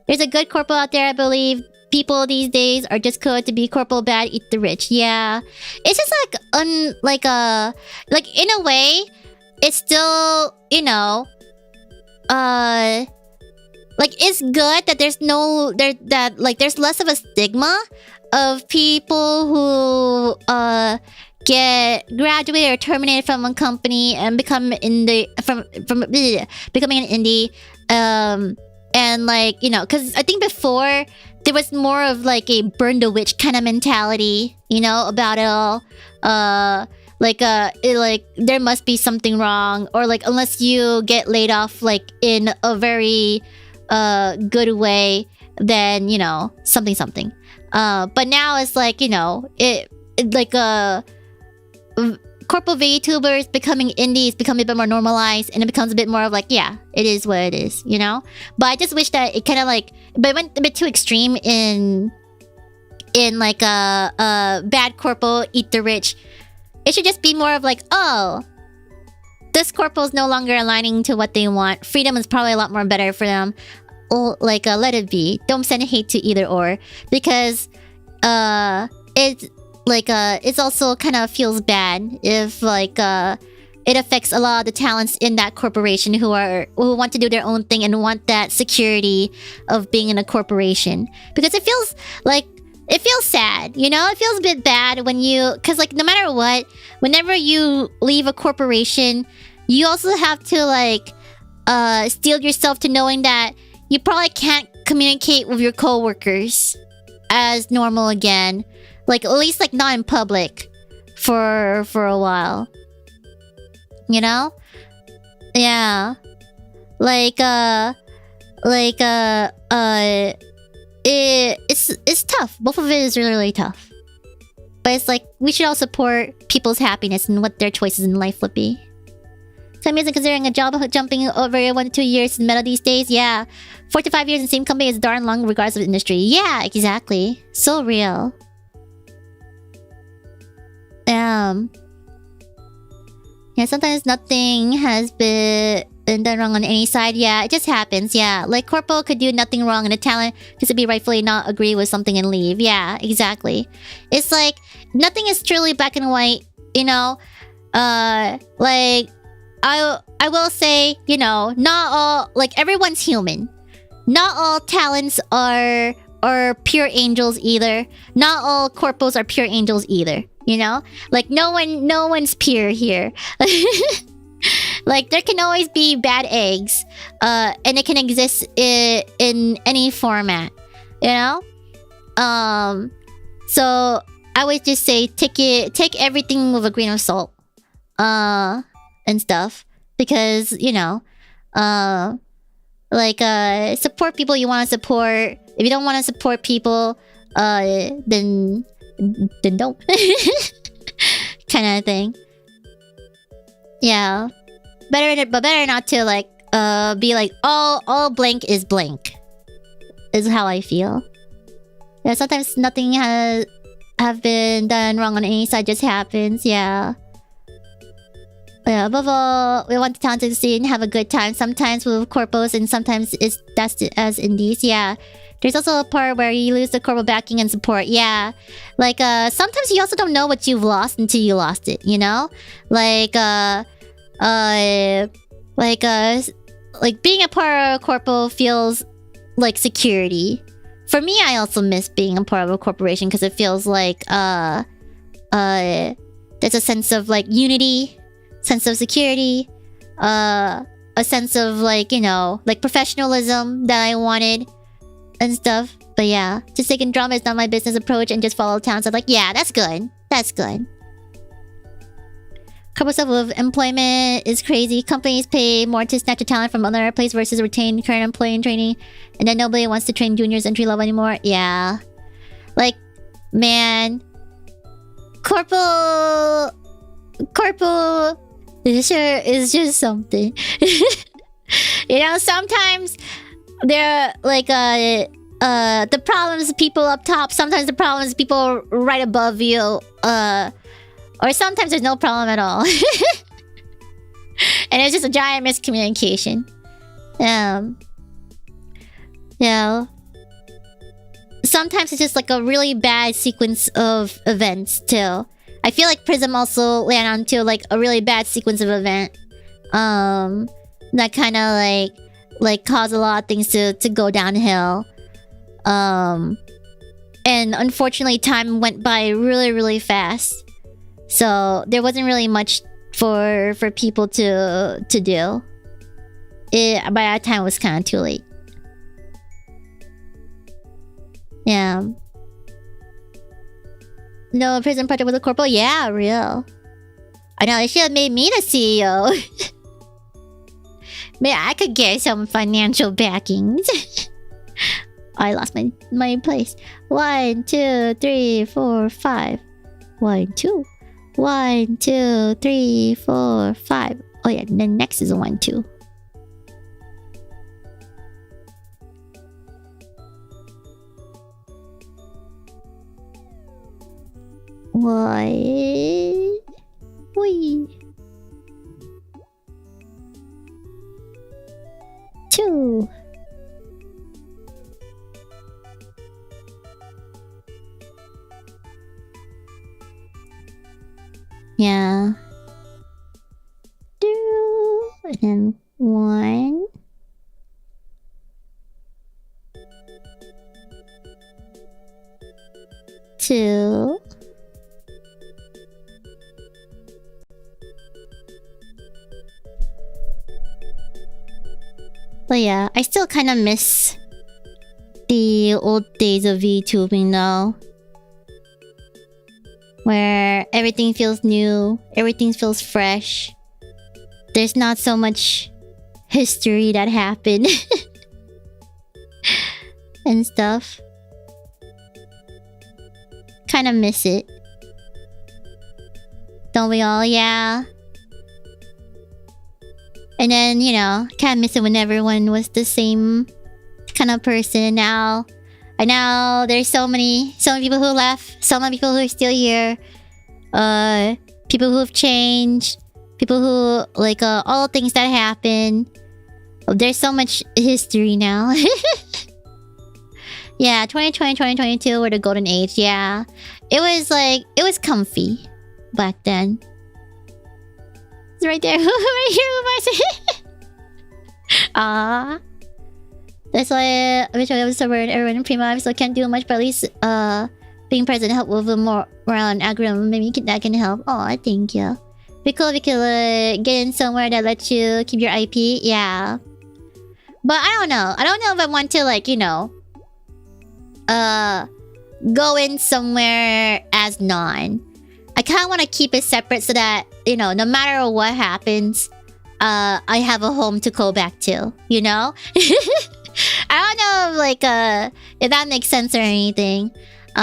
There's a good corporal out there, I believe. People these days are just code to be corporal bad, eat the rich. Yeah. It's just like, like in a way, it's still, you know, like it's good that there's less of a stigma of people who get graduated or terminated from a company and become becoming an indie, and like, you know, because I think before there was more of like a burn the witch kind of mentality, you know, about it all. Like there must be something wrong, or like unless you get laid off like in a very good way, then, you know, something. But now it's like, you know, it like corporal VTubers becoming indies becoming a bit more normalized, and it becomes a bit more of like, yeah, it is what it is, you know. But I just wish that it kind of like, but it went a bit too extreme in like a bad corporal eat the rich. It should just be more of like, oh, this corporal is no longer aligning to what they want. Freedom is probably a lot more better for them. Like, let it be. Don't send hate to either or, because it's like it's also kind of feels bad if like it affects a lot of the talents in that corporation who want to do their own thing and want that security of being in a corporation, because it feels sad, you know? It feels a bit bad when you, because like no matter what, whenever you leave a corporation, you also have to like steel yourself to knowing that you probably can't communicate with your coworkers as normal again, like at least like not in public for a while, you know? Yeah, it's tough. Both of it is really, really tough. But it's like, we should all support people's happiness and what their choices in life would be. So I'm using considering a job jumping over 1 to 2 years in meta these days. Yeah. 4 to 5 years in the same company is darn long regardless of industry. Yeah, exactly. So real. Yeah, sometimes nothing has been done wrong on any side. Yeah, it just happens. Yeah, like corporal could do nothing wrong and a talent could be rightfully not agree with something and leave. Yeah, exactly. It's like nothing is truly black and white, you know. Like I will say, you know, not all, like everyone's human. Not all talents are pure angels either. Not all corporals are pure angels either, you know? Like no one's pure here. Like there can always be bad eggs, and it can exist in any format, you know. So I would just say take everything with a grain of salt, and stuff, because you know, like support people you want to support. If you don't want to support people, then don't, kind of thing. Yeah, better not to like be like all blank is blank, is how I feel. Yeah, sometimes nothing have been done wrong on any side, just happens. Yeah. Yeah, above all, we want the talent to succeed and have a good time. Sometimes with corpos and sometimes that's as indies. Yeah. There's also a part where you lose the corporal backing and support. Yeah. Like sometimes you also don't know what you've lost until you lost it, you know? Like like being a part of a corpo feels like security. For me, I also miss being a part of a corporation because it feels like there's a sense of like unity, sense of security, a sense of like, you know, like professionalism that I wanted and stuff. But yeah, just taking drama is not my business approach and just follow towns. I'm like, yeah, that's good. That's good. Corporate stuff with employment is crazy. Companies pay more to snatch a talent from other places versus retain current employee in training. And then nobody wants to train juniors entry level anymore. Yeah. Like, man. Corporal sure is just something. You know, sometimes they're like the problems people up top, sometimes the problems people right above you, or sometimes there's no problem at all. And it's just a giant miscommunication. You know, sometimes it's just like a really bad sequence of events too. I feel like Prism also land onto like a really bad sequence of event. That kind of like caused a lot of things to go downhill. And unfortunately time went by really, really fast. So there wasn't really much for people to do. By that time it was kind of too late. Yeah. No, prison project with a corporal? Yeah, real. I know, they should have made me the CEO. Maybe I could get some financial backings. I lost my place. 1, 2, 3, 4, 5. 1, 2. 1, 2, 3, 4, 5. Oh yeah, the next is a 1, 2. Why? Wee. 2. Yeah. 2. And then 1. 2. But yeah, I still kind of miss the old days of Vtubing though. Where everything feels new, everything feels fresh. There's not so much history that happened. And stuff. Kind of miss it. Don't we all? Yeah. And then, you know, kind of miss it when everyone was the same kind of person. Now, I know there's so many people who left, so many people who are still here, people who have changed, people who like all the things that happen. There's so much history now. Yeah, 2020, 2022 were the golden age. Yeah, it was comfy back then. It's right there. Right here. Ah. That's why I wish I was sober and everyone in Prima. I still can't do much, but at least being present help with more around algorithm. Maybe that can help. Oh, thank you. Be cool if you could get in somewhere that lets you keep your IP. Yeah. But I don't know. I don't know if I want to like, you know, go in somewhere as non. I kind of want to keep it separate so that, you know, no matter what happens, I have a home to go back to, you know? I don't know if, like, if that makes sense or anything. But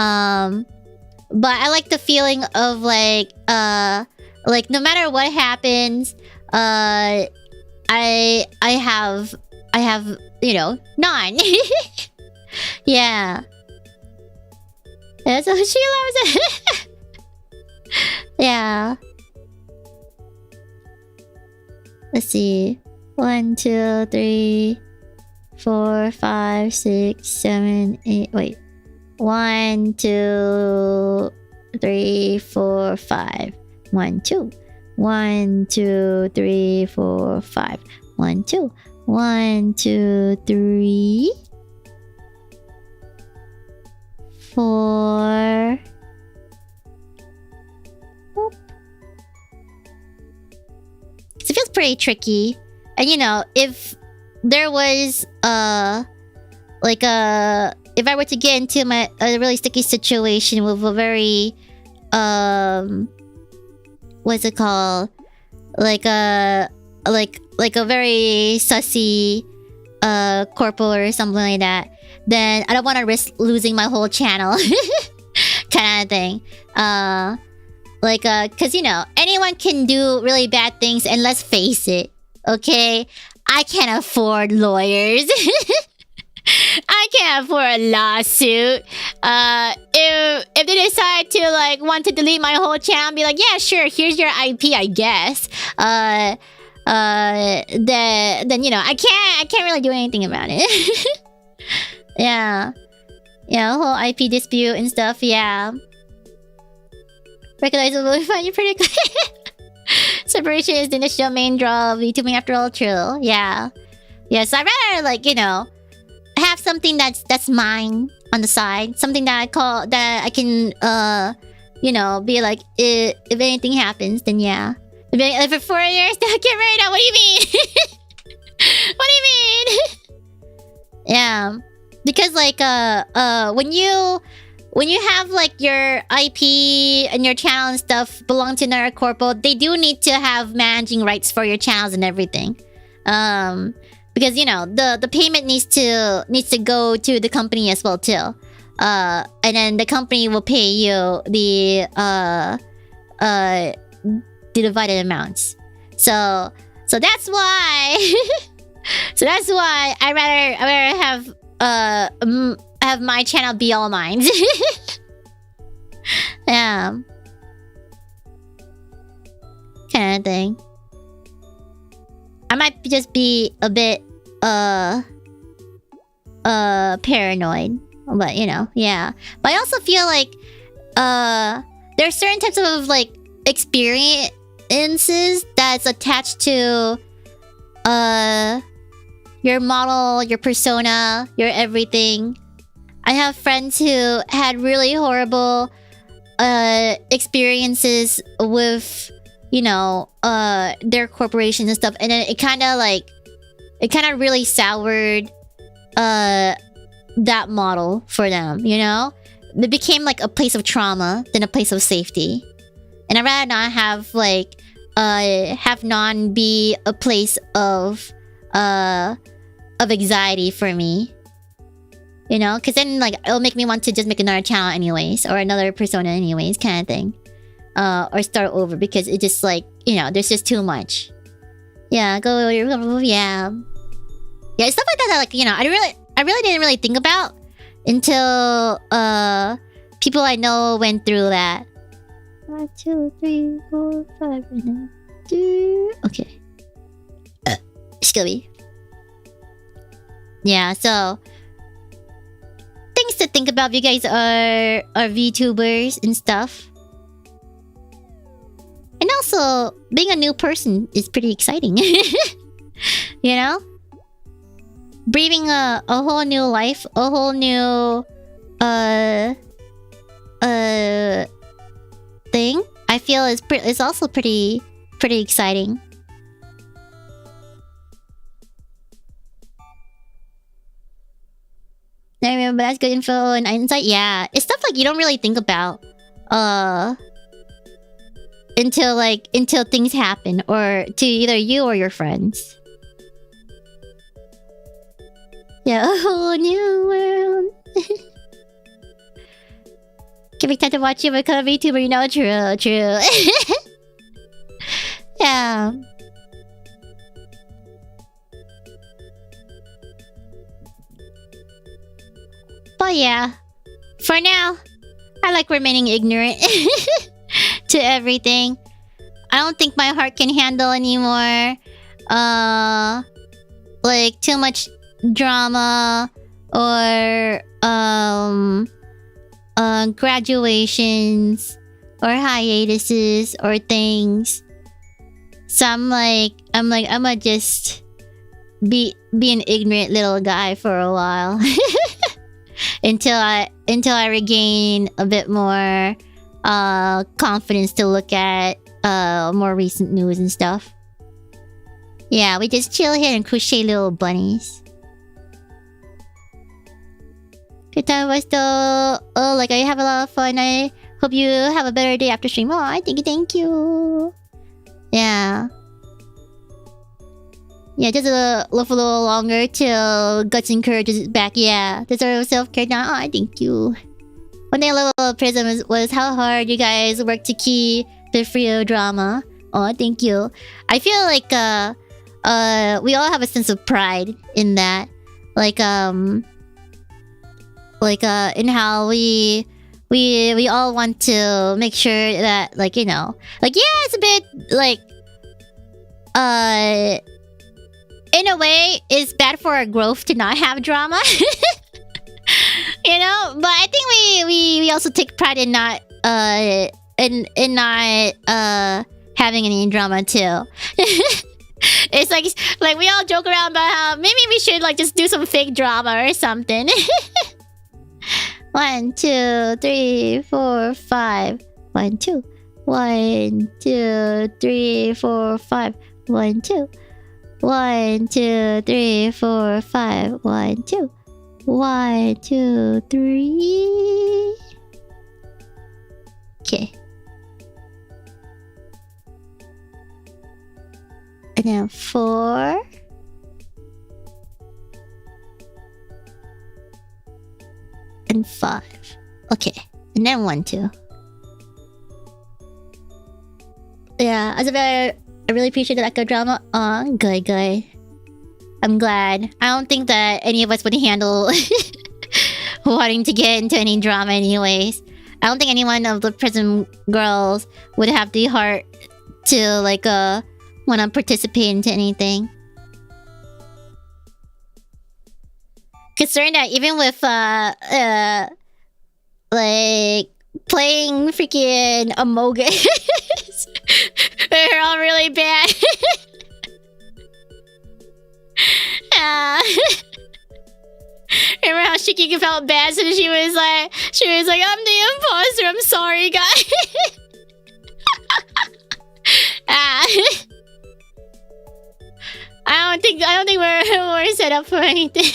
I like the feeling of, like, no matter what happens, I have, you know, non. Yeah. That's what she loves it. Yeah. Let's see. 1, 2, 3, 4, 5, 6, 7, 8. Wait. 1, 2, 3, 4, 5. 1, 2. 1, 2, 3, 4, 5. 1, 2. 1, 2, 3, 4. Boop. It feels pretty tricky. And you know, if there was like if I were to get into a really sticky situation with a very what's it called, like a very sussy corporal or something like that, then I don't want to risk losing my whole channel. Kind of thing. Cause you know, anyone can do really bad things, and let's face it, okay, I can't afford lawyers. I can't afford a lawsuit. If they decide to like want to delete my whole channel and be like, yeah, sure, here's your IP, I guess. Then you know, I can't really do anything about it. Yeah. Yeah, whole IP dispute and stuff, yeah. Recognizable, we find you pretty clear. Separation is the initial main draw of Vtubing after all, true. Yeah. Yeah, so I'd rather like, you know, have something that's mine on the side. Something that I can you know, be like, if anything happens, then yeah. If for 4 years, don't get married now, what do you mean? What do you mean? Yeah. Because like when you have like your IP and your channel and stuff belong to another corpo, they do need to have managing rights for your channels and everything. Because you know, the payment needs to go to the company as well too. And then the company will pay you the divided amounts. So that's why so that's why I rather have my channel be all mine. Yeah. Kind of thing. I might just be a bit paranoid, but you know, yeah. But I also feel like there are certain types of like experiences that's attached to your model, your persona, your everything. I have friends who had really horrible experiences with, you know, their corporations and stuff, and then it kind of really soured that model for them, you know? It became like a place of trauma than a place of safety. And I'd rather not have like have non be a place of anxiety for me. You know? Because then like it'll make me want to just make another channel anyways, or another persona anyways, kind of thing. Or start over, because it just like, you know, there's just too much. Yeah, yeah. Yeah, stuff like that, like, you know, I really didn't really think about until people I know went through that. 1, 2, 3, 4, 5, and 2. Okay. Scooby. Yeah, so things to think about if you guys are VTubers and stuff. And also, being a new person is pretty exciting. You know? Breathing a whole new life, a whole new thing, I feel is also pretty exciting. I remember that's good info and insight. Yeah, it's stuff like you don't really think about until things happen, or to either you or your friends. Yeah, a whole new world. Can be time to watch you become a VTuber, you know, true. Yeah. But yeah, for now, I like remaining ignorant to everything. I don't think my heart can handle anymore. Like too much drama or graduations or hiatuses or things. So I'm gonna just be an ignorant little guy for a while. until I regain a bit more confidence to look at more recent news and stuff. Yeah, we just chill here and crochet little bunnies. Good time was still... Oh, like I have a lot of fun. I hope you have a better day after stream. Oh, thank you. Yeah. Yeah, just a little longer till Guts and Courage is back. Yeah, deserve self-care now. Oh, thank you. One thing I love about Prism was how hard you guys worked to keep the Frio drama. Oh, thank you. I feel like we all have a sense of pride in that. Like in how we all want to make sure that, like, you know, like, yeah, it's a bit like in a way it's bad for our growth to not have drama. You know, but I think we also take pride in not in not having any drama too. It's like we all joke around about how maybe we should like just do some fake drama or something. 1, 2, 3, 4, 5. 1, 2. 1, 2, 3, 4, 5. 1, 2. 1, 2, 3, 4, 5. 1, 2. 1, 2, 3. Okay. And then 4. And 5. Okay. And then 1, 2. Yeah, as a I really appreciate that good drama. Good. I'm glad. I don't think that any of us would handle wanting to get into any drama anyways. I don't think any one of the Prism girls would have the heart to like want to participate into anything. Considering that even with like playing freaking Among Us, they're all really bad. Remember how Shiki felt bad, so she was like, I'm the imposter, I'm sorry, guys. I don't think we're set up for anything.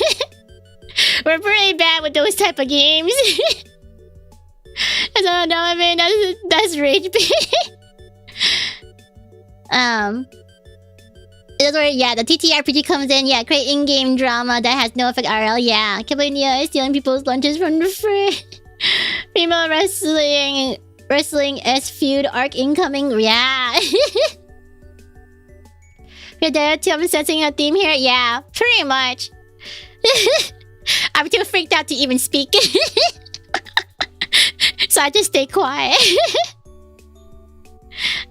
We're pretty bad with those type of games. So no, I mean that's rage bait. That's where, yeah, the TTRPG comes in. Yeah, create in-game drama that has no effect RL. Yeah, Cabonia is stealing people's lunches from the fridge. Female wrestling S feud arc incoming. Yeah. You're there too. I'm sensing a theme here. Yeah, pretty much. I'm too freaked out to even speak. So I just stay quiet.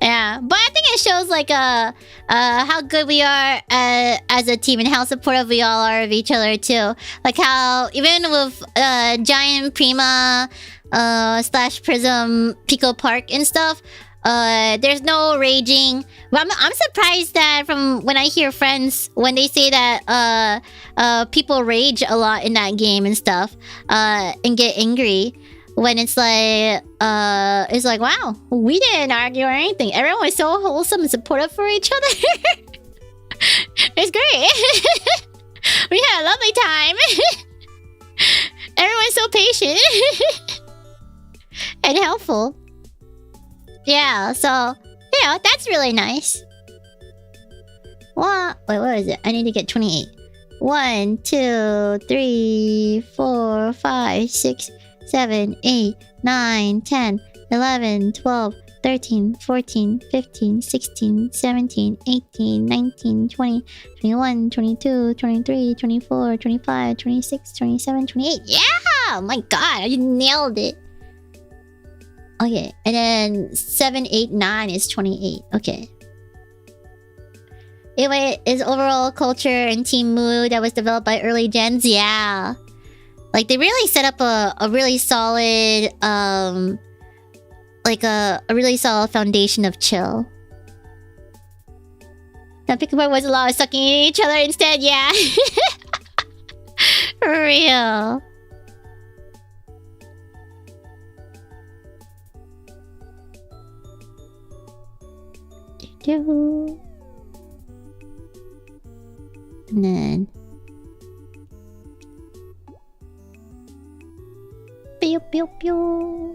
Yeah, but I think it shows like how good we are as a team and how supportive we all are of each other too. Like how even with Giant Prima / Prism Pico Park and stuff, there's no raging. But I'm surprised that from when I hear friends when they say that people rage a lot in that game and stuff and get angry. When it's like wow, we didn't argue or anything. Everyone was so wholesome and supportive for each other. It's great. We had a lovely time. Everyone's so patient and helpful. Yeah, so yeah, that's really nice. Wait, what is it? I need to get 28. 1, 2, 3, 4, 5, 6, 7, 8, 9, 10, 11, 12, 13, 14, 15, 16, 17, 18, 19, 20, 21, 22, 23, 24, 25, 26, 27, 28. Yeah! Oh my god, I nailed it. Okay, and then 7, 8, 9 is 28. Okay. Anyway, is overall culture and team mood that was developed by early gens? Yeah. Like, they really set up a really solid, like a really solid foundation of chill. That pickle part was a lot of sucking each other instead, yeah. For real. And then pew pew pew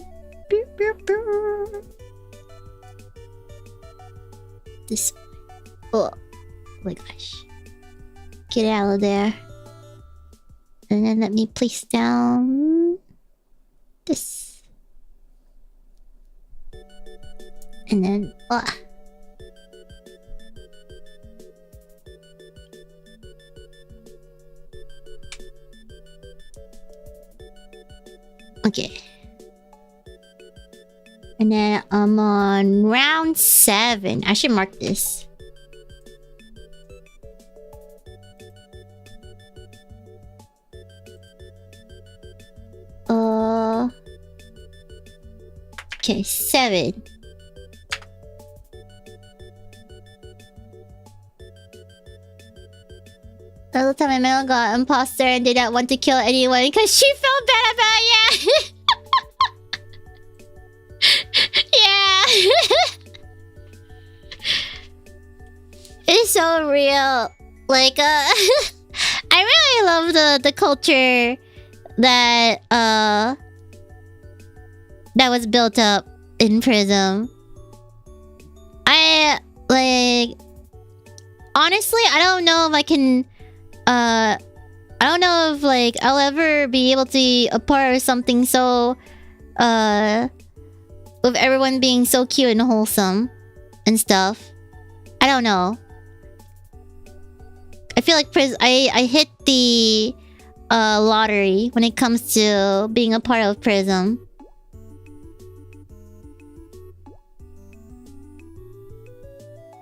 pew pew pew. This way. Oh my gosh. Get out of there. And then let me place down this. And then okay. And then I'm on round 7. I should mark this. Okay, 7. The other time my mom got imposter and did not want to kill anyone because she felt bad about it. Yeah. It's so real. Like, I really love the culture that that was built up in Prism. I like, honestly, I don't know if I can I don't know if like I'll ever be able to be a part of something so with everyone being so cute and wholesome and stuff. I don't know. I feel like I hit the lottery when it comes to being a part of Prism.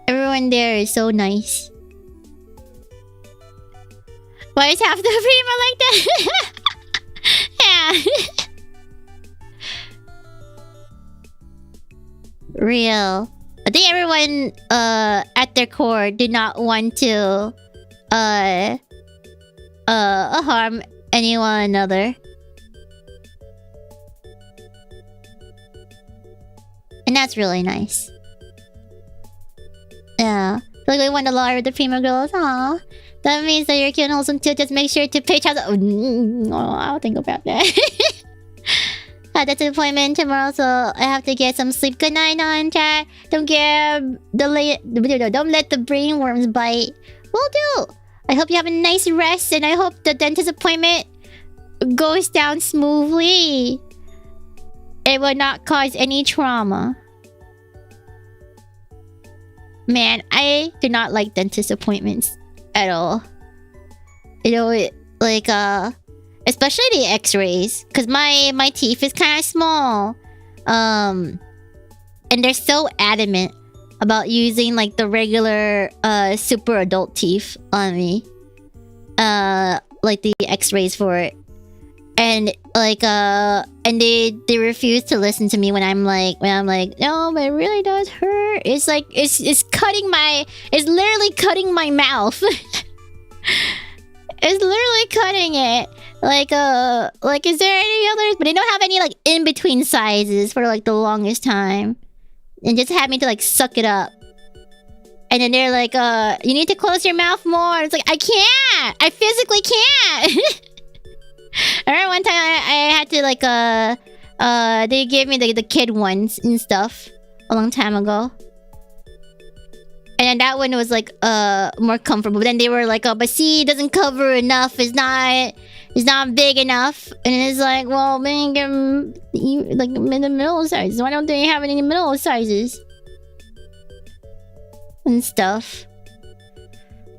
Everyone there is so nice. Why is half the primo like that? Yeah. Real. I think everyone at their core did not want to harm anyone another. And that's really nice. Yeah. Like we won the lottery with the primo girls. Aww. That means that you're cute and wholesome too. Just make sure to pay child. Oh, I'll think about that. That's an appointment tomorrow, so I have to get some sleep. Good night, on chat. Don't let the brainworms bite. Will do. I hope you have a nice rest, and I hope the dentist appointment goes down smoothly. It will not cause any trauma. Man, I do not like dentist appointments at all. You know, like especially the x-rays, because my teeth is kind of small, and they're so adamant about using like the regular super adult teeth on me, like the x-rays for it, and like and they refuse to listen to me when I'm like no, but it really does hurt. It's like it's literally cutting my mouth. It's literally cutting it. Like is there any others? But they don't have any like in between sizes for like the longest time, and just had me to like suck it up. And then they're like, you need to close your mouth more. It's like I can't. I physically can't. I remember one time I had to like they gave me the kid ones and stuff a long time ago. And then that one was like more comfortable. But then they were like, oh, but see, it doesn't cover enough. It's not big enough. And it's like, well, man, get like the middle sizes. Why don't they have any middle sizes and stuff?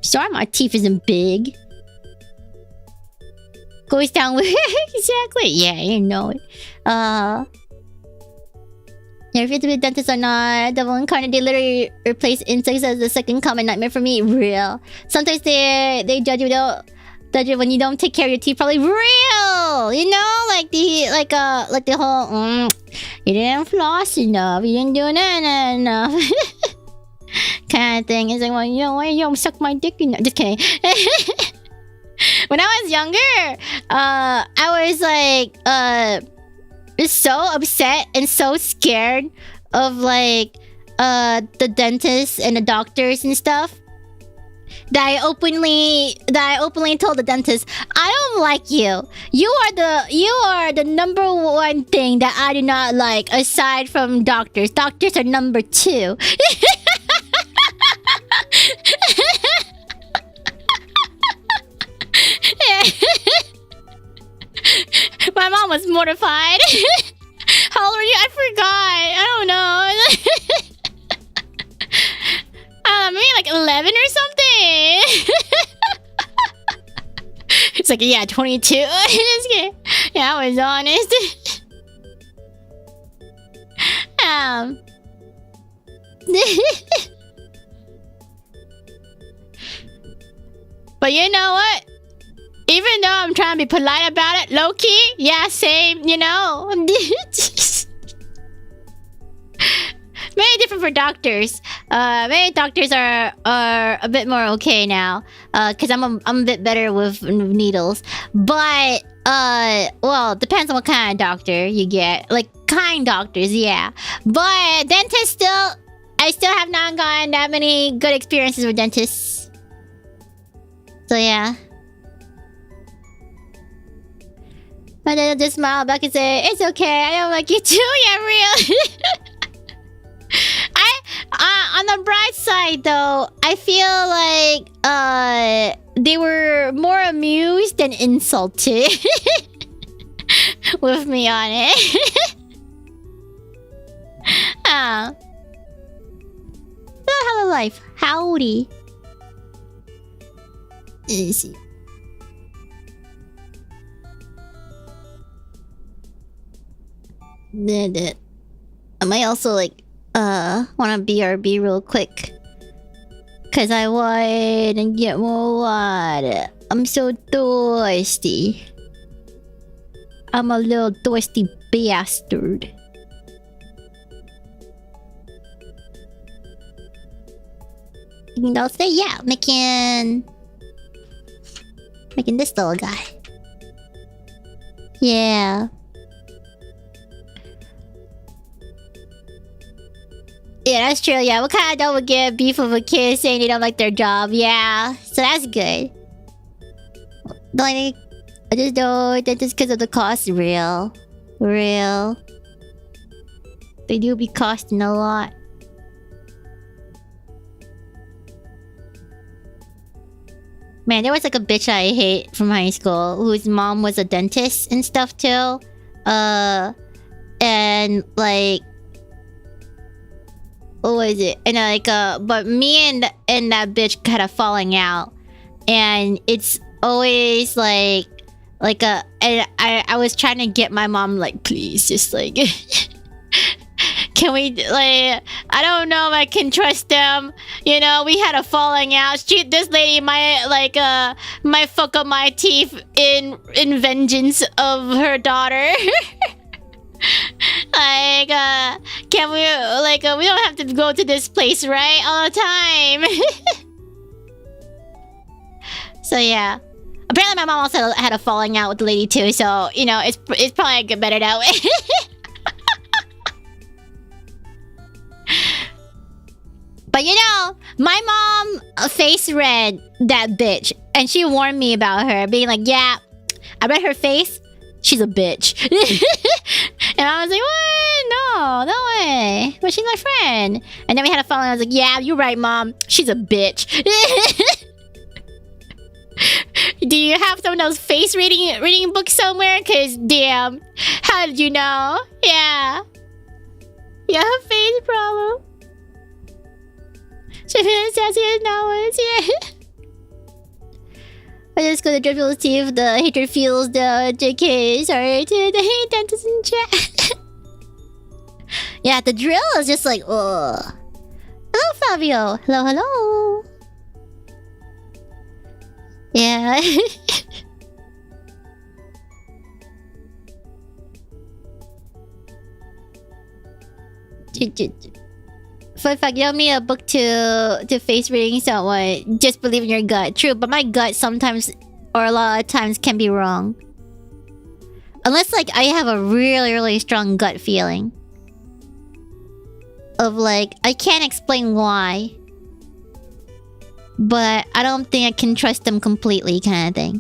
Sorry, my teeth isn't big. Goes down with exactly. Yeah, you know it. Yeah, if you have to be a dentist or not, devil incarnate, they literally replace insects as the second common nightmare for me. Real. Sometimes they judge you when you don't take care of your teeth. Probably real. You know, like the whole you didn't floss enough, you didn't do that enough kind of thing. It's like, well, you know, why you don't suck my dick? You know, just kidding. When I was younger, I was like, just so upset and so scared of like the dentists and the doctors and stuff that I openly told the dentist, I don't like you. You are the number one thing that I do not like aside from doctors. Doctors are number two. My mom was mortified. How old were you? I forgot. I don't know. Maybe like 11 or something. It's like, yeah, 22. Yeah, I was honest. But you know what? Even though I'm trying to be polite about it, low-key, yeah, same, you know. Very different for doctors. Maybe doctors are a bit more okay now. Cause I'm a bit better with needles. But well, depends on what kind of doctor you get. Like kind doctors, yeah. But dentists I still have not gotten that many good experiences with dentists. So yeah. And then I'll just smile back and say, it's okay, I don't like you too, yeah, real. On the bright side though, I feel like they were more amused than insulted with me on it. Hello life, howdy. Let's see. I might also like wanna BRB real quick. Cause I want to get more water. I'm so thirsty. I'm a little thirsty bastard. And I'll say yeah, making this little guy. Yeah. Yeah, that's true. Yeah, what kind of dog would get beef with a kid saying they don't like their job? Yeah, so that's good. I just know that just because of the cost. Real. They do be costing a lot. Man, there was like a bitch I hate from high school whose mom was a dentist and stuff too. And like, what was it? And like, but me and that bitch had a falling out, and it's always like and I was trying to get my mom like, please, just like, can we like, I don't know if I can trust them. You know, we had a falling out. This lady might fuck up my teeth in vengeance of her daughter. Like, can we, like, we don't have to go to this place, right? All the time. So, yeah. Apparently, my mom also had a falling out with the lady, too. So, you know, it's probably get better that way. But, you know, my mom face read that bitch. And she warned me about her, being like, yeah, I read her face. She's a bitch. And I was like, what? No way. But she's my friend. And then we had a phone and I was like, yeah, you're right, mom. She's a bitch. Do you have some of those face reading books somewhere? Cause damn, how did you know? Yeah. You have a face problem. She feels sassy as now. Yeah. I just gonna dribble to see if the hater feels the JK. Sorry to the hate that doesn't chat. Yeah, the drill is just like, ugh. Hello, Fabio. Hello. Yeah. fun fact, you don't need a book to face reading someone. Just believe in your gut. True, but my gut sometimes, or a lot of times, can be wrong. Unless, like, I have a really, really strong gut feeling. Of, like, I can't explain why. But I don't think I can trust them completely, kind of thing.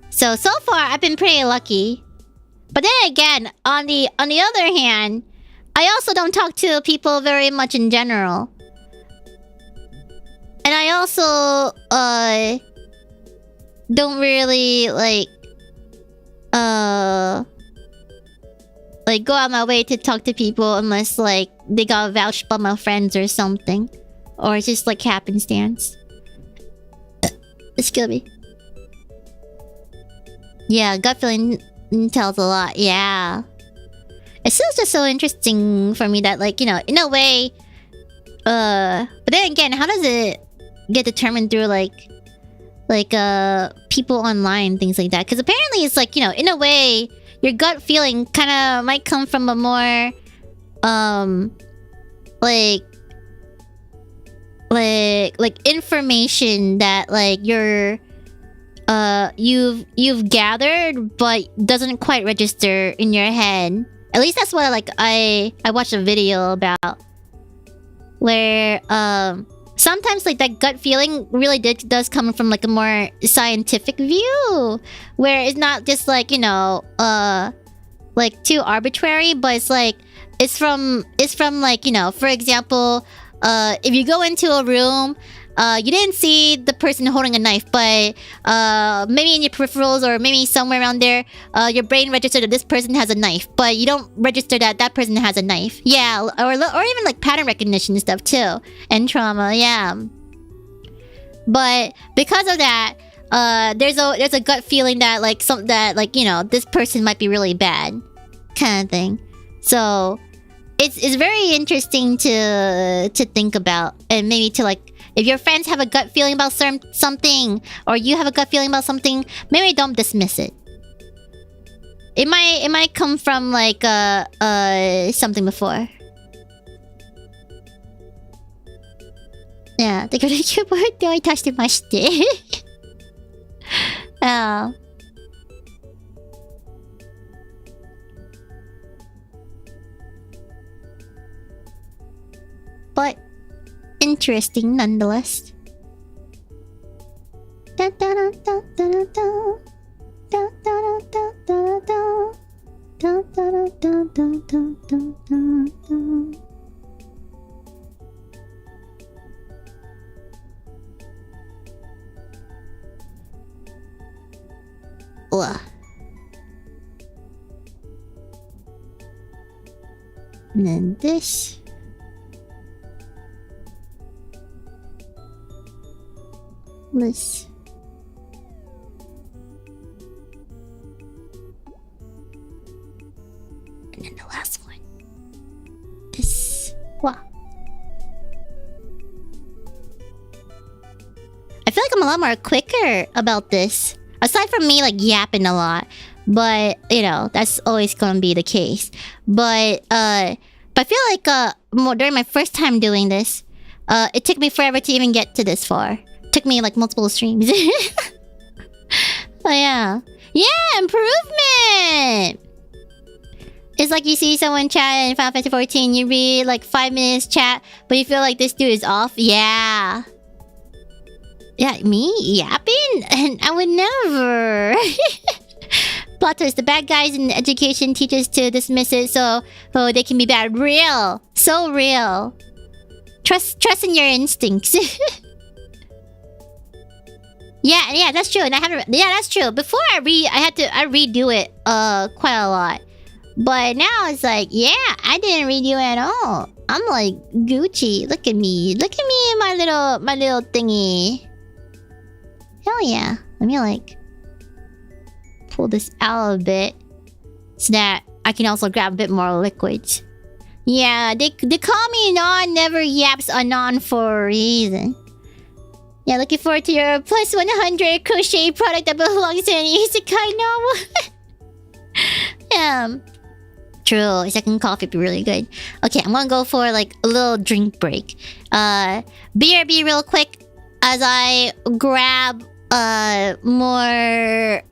So far, I've been pretty lucky. But then again, on the other hand, I also don't talk to people very much in general. And I also, don't really, like, go out my way to talk to people unless, like, they got vouched by my friends or something. Or it's just, like, happenstance. Excuse me. Yeah, gut feeling tells a lot. Yeah. It's still just so interesting for me that, like, you know, in a way... But then again, how does it get determined through, like, people online, things like that? Because apparently it's, like, you know, in a way, your gut feeling kind of might come from a more... like information that, like, you're... you've gathered but doesn't quite register in your head. At least that's what, like, I watched a video about, where sometimes, like, that gut feeling really does come from, like, a more scientific view, where it's not just, like, you know, like, too arbitrary, but it's from like, you know, for example, if you go into a room, you didn't see the person holding a knife, but maybe in your peripherals or maybe somewhere around there, your brain registered that this person has a knife, but you don't register that that person has a knife. Yeah, or even, like, pattern recognition and stuff too, and trauma. Yeah, but because of that, there's a gut feeling that, like, you know, this person might be really bad, kind of thing. So it's very interesting to think about, and maybe to, like, if your friends have a gut feeling about something, or you have a gut feeling about something, maybe don't dismiss it. It might come from, like, something before. Yeah, だからキューブっておいたしてまして。Oh. But interesting nonetheless. Da da da da da da da da da da da da da da da. Ugh. And then this. This. And then the last one. This. Wow. I feel like I'm a lot more quicker about this. Aside from me, like, yapping a lot. But, you know, that's always gonna be the case. But I feel like during my first time doing this, it took me forever to even get to this far. Took me, like, multiple streams. But yeah. Yeah, improvement! It's like you see someone chat in Final Fantasy 14, you read, like, 5 minutes chat, but you feel like this dude is off. Yeah. Yeah, me? Yapping? And I would never. Plot twist, the bad guys in education teach us to dismiss it so they can be bad. Real. So real. Trust in your instincts. Yeah, that's true. And that's true. Before I redo it quite a lot. But now it's like, yeah, I didn't redo it at all. I'm like Gucci. Look at me. Look at me in my little thingy. Hell yeah. Let me, like, pull this out a bit so that I can also grab a bit more liquids. Yeah, they call me never yaps anon for a reason. Yeah, looking forward to your plus 100 crochet product that belongs to an isekai novel. True, a second coffee would be really good. Okay, I'm gonna go for like a little drink break. BRB real quick as I grab more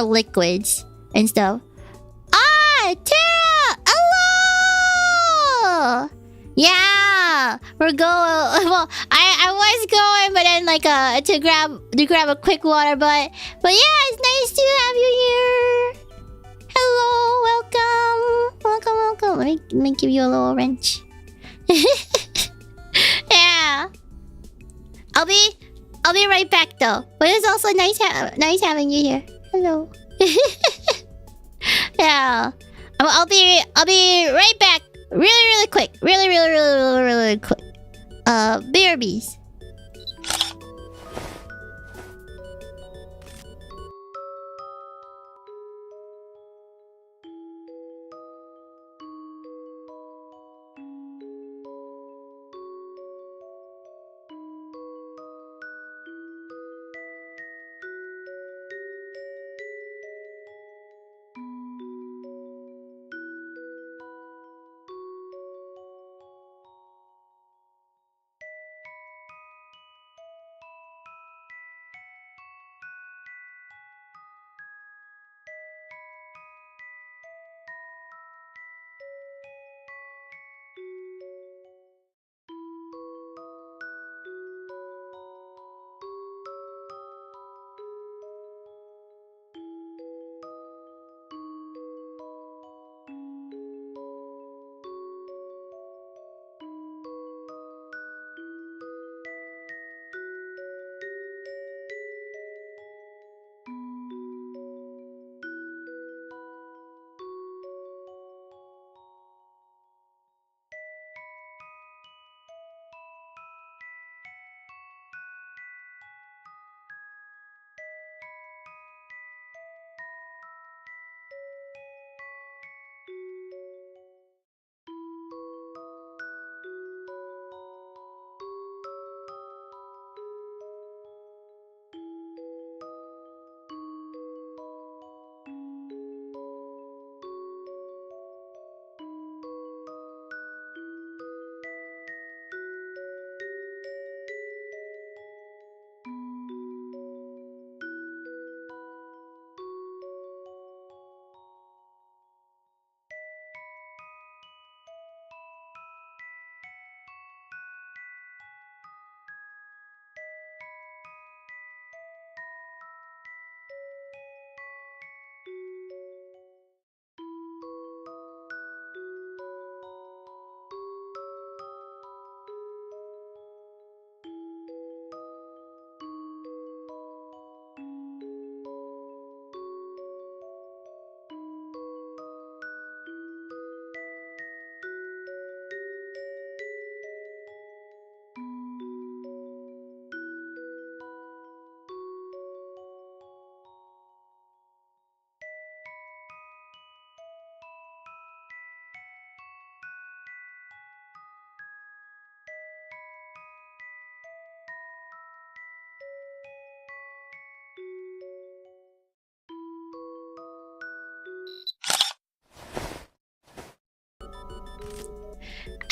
liquids and stuff. Ah, Tara! Hello! Yeah, we're going. Well, I was going, but then like to grab a quick water, but yeah, it's nice to have you here. Hello, welcome. Let me give you a little wrench. Yeah, I'll be right back though. But it's also nice having you here. Hello. Yeah, I'll be right back. Really quick. Really quick. BRBs.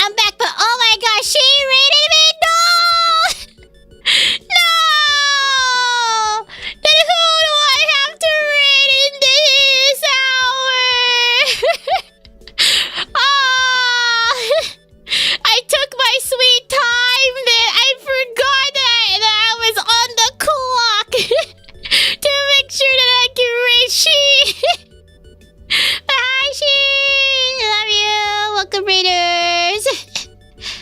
I'm back, but oh my gosh, she rated me! No! No! Then who do I have to rate in this hour? Ah! I took my sweet time, then I forgot that I was on the clock to make sure that I can rate she. Hi, she! Love you! Welcome, readers!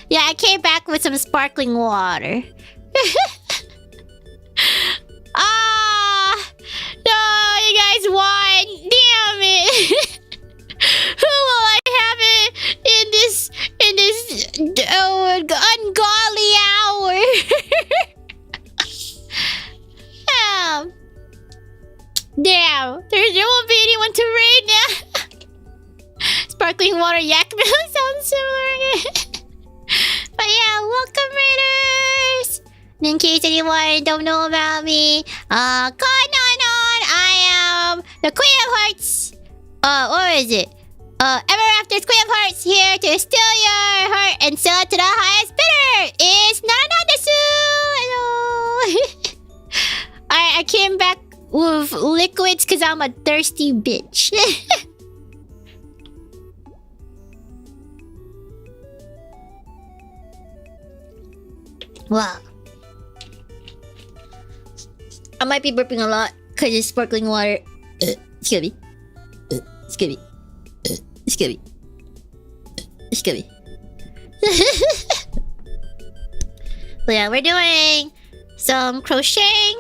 Yeah, I came back with some sparkling water. Ah! No, you guys won! Damn it! Who will I have in this ungodly hour? Damn! There won't be anyone to raid now. Sparkling water yak milk sounds similar. But yeah, welcome raiders! In case anyone don't know about me, I am the Queen of Hearts. What is it? Ever After there's Queen of Hearts here to steal your heart and sell it to the highest bidder. It's Nananadesu! Hello! I came back with liquids because I'm a thirsty bitch. Wow. I might be burping a lot because it's sparkling water. Excuse me. Excuse me. Excuse me. Excuse me. But yeah, we're doing some crocheting.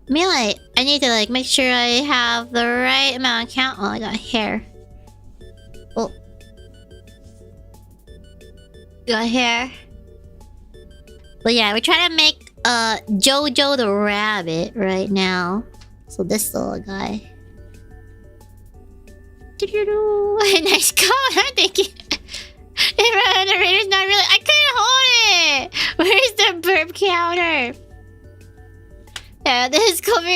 Melee. I need to like make sure I have the right amount of count. Oh, I got hair. Oh. Got hair. But yeah, we're trying to make Jojo the rabbit right now. So this little guy. Nice comment, thank you. The narrator's not really. I couldn't hold it. Where's the burp counter? Yeah, this cover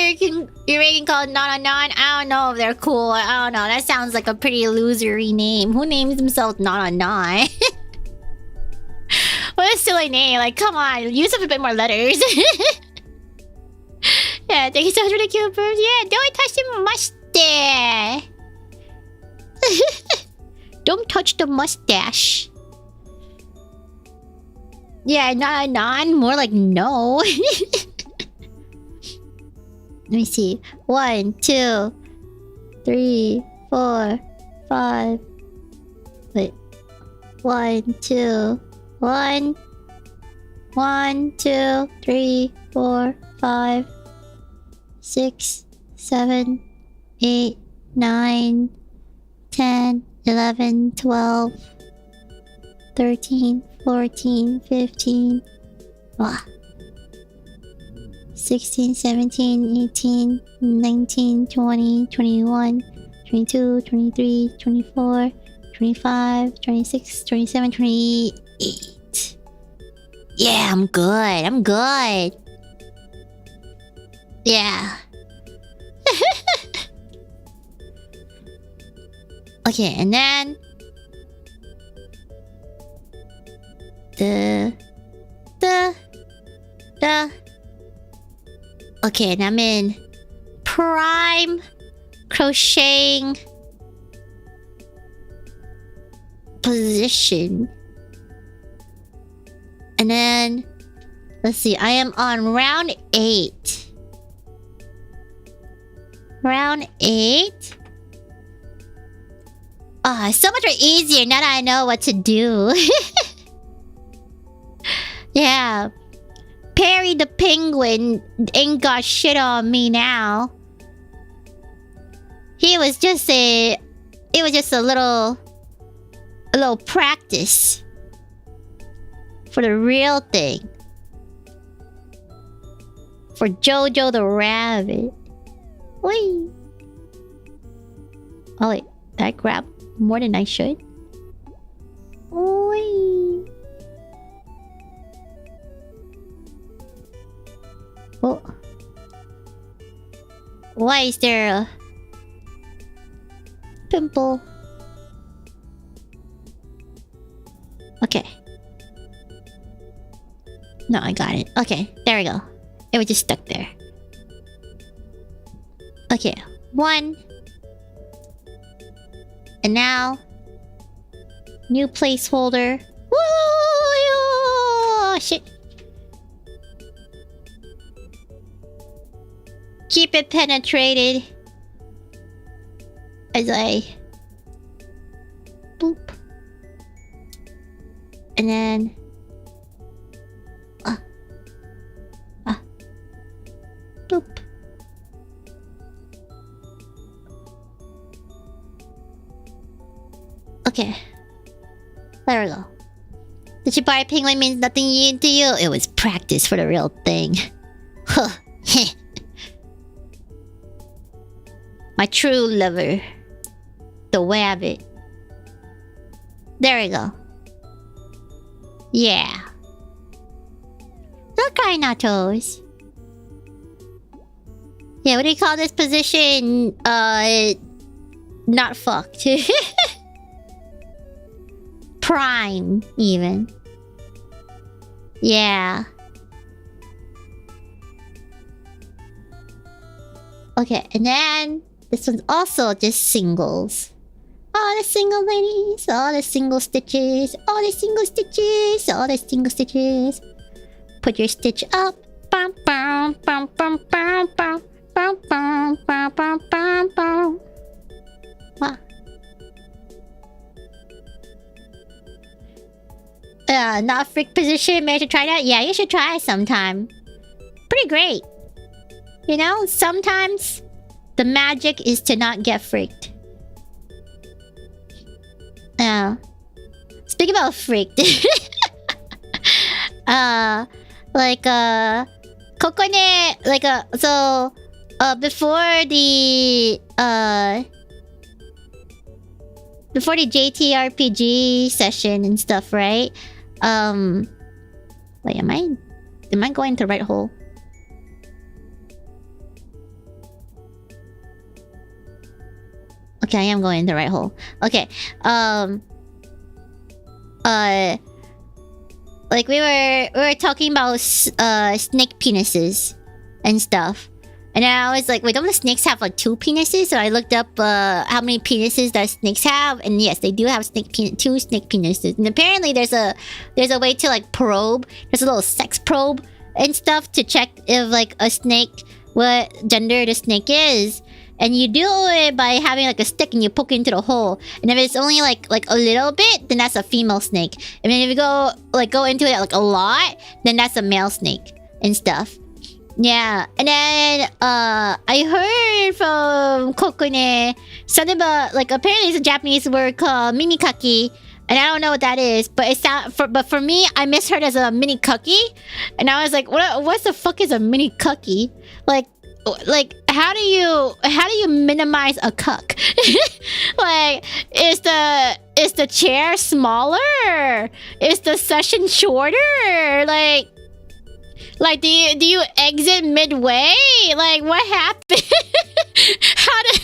Eurasian called Nana Nan. I don't know if they're cool. I don't know. That sounds like a pretty losery name. Who names themselves Nana Nan? What a silly name. Like, come on. Use up a bit more letters. Yeah, thank you so much for the cute birds. Yeah, don't touch the mustache. Don't touch the mustache. Yeah, not non. More like no. Let me see. 1, 2, 3, 4, 5. Wait. 1, 2, 1. 1, 2, 3, 4, 5, 6, 7, 8, 9, 10, 11, 12, 13, 14, 15. Wow. 16, 17, 18, 19, 20, 21, 22, 23, 24, 25, 26, 27, 28. Yeah, I'm good. I'm good. Yeah. Okay, and then okay, and I'm in prime crocheting position. And then let's see, I am on round 8. Round 8. Ah, oh, so much more easier now that I know what to do. Yeah. Perry the penguin ain't got shit on me now. It was just a little practice for the real thing. For Jojo the rabbit. Whee! Oh wait, I grabbed more than I should. Whee! Oh. Why is there a pimple? Okay. No, I got it. Okay, there we go. It was just stuck there. Okay, 1. And now, new placeholder. Woo! Shit. Keep it penetrated as I boop. And then boop. Okay. There we go. The Shibari penguin means nothing to you. It was practice for the real thing. Huh. My true lover. The rabbit. There we go. Yeah. Look, Rhinotos. Yeah, what do you call this position? Not fucked. prime, even. Yeah. Okay, and then this one's also just singles. All the single ladies, all the single stitches, all the single stitches, all the single stitches. Put your stitch up. Bum, bum, bum, bum, bum, bum, bum, bum, bum, bum, bum, bum. Wow. Not freak position. Maybe I should try that. Yeah, you should try it sometime. Pretty great. You know, sometimes the magic is to not get freaked. Speaking about freaked. Kokone, before the JTRPG session and stuff, right? Wait, am I going to the right hole? Okay, I am going in the right hole. Okay. Like we were talking about snake penises and stuff. And I was like, wait, don't the snakes have like 2 penises? So I looked up how many penises that snakes have, and yes, they do have 2 snake penises. And apparently there's a way to like probe. There's a little sex probe and stuff to check if like a snake, what gender the snake is. And you do it by having like a stick and you poke into the hole. And if it's only like a little bit, then that's a female snake. And then if you go into it like a lot, then that's a male snake and stuff. Yeah. And then I heard from Kokone something about like apparently it's a Japanese word called mimikaki. And I don't know what that is, but but for me, I misheard as a mini cucky. And I was like, what the fuck is a mini cucky? Like how do you minimize a cuck? Like is the chair smaller? Is the session shorter? Like do you exit midway? Like what happened? how does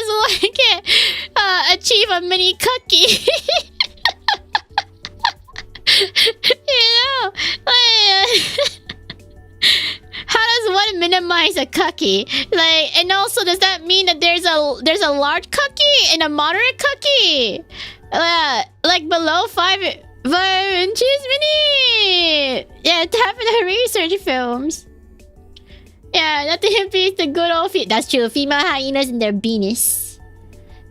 one get achieve a mini cookie? You know, how does one minimize a cookie? Like, and also, does that mean that there's a large cookie and a moderate cookie? Like below 5 inches mini? Yeah, tap in the research films. Yeah, nothing beats the good old that's true. Female hyenas and their penis.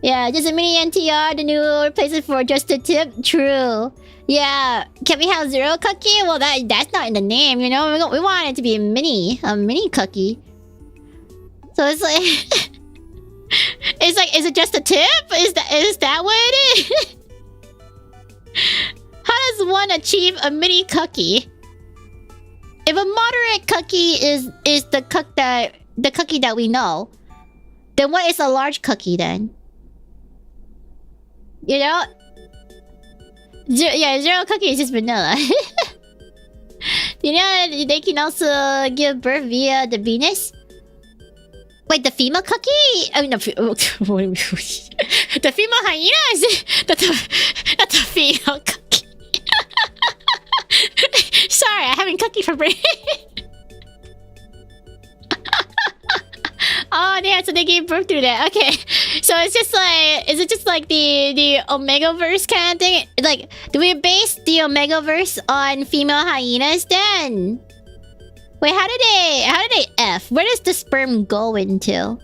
Yeah, just a mini NTR, the new replacement for just a tip. True. Yeah, can we have 0 cookie? Well, that's not in the name, you know. We want it to be a mini cookie. So it's like, is it just a tip? Is that what it is? How does one achieve a mini cookie? If a moderate cookie is the cookie that we know, then what is a large cookie then? You know? 0 cookie is just vanilla. You know, they can also give birth via the Venus. Wait, the female cookie? I mean, the female hyena is that's a female cookie. Sorry, I haven't cookie for break. Oh, yeah, so they gave birth through that. Okay. So it's just like, is it just like the Omega-verse kind of thing? Like, do we base the Omega-verse on female hyenas then? Wait, how did they F? Where does the sperm go into?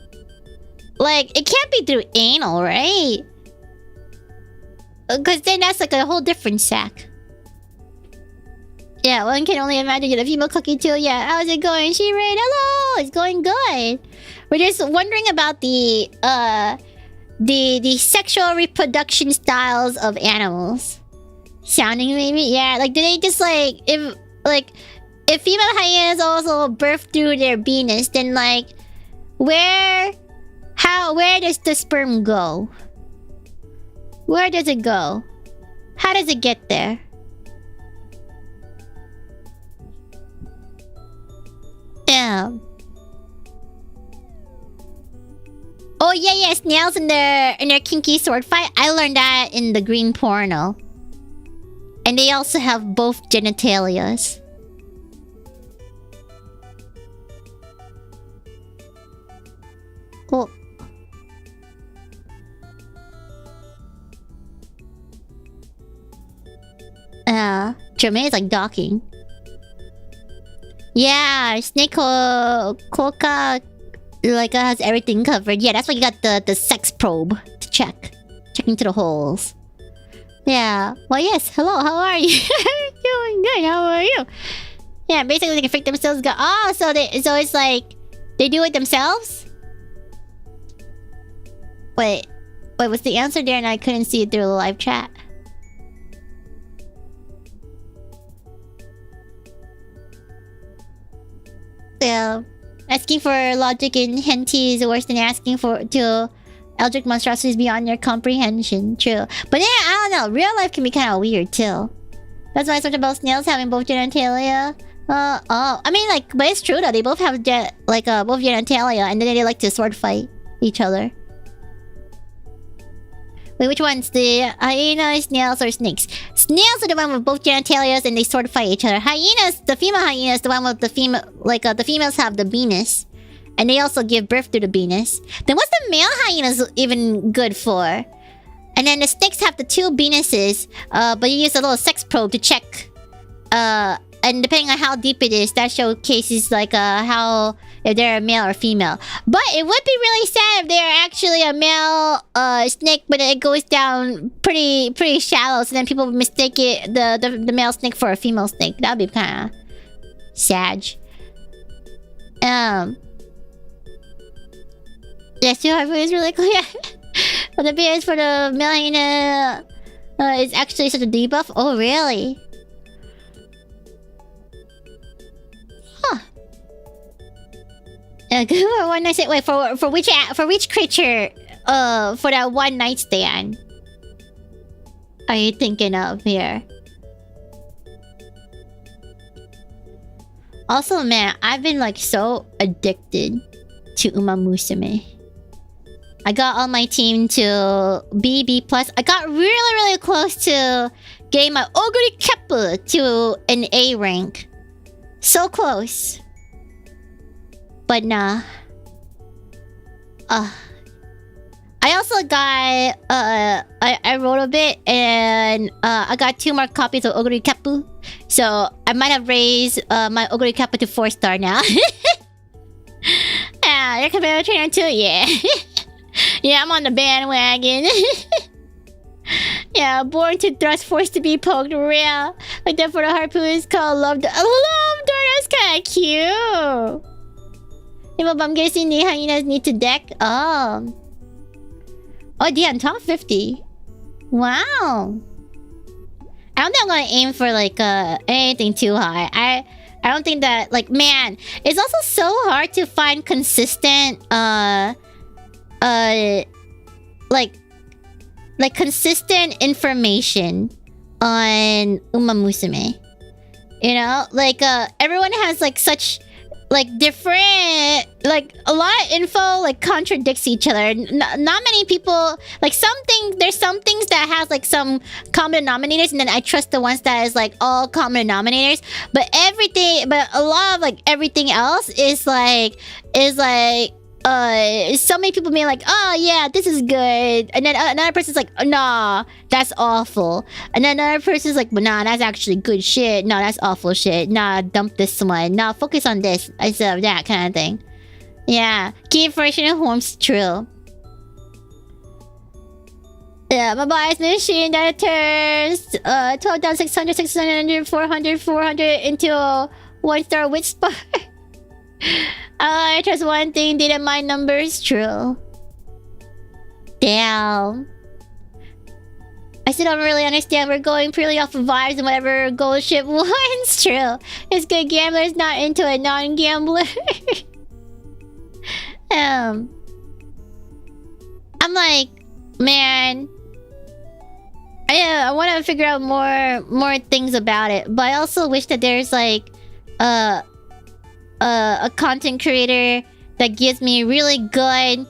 Like, it can't be through anal, right? Because then that's like a whole different sack. Yeah, one can only imagine a female cookie too. Yeah, how's it going? She raid, hello! It's going good. We're just wondering about the sexual reproduction styles of animals. Sounding maybe? Yeah, like do they just like if female hyenas also birth through their penis, then like where does the sperm go? Where does it go? How does it get there? Yeah. Oh yeah, snails in their kinky sword fight. I learned that in the green porno. And they also have both genitalias. Oh. Jermaine is like docking. Yeah, Snake Koka like has everything covered. Yeah, that's why you got the sex probe to check. Checking to the holes. Yeah. Well, yes. Hello, how are you? Doing good. How are you? Yeah, basically they can freak themselves go. Oh, so it's like they do it themselves? Wait, what's the answer there? And I couldn't see it through the live chat. Yeah, asking for logic in hentai is worse than asking to eldritch monstrosities beyond your comprehension. True, but yeah, I don't know. Real life can be kind of weird too. That's why I talked about snails having both genitalia. I mean, like, but it's true though. They both have both genitalia, and then they like to sword fight each other. Wait, which ones? The hyenas, snails, or snakes? Snails are the one with both genitalias and they sword fight each other. Hyenas, the female hyena is the one with the female, the females have the penis. And they also give birth to the penis. Then what's the male hyenas even good for? And then the snakes have the two penises, but you use a little sex probe to check. And depending on how deep it is, that showcases if they're a male or female. But it would be really sad if they're actually a male snake, but it goes down pretty shallow, so then people would mistake it the male snake for a female snake. That would be kind of sad. Yeah, still have is really clear. But the PS for the male hyena is actually such a debuff. Oh really? Good for one night stand. Wait, for which creature? For that one night stand. Are you thinking of here? Also, man, I've been like so addicted to Uma Musume. I got on my team to B+. I got really close to getting my Oguri Keppu to an A rank. So close. But nah. I also got I wrote a bit and I got 2 more copies of Oguri Keppu. So I might have raised my Oguri Keppu to 4-star now. Yeah, you're competitive trainer too? Yeah. Yeah, I'm on the bandwagon. Yeah, born to thrust, forced to be poked, real. Like that for the harpoon is called Love Door. Love Door, that's kinda cute. Yeah, but I'm guessing the hyenas need to deck. Oh, damn, top 50. Wow. I don't think I'm gonna aim for like anything too high. I don't think that, like, man, it's also so hard to find consistent consistent information on Uma Musume. You know, like everyone has like such like different, like a lot of info like contradicts each other. Not many people, like there's some things that has like some common denominators, and then I trust the ones that is like all common denominators. But a lot of like everything else is like so many people being like, oh yeah, this is good, and then another person's like, nah, that's awful, and then another person's like, but nah, that's actually good shit. No, that's awful shit. Nah, dump this one. Nah, focus on this instead of that kind of thing. Yeah, key information and homes true. Yeah, my bias machine that turns 12,600, 600, 400, 400 into a 1-star witch spot. I trust one thing, data mine numbers true. Damn. I still don't really understand. We're going purely off of vibes and whatever gold ship wants. True. It's good gamblers not into a non-gambler. I'm like, man, I want to figure out more things about it, but I also wish that there's like a content creator that gives me really good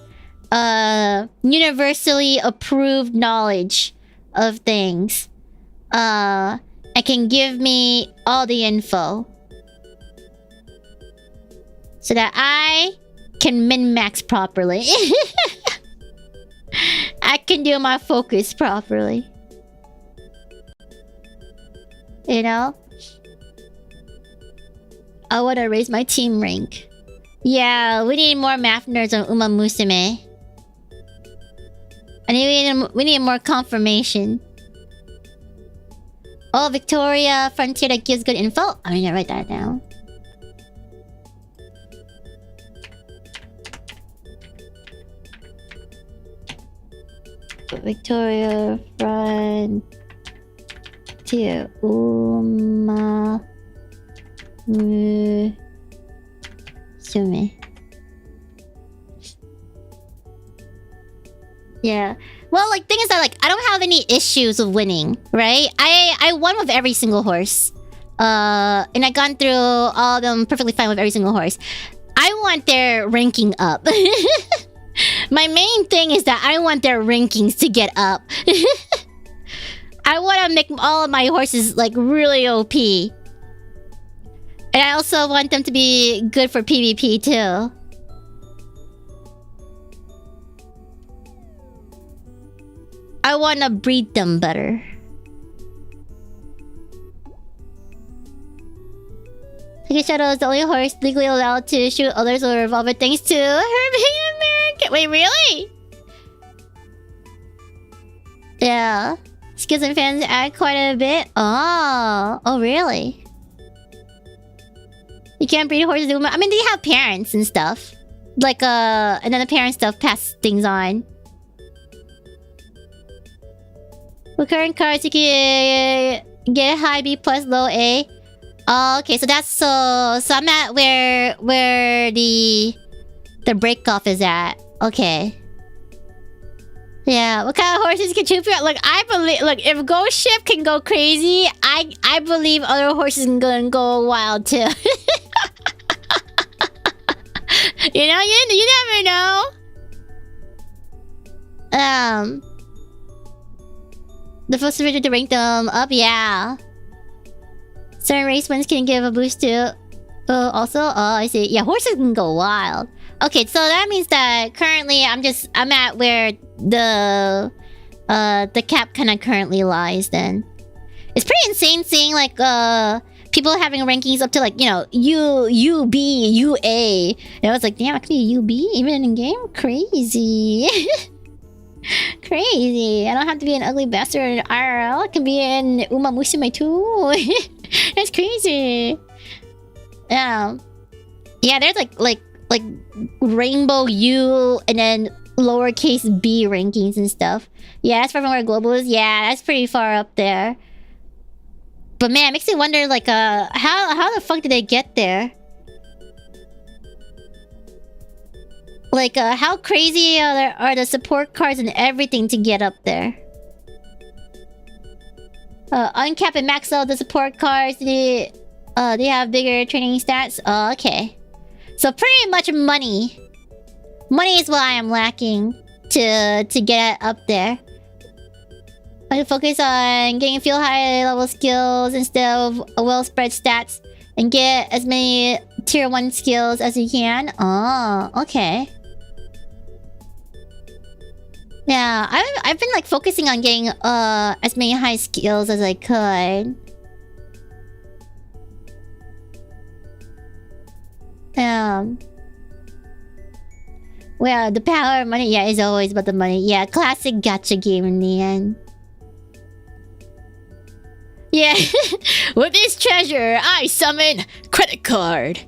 universally approved knowledge of things. It can give me all the info. So that I can min-max properly. I can do my focus properly. You know? I want to raise my team rank. Yeah, we need more math nerds on Uma Musume. We need more confirmation. Oh, Victoria Frontier that gives good info. I'm gonna write that down. Victoria Frontier Uma Musume. Yeah. Well, like, thing is that, like, I don't have any issues with winning, right? I won with every single horse. And I gone through all of them perfectly fine with every single horse. I want their ranking up. My main thing is that I want their rankings to get up. I want to make all of my horses, like, really OP. And I also want them to be good for PvP, too. I want to breed them better. Ticket Shadow is the only horse legally allowed to shoot others or revolver thanks to her being American. Wait, really? Yeah. Skills and fans add quite a bit. Oh, really? You can't breed horses. I mean, they have parents and stuff. Like, and then the parent stuff pass things on. With current cards, you can get high B plus low A. Oh, okay, so that's so I'm at where the break off is at. Okay. Yeah, what kind of horses can Chupi? Look, I believe. Look, if Ghost Ship can go crazy, I believe other horses can go wild too. You know, you never know. The first video to rank them up, yeah. Certain race wins can give a boost to. Also, oh, I see. Yeah, horses can go wild. Okay, so that means that currently I'm at where the cap kind of currently lies. Then it's pretty insane seeing like people having rankings up to like, you know, U B U A. And I was like, damn, I could be U B even in game. Crazy. Crazy. I don't have to be an ugly bastard in IRL. I can be in Uma Musume too. That's crazy. Yeah, there's like rainbow U and then lowercase b rankings and stuff. Yeah, that's from where global is. Yeah, that's pretty far up there. But man, it makes me wonder like how the fuck did they get there? Like, how crazy are the support cards and everything to get up there? Uncap and max out the support cards. They have bigger training stats. Oh, okay. So pretty much money. Money is what I am lacking to get up there. I can focus on getting feel high level skills instead of a well spread stats and get as many tier 1 skills as you can. Oh, okay. Yeah, I've been like focusing on getting as many high skills as I could. Well, the power of money, yeah, is always about the money. Yeah, classic gacha game in the end. Yeah, with this treasure, I summon credit card.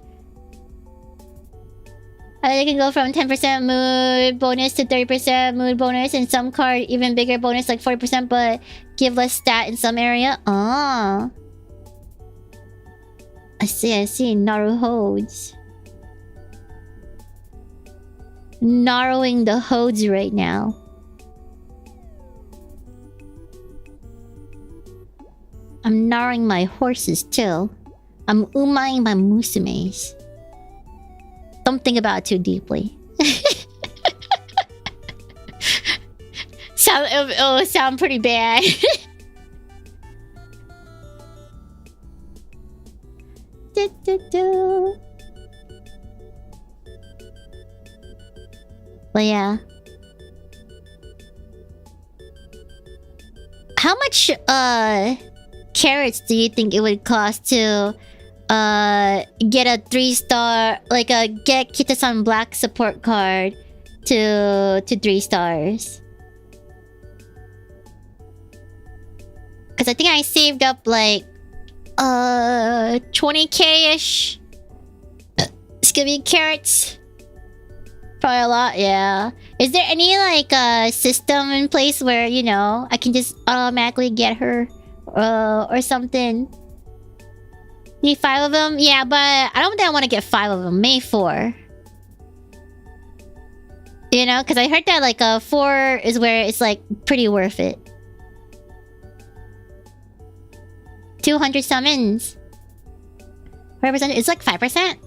They can go from 10% mood bonus to 30% mood bonus, and some card even bigger bonus like 40%, but give less stat in some area. Ah, I see. Naru holds. Narrowing the hodes right now. I'm narrowing my horses too. I'm umaing my musumes. Don't think about it too deeply. It'll sound pretty bad. But yeah. How much carrots do you think it would cost to get a 3-star, like a get Kita-san Black support card to 3 stars? Because I think I saved up like 20k-ish. Excuse me, carrots. Probably a lot, yeah. Is there any like system in place where, you know, I can just automatically get her or something? Need 5 of them? Yeah, but I don't think I want to get 5 of them. Maybe 4. You know, because I heard that like 4 is where it's like pretty worth it. 200 summons. 5%? It's like 5%.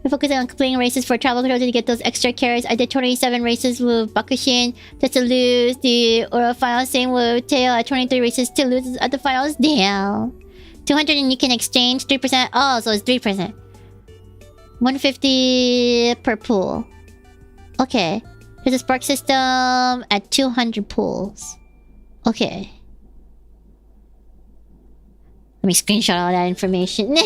I'm focusing on completing races for travel control to get those extra carries. I did 27 races with Bakushin just to lose the Oral finals. Same with Tail at 23 races to lose at the finals. Damn. 200 and you can exchange 3%. Oh, so it's 3%. 150 per pool. Okay. There's a spark system at 200 pools. Okay. Let me screenshot all that information.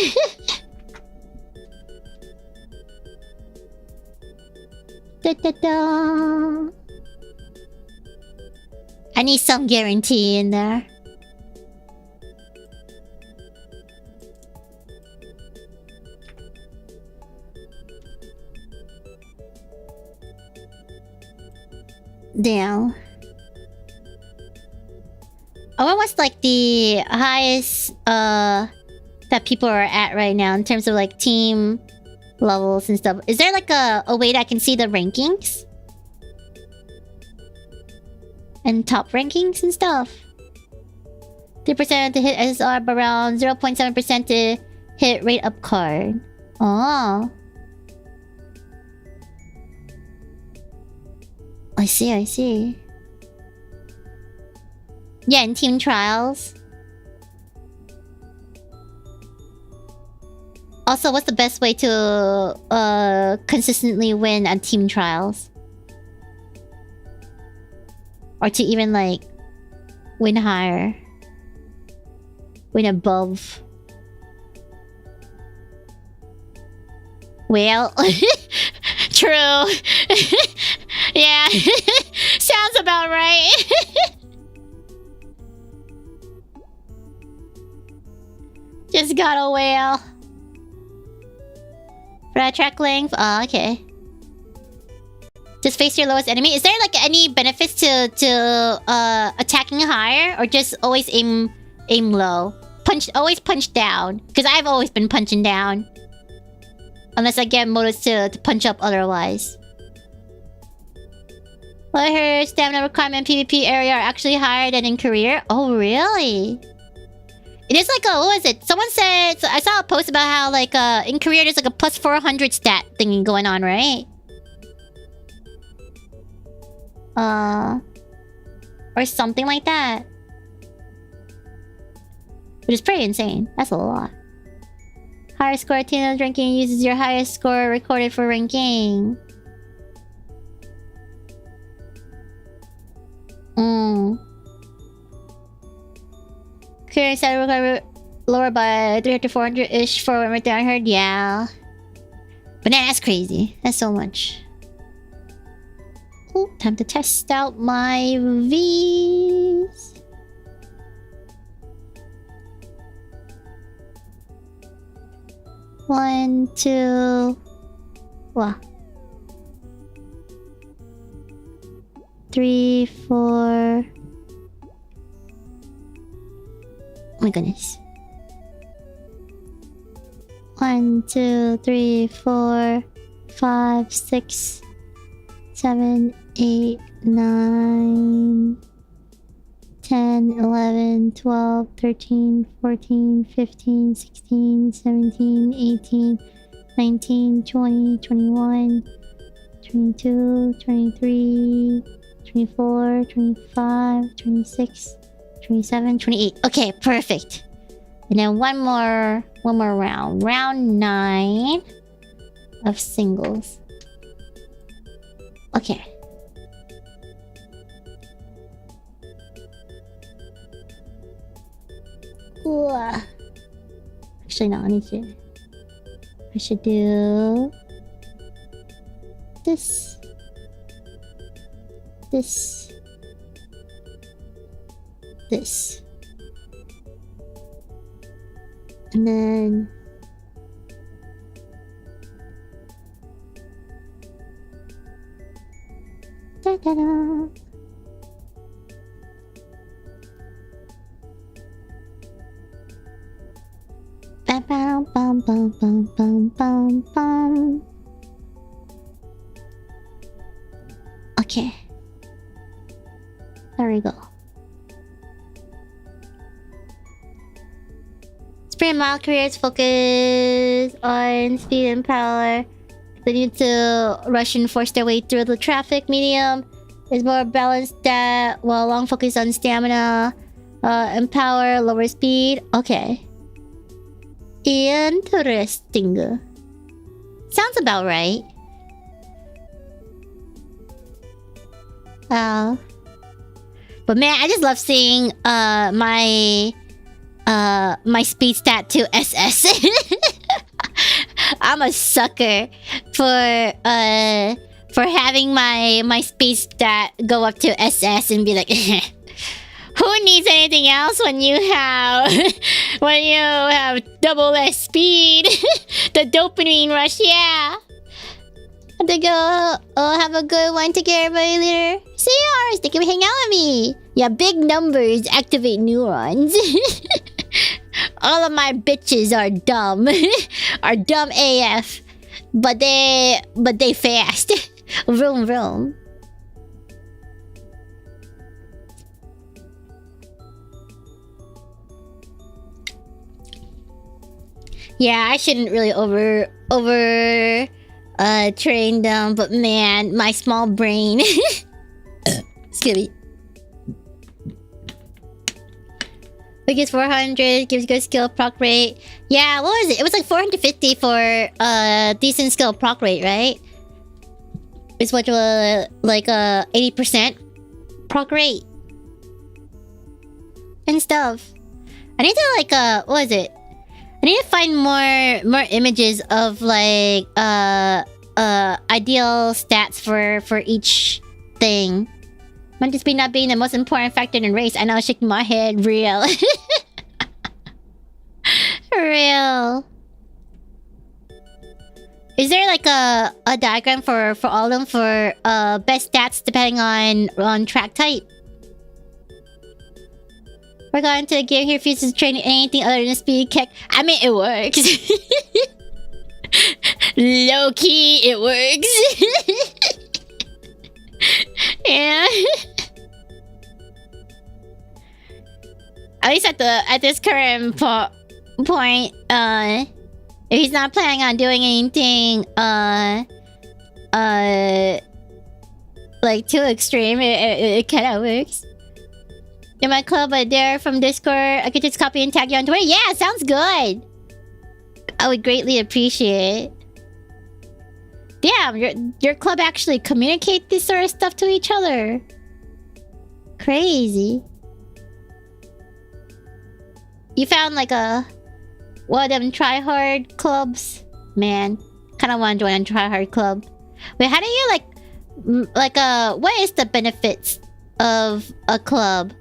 Da, da, da. I need some guarantee in there. Damn. I wonder what's like the highest that people are at right now in terms of like team levels and stuff. Is there like a way that I can see the rankings? And top rankings and stuff. 3% to hit SSR, but around 0.7% to hit rate up card. Oh. I see, I see. Yeah, in team trials. Also, what's the best way to consistently win at team trials? Or to even like win higher? Win above? Well, true. Yeah, sounds about right. Just got a whale. For that track length? Oh, okay. Just face your lowest enemy. Is there like any benefits to attacking higher, or just always aim low? Always punch down. Because I've always been punching down. Unless I get motives to punch up otherwise. Well, I heard stamina requirement in PvP area are actually higher than in career. Oh, really? It is like a, what was it? Someone said, so I saw a post about how like in career there's like a plus 400 stat thingy going on, right? Or something like that. Which is pretty insane. That's a lot. Higher score team ranking uses your highest score recorded for ranking. Clearing stat requirement lower by 300 to 400-ish for everything I heard. Yeah. But that's crazy. That's so much. Ooh, time to test out my V's. One, two... Wow. 3, 4... Oh my goodness. 1, 2, 3, 4, 5, 6, 7, 8, 9, 10, 11, 12, 13, 14, 15, 16, 17, 18, 19, 20, 21, 22, 23, 24, 25, 26, 27, 28. Okay, perfect. And then one more round. Round 9 of singles. Okay. Ooh. Actually, no, I should do this. This. And then da-da-da. Bam, bam, bam, bam, bam, bam, bam. Okay. There we go. Sprint mile careers focus on speed and power. They need to rush and force their way through the traffic. Medium is more balanced that while long focus on stamina and power, lower speed. Okay. Interesting. Sounds about right. But man, I just love seeing my speed stat to SS. I'm a sucker for having my speed stat go up to SS and be like, who needs anything else when you have double S speed? The dopamine rush, yeah. Have to go. Oh, have a good one. Take care, everybody later. See yours. Thank you for hanging out with me. Yeah, big numbers activate neurons. All of my bitches are dumb. Are dumb AF. But they fast. Vroom vroom. Yeah, I shouldn't really over train them, but man, my small brain. Excuse me. Biggest 400 gives good skill proc rate. Yeah, what was it? It was like 450 for decent skill proc rate, right? It's what like 80% proc rate and stuff. I need to like what is it? I need to find more images of like ideal stats for each thing. Mental speed not being the most important factor in race. I know, shaking my head. Real. Real. Is there like a diagram for all of them for best stats depending on track type? We're going to get here fuses training anything other than speed kick. I mean, it works. Low key, it works. Yeah. At least at this current point, if he's not planning on doing anything like too extreme, it kind of works. In my club, but they're from Discord. I could just copy and tag you on Twitter. Yeah, sounds good. I would greatly appreciate it. Damn, your club actually communicate this sort of stuff to each other. Crazy. You found like one of them try-hard clubs? Man, kind of want to join a try-hard club. Wait, how do you like what is the benefits of a club?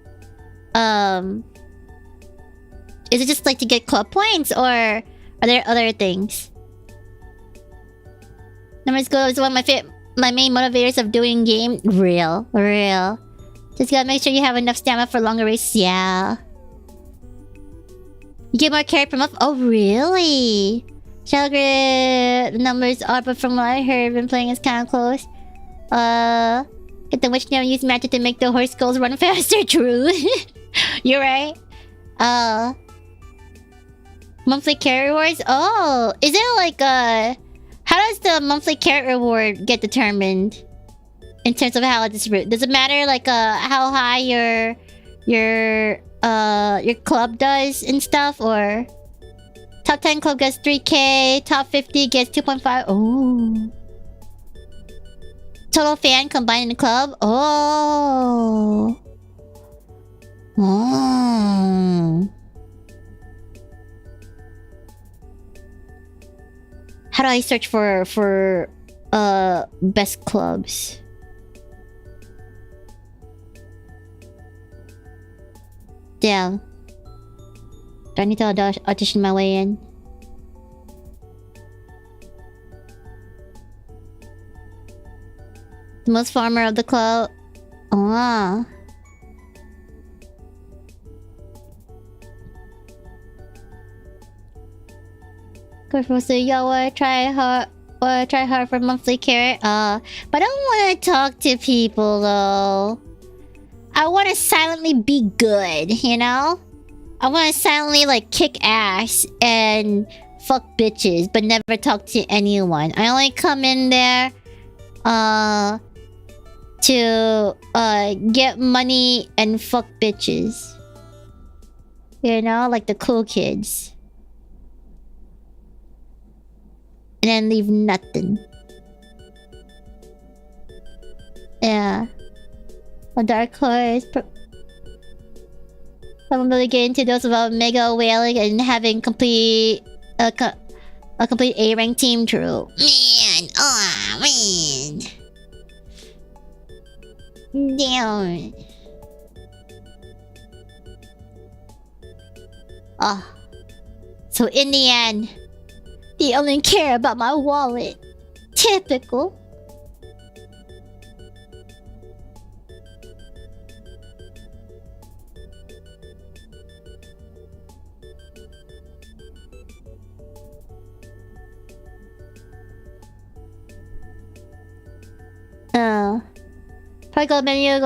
Is it just like to get club points, or are there other things? Numbers go is one of my main motivators of doing game. Real. Just gotta make sure you have enough stamina for longer races. Yeah. You get more carry per month. Oh, really? Shadow Grid, the numbers are, but from what I heard, been playing is kind of close. Get the witch now use magic to make the horse skulls run faster. True. You're right. Monthly carry rewards? Oh, is it like how does the monthly carrot reward get determined? in terms of how it's root? Does it matter like how high your club does and stuff, or top 10 club gets 3K, top 50 gets 2.5? Oh. Total fan combined in the club? Oh. Oh. How do I search for best clubs? Damn. Do I need to audition my way in? The most farmer of the club. Ah. Go for the yo, try hard for monthly carrot. But I don't want to talk to people though. I want to silently be good, you know? I want to silently like kick ass and fuck bitches, but never talk to anyone. I only come in there to get money and fuck bitches. You know, like the cool kids. And then leave nothing. Yeah. A dark horse. I'm really get into those about mega whaling and having complete a complete A rank team. True. Man, oh man. Damn. Ah. So in the end, they only care about my wallet. Typical. Probably go menu,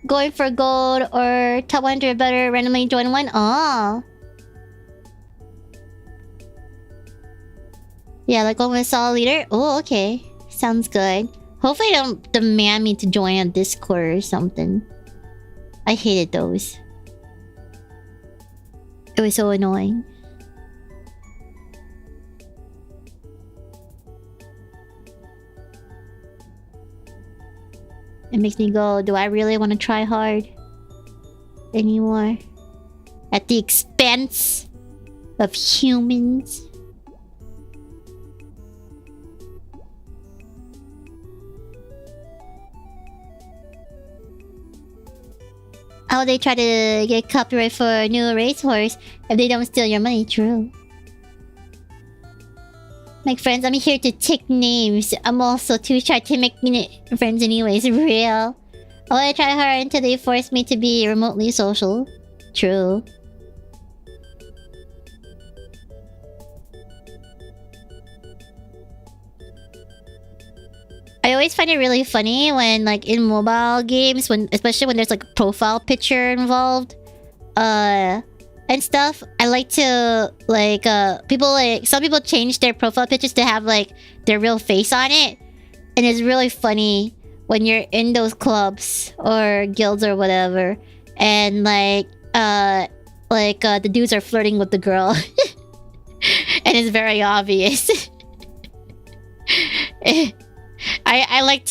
going for gold or top 100 better randomly join one. Oh. Yeah, like going with a solid leader. Oh, okay. Sounds good. Hopefully they don't demand me to join a Discord or something. I hated those. It was so annoying. It makes me go, do I really want to try hard anymore? At the expense of humans? How would they try to get copyright for a new racehorse if they don't steal your money? True. Make friends, I'm here to take names. I'm also too shy to make friends anyways. Real. Oh, I try hard until they force me to be remotely social. True. I always find it really funny when, like, in mobile games, especially when there's like a profile picture involved, and stuff. I like to like some people change their profile pictures to have like their real face on it, and it's really funny when you're in those clubs or guilds or whatever, and the dudes are flirting with the girl, and it's very obvious. I like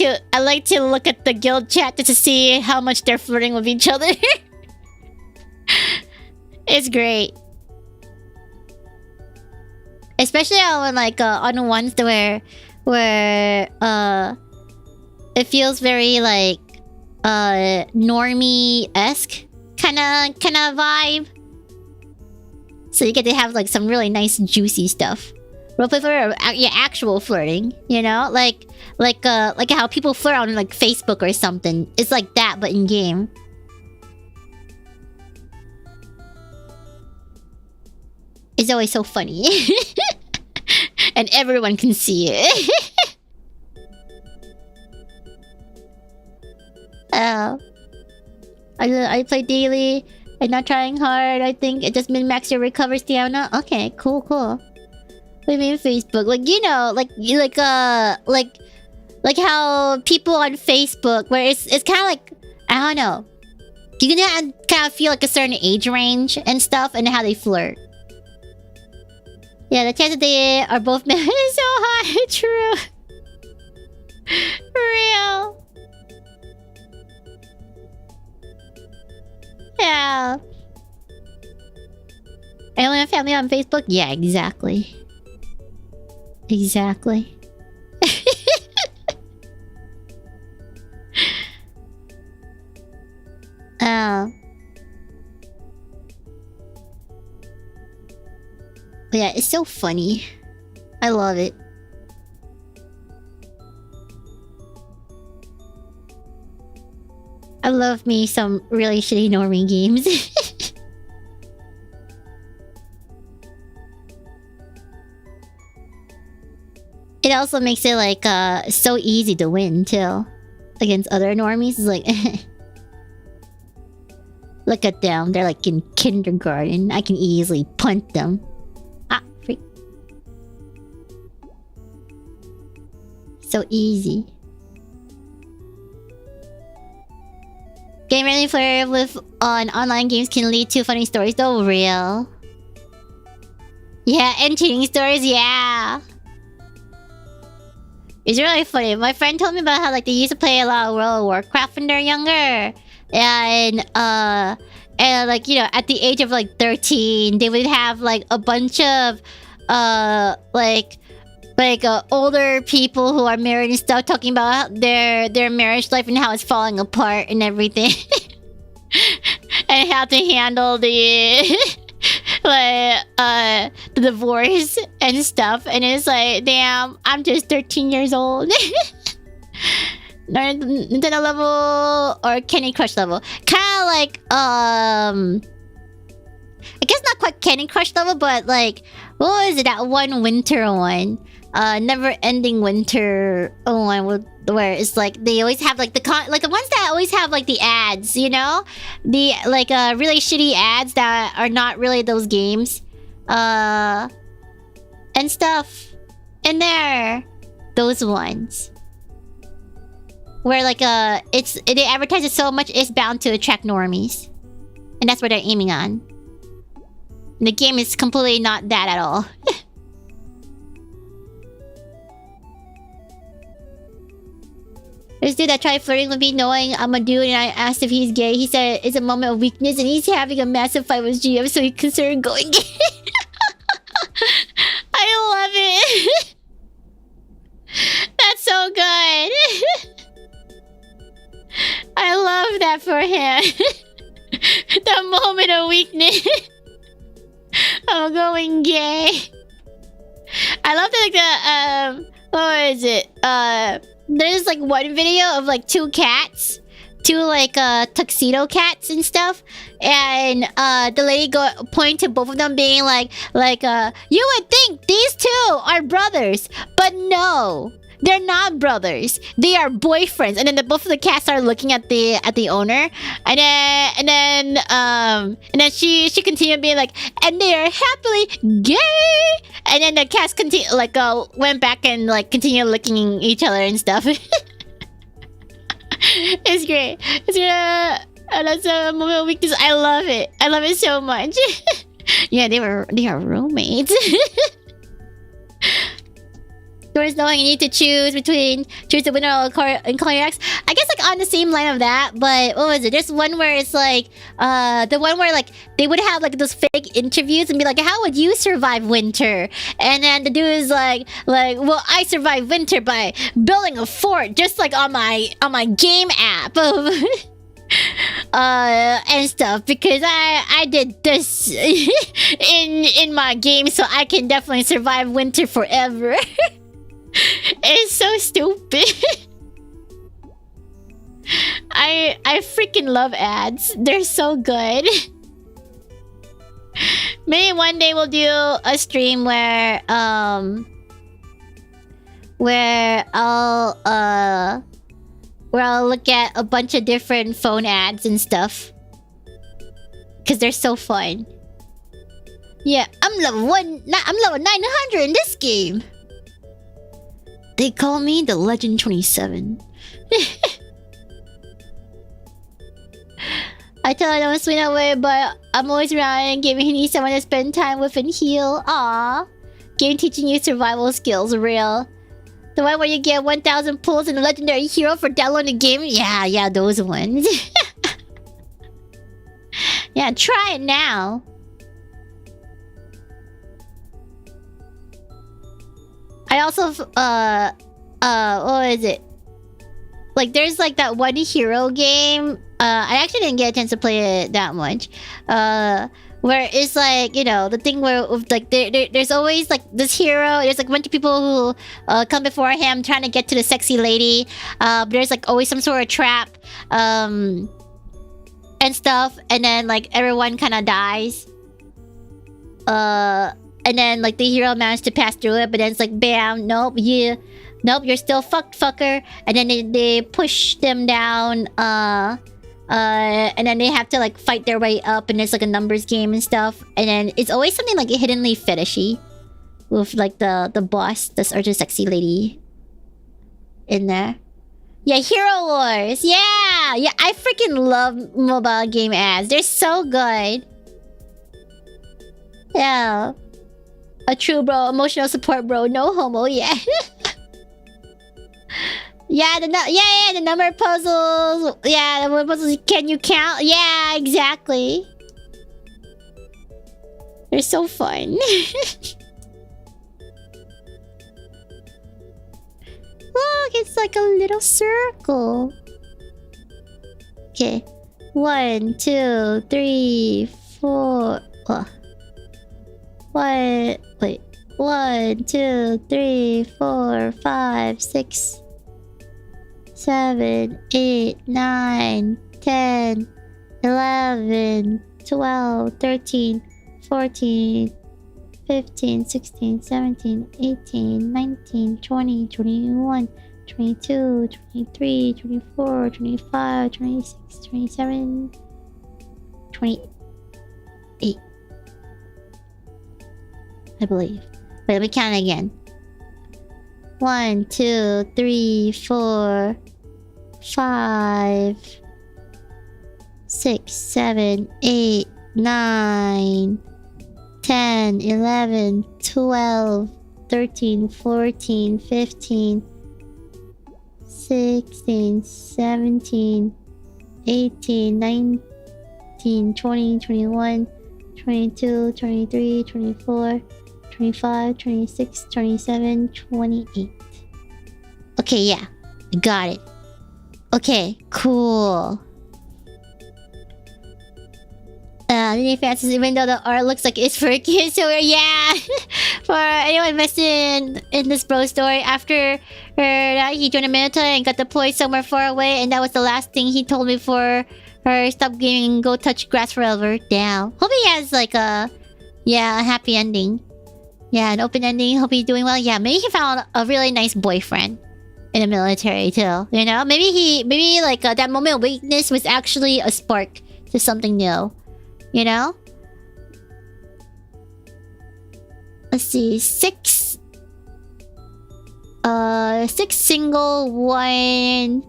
to look at the guild chat just to see how much they're flirting with each other. It's great. Especially on on the ones where it feels very like normie-esque kind of vibe. So you get to have like some really nice juicy stuff. Roleplay flirt, yeah, actual flirting, you know, like how people flirt on like Facebook or something. It's like that, but in game. It's always so funny, and everyone can see it. I play daily and not trying hard. I think it just min-max your recovery stamina. Okay, cool. What do you mean Facebook? Like, you know, like like how people on Facebook, where it's kind of like, I don't know, you can kind of feel like a certain age range and stuff, and how they flirt. Yeah, the chance that they are both men is so high. True. Real. Yeah. I only have family on Facebook? Yeah, exactly. Exactly. But yeah, it's so funny. I love it. I love me some really shitty normie games. It also makes it like so easy to win too against other normies. It's like look at them, they're like in kindergarten. I can easily punt them. Ah, freak. So easy. Game really flirt with on online games can lead to funny stories though. Real. Yeah, and cheating stories, yeah. It's really funny. My friend told me about how like they used to play a lot of World of Warcraft when they're younger. And like, you know, at the age of like 13, they would have like a bunch of older people who are married and stuff talking about their marriage life and how it's falling apart and everything. And how to handle the the divorce and stuff. And it's like, damn, I'm just 13 years old. Nintendo level or Candy Crush level. Kind of like I guess not quite Candy Crush level, but like, what was it, that one winter one? Never ending winter one where it's like they always have like the ones that always have like the ads, you know, the like really shitty ads that are not really those games, and stuff in there. Those ones where like they advertise it so much it's bound to attract normies, and that's what they're aiming on. And the game is completely not that at all. This dude that tried flirting with me knowing I'm a dude, and I asked if he's gay. He said it's a moment of weakness and he's having a massive fight with GM, so he considered going gay. I love it. That's so good. I love that for him. The moment of weakness. I'm going gay. I love that, like, what is it? There's like one video of like two cats, two like tuxedo cats and stuff, and the lady pointing to both of them being like you would think these two are brothers, but no, they're not brothers, they are boyfriends. And then both of the cats are looking at the owner, and then she continued being like, and they are happily gay. And then the cats went back and like continued licking each other and stuff. It's great. It's that's a moment of weakness. I love it. I love it so much. Yeah, they are roommates. There's knowing you need to choose the winner and call your ex. I guess like on the same line of that, but what was it? There's one where it's like the one where like they would have like those fake interviews and be like, how would you survive winter? And then the dude is like, well, I survived winter by building a fort, just like on my game app. And stuff, because I did this in my game, so I can definitely survive winter forever. It's so stupid. I freaking love ads. They're so good. Maybe one day we'll do a stream where I'll look at a bunch of different phone ads and stuff, because they're so fun. Yeah, I'm level 900 in this game. They call me the Legend 27. I tell I don't swing away, but I'm always around giving he needs someone to spend time with and heal. Aww. Game teaching you survival skills, real. The one where you get 1,000 pulls and a legendary hero for downloading the game? Yeah, those ones. Yeah, try it now. I also, what is it? Like, there's like that one hero game. I actually didn't get a chance to play it that much. Where it's like, you know, the thing where like there's always like this hero. There's like a bunch of people who come before him trying to get to the sexy lady. There's like always some sort of trap, and stuff. And then like everyone kind of dies. And then like the hero managed to pass through it, but then it's like bam, nope, you're still fucked, fucker. And then they push them down. And then they have to like fight their way up, and it's like a numbers game and stuff. And then it's always something like hiddenly fetishy with like the boss, this or the sexy lady in there. Yeah, Hero Wars. Yeah, I freaking love mobile game ads. They're so good. Yeah, a true bro, emotional support bro, no homo. Yeah. Yeah, the number puzzles. Yeah, the number puzzles. Can you count? Yeah, exactly. They're so fun. Look, it's like a little circle. Okay. 1, 2, 3, 4. What? Wait. 1, 2, 3, 4, 5, 6. 7, 8, 9, 10, 11, 12, 13, 14, 15, 16, 17, 18, 19, 20, 21, 22, 23, 24, 25, 26, 27, 28. I believe. Wait, let me count again. 1, 2, 3, 4, 5, 6, 7, 8, 9, 10, 11, 12, 13, 14, 15, 16, 17, 18, 19, 20, 21, 22, 23, 24, 25, 26, 27, 28. Okay, yeah. Got it. Okay, cool. Even though the art looks like it's for kids, so yeah. For anyone invested in this bro story, after that he joined a military and got deployed somewhere far away, and that was the last thing he told me before her stop gaming and go touch grass forever. Damn. Hope he has like a happy ending. Yeah, an open ending. Hope he's doing well. Yeah, maybe he found a really nice boyfriend in the military too. You know, maybe like that moment of weakness was actually a spark to something new. You know. Let's see, 6 single, one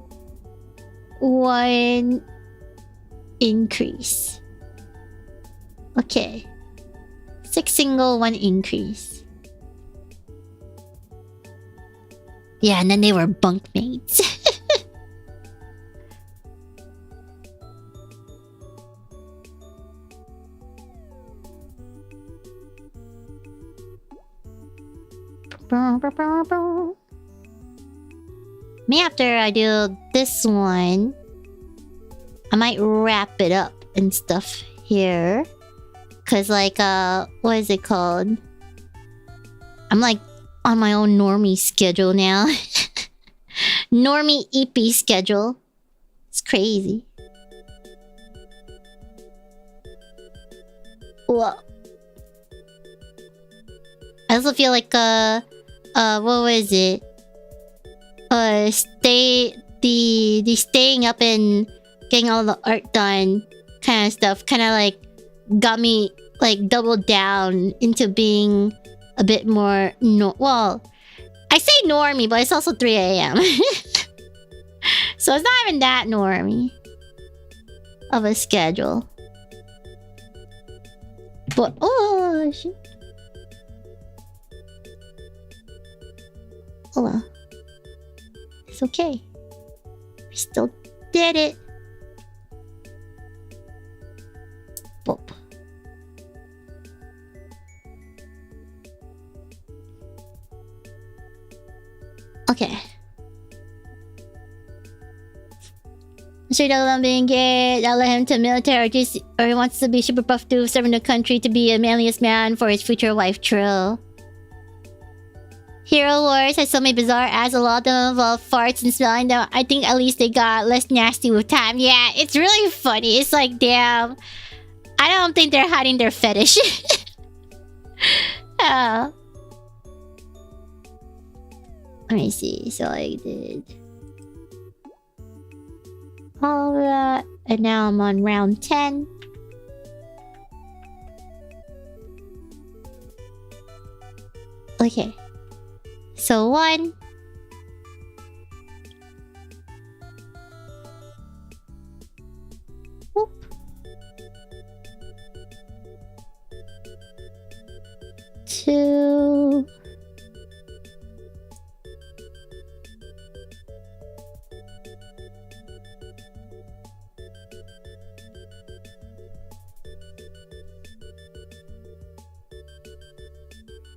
increase. Okay. 6 single, 1 increase. Yeah, and then they were bunkmates. Maybe after I do this one, I might wrap it up and stuff here. Cause like, what is it called? I'm like on my own normie schedule now. Normie EP schedule. It's crazy. Whoa. I also feel like, what was it? The staying up and getting all the art done kind of stuff kind of like got me like doubled down into being a bit more well, I say normie, but it's also 3 a.m. So it's not even that normie of a schedule. But oh shit. Oh well. It's okay. We still did it. Boop. Okay. Straight out of being gay, that led him to military, or he wants to be super buff to serving the country to be a manliest man for his future wife, Trill. Hero Wars has so many bizarre ads, a lot of them involve farts and smelling them. I think at least they got less nasty with time. Yeah, it's really funny. It's like, damn. I don't think they're hiding their fetish. Oh. Let me see. So I did all of that, and now I'm on round 10. Okay. So 1. Whoop. 2.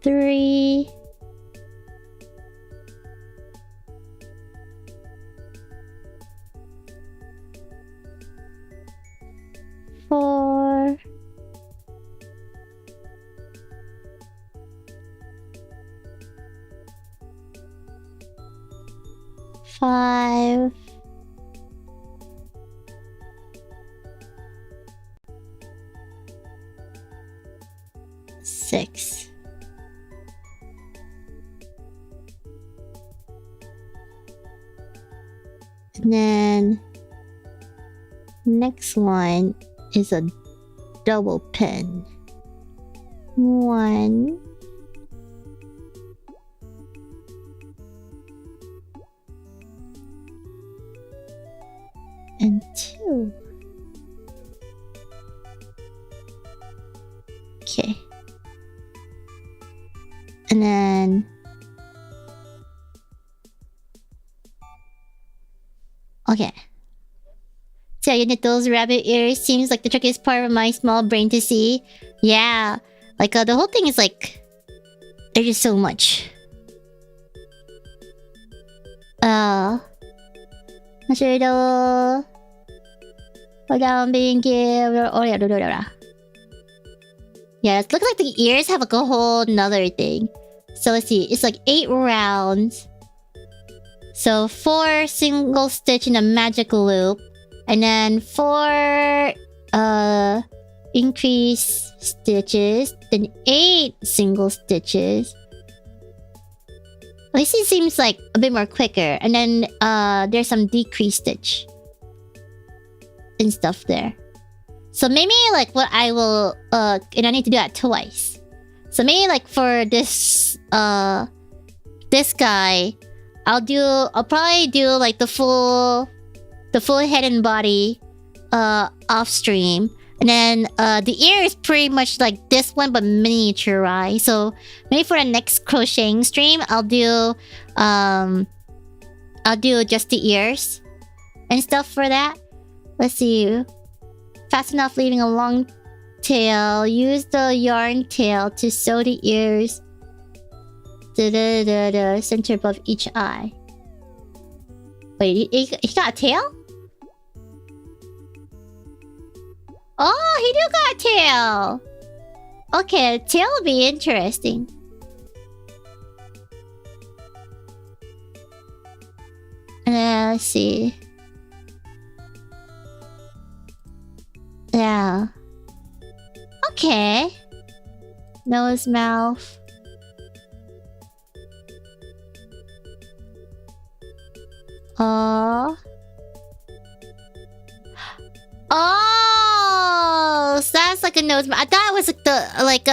3. 4. 5. 6. And then next one is a double pin. 1. And 2. Okay. And then okay. So you knit those rabbit ears. Seems like the trickiest part of my small brain to see. Yeah. Like the whole thing is like, there's just so much. Yeah, it looks like the ears have like a whole nother thing. So let's see, it's like 8 rounds. So 4 single stitch in a magic loop, and then 4 increase stitches, then 8 single stitches. At least it seems like a bit more quicker, and then there's some decrease stitch and stuff there. So maybe like what I will and I need to do that twice. So maybe like for this this guy, I'll probably do like the full head and body off stream, and then the ear is pretty much like this one but miniaturized. So maybe for the next crocheting stream, I'll do just the ears and stuff for that. Let's see. Fast enough leaving a long tail. Use the yarn tail to sew the ears to the center above each eye. Wait, he got a tail? Oh, he do got a tail! Okay, the tail will be interesting. Let's see. Yeah. Okay. Nose, mouth. Oh, so that's like a nose. I thought it was like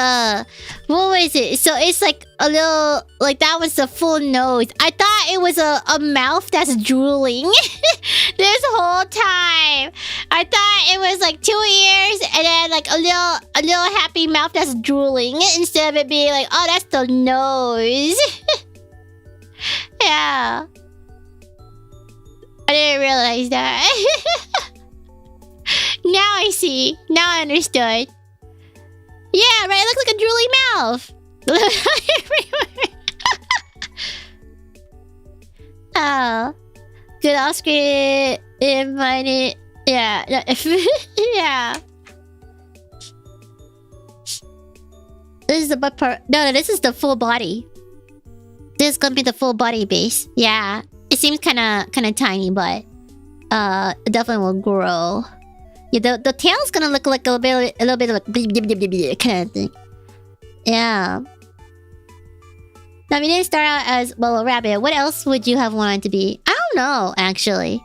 What was it? So it's like a little, like that was the full nose. I thought it was a mouth that's drooling this whole time. I thought it was like 2 ears and then like a little happy mouth that's drooling instead of it being like, oh, that's the nose. Yeah. I didn't realize that. Now I see. Now I understood. Yeah, right? It looks like a drooly mouth. Oh. Good Oscar invited. Yeah. Yeah. This is the butt part. No, this is the full body. This is gonna be the full body base. Yeah. It seems kinda tiny, but it definitely will grow. Yeah, the tail's gonna look like a little bit of like kind of thing. Yeah. Now, we didn't start out as, well, a rabbit. What else would you have wanted to be? I don't know, actually.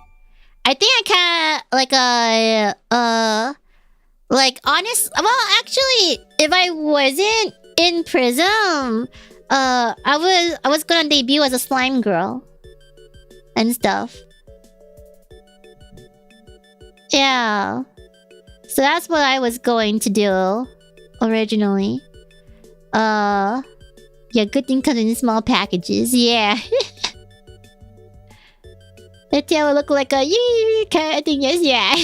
I think I kinda like honest. Well, actually, if I wasn't in Prism, I was gonna debut as a slime girl and stuff. Yeah. So that's what I was going to do originally. Yeah, good thing comes in small packages. Yeah. The tail will look like a kind of thing. Yes, yeah.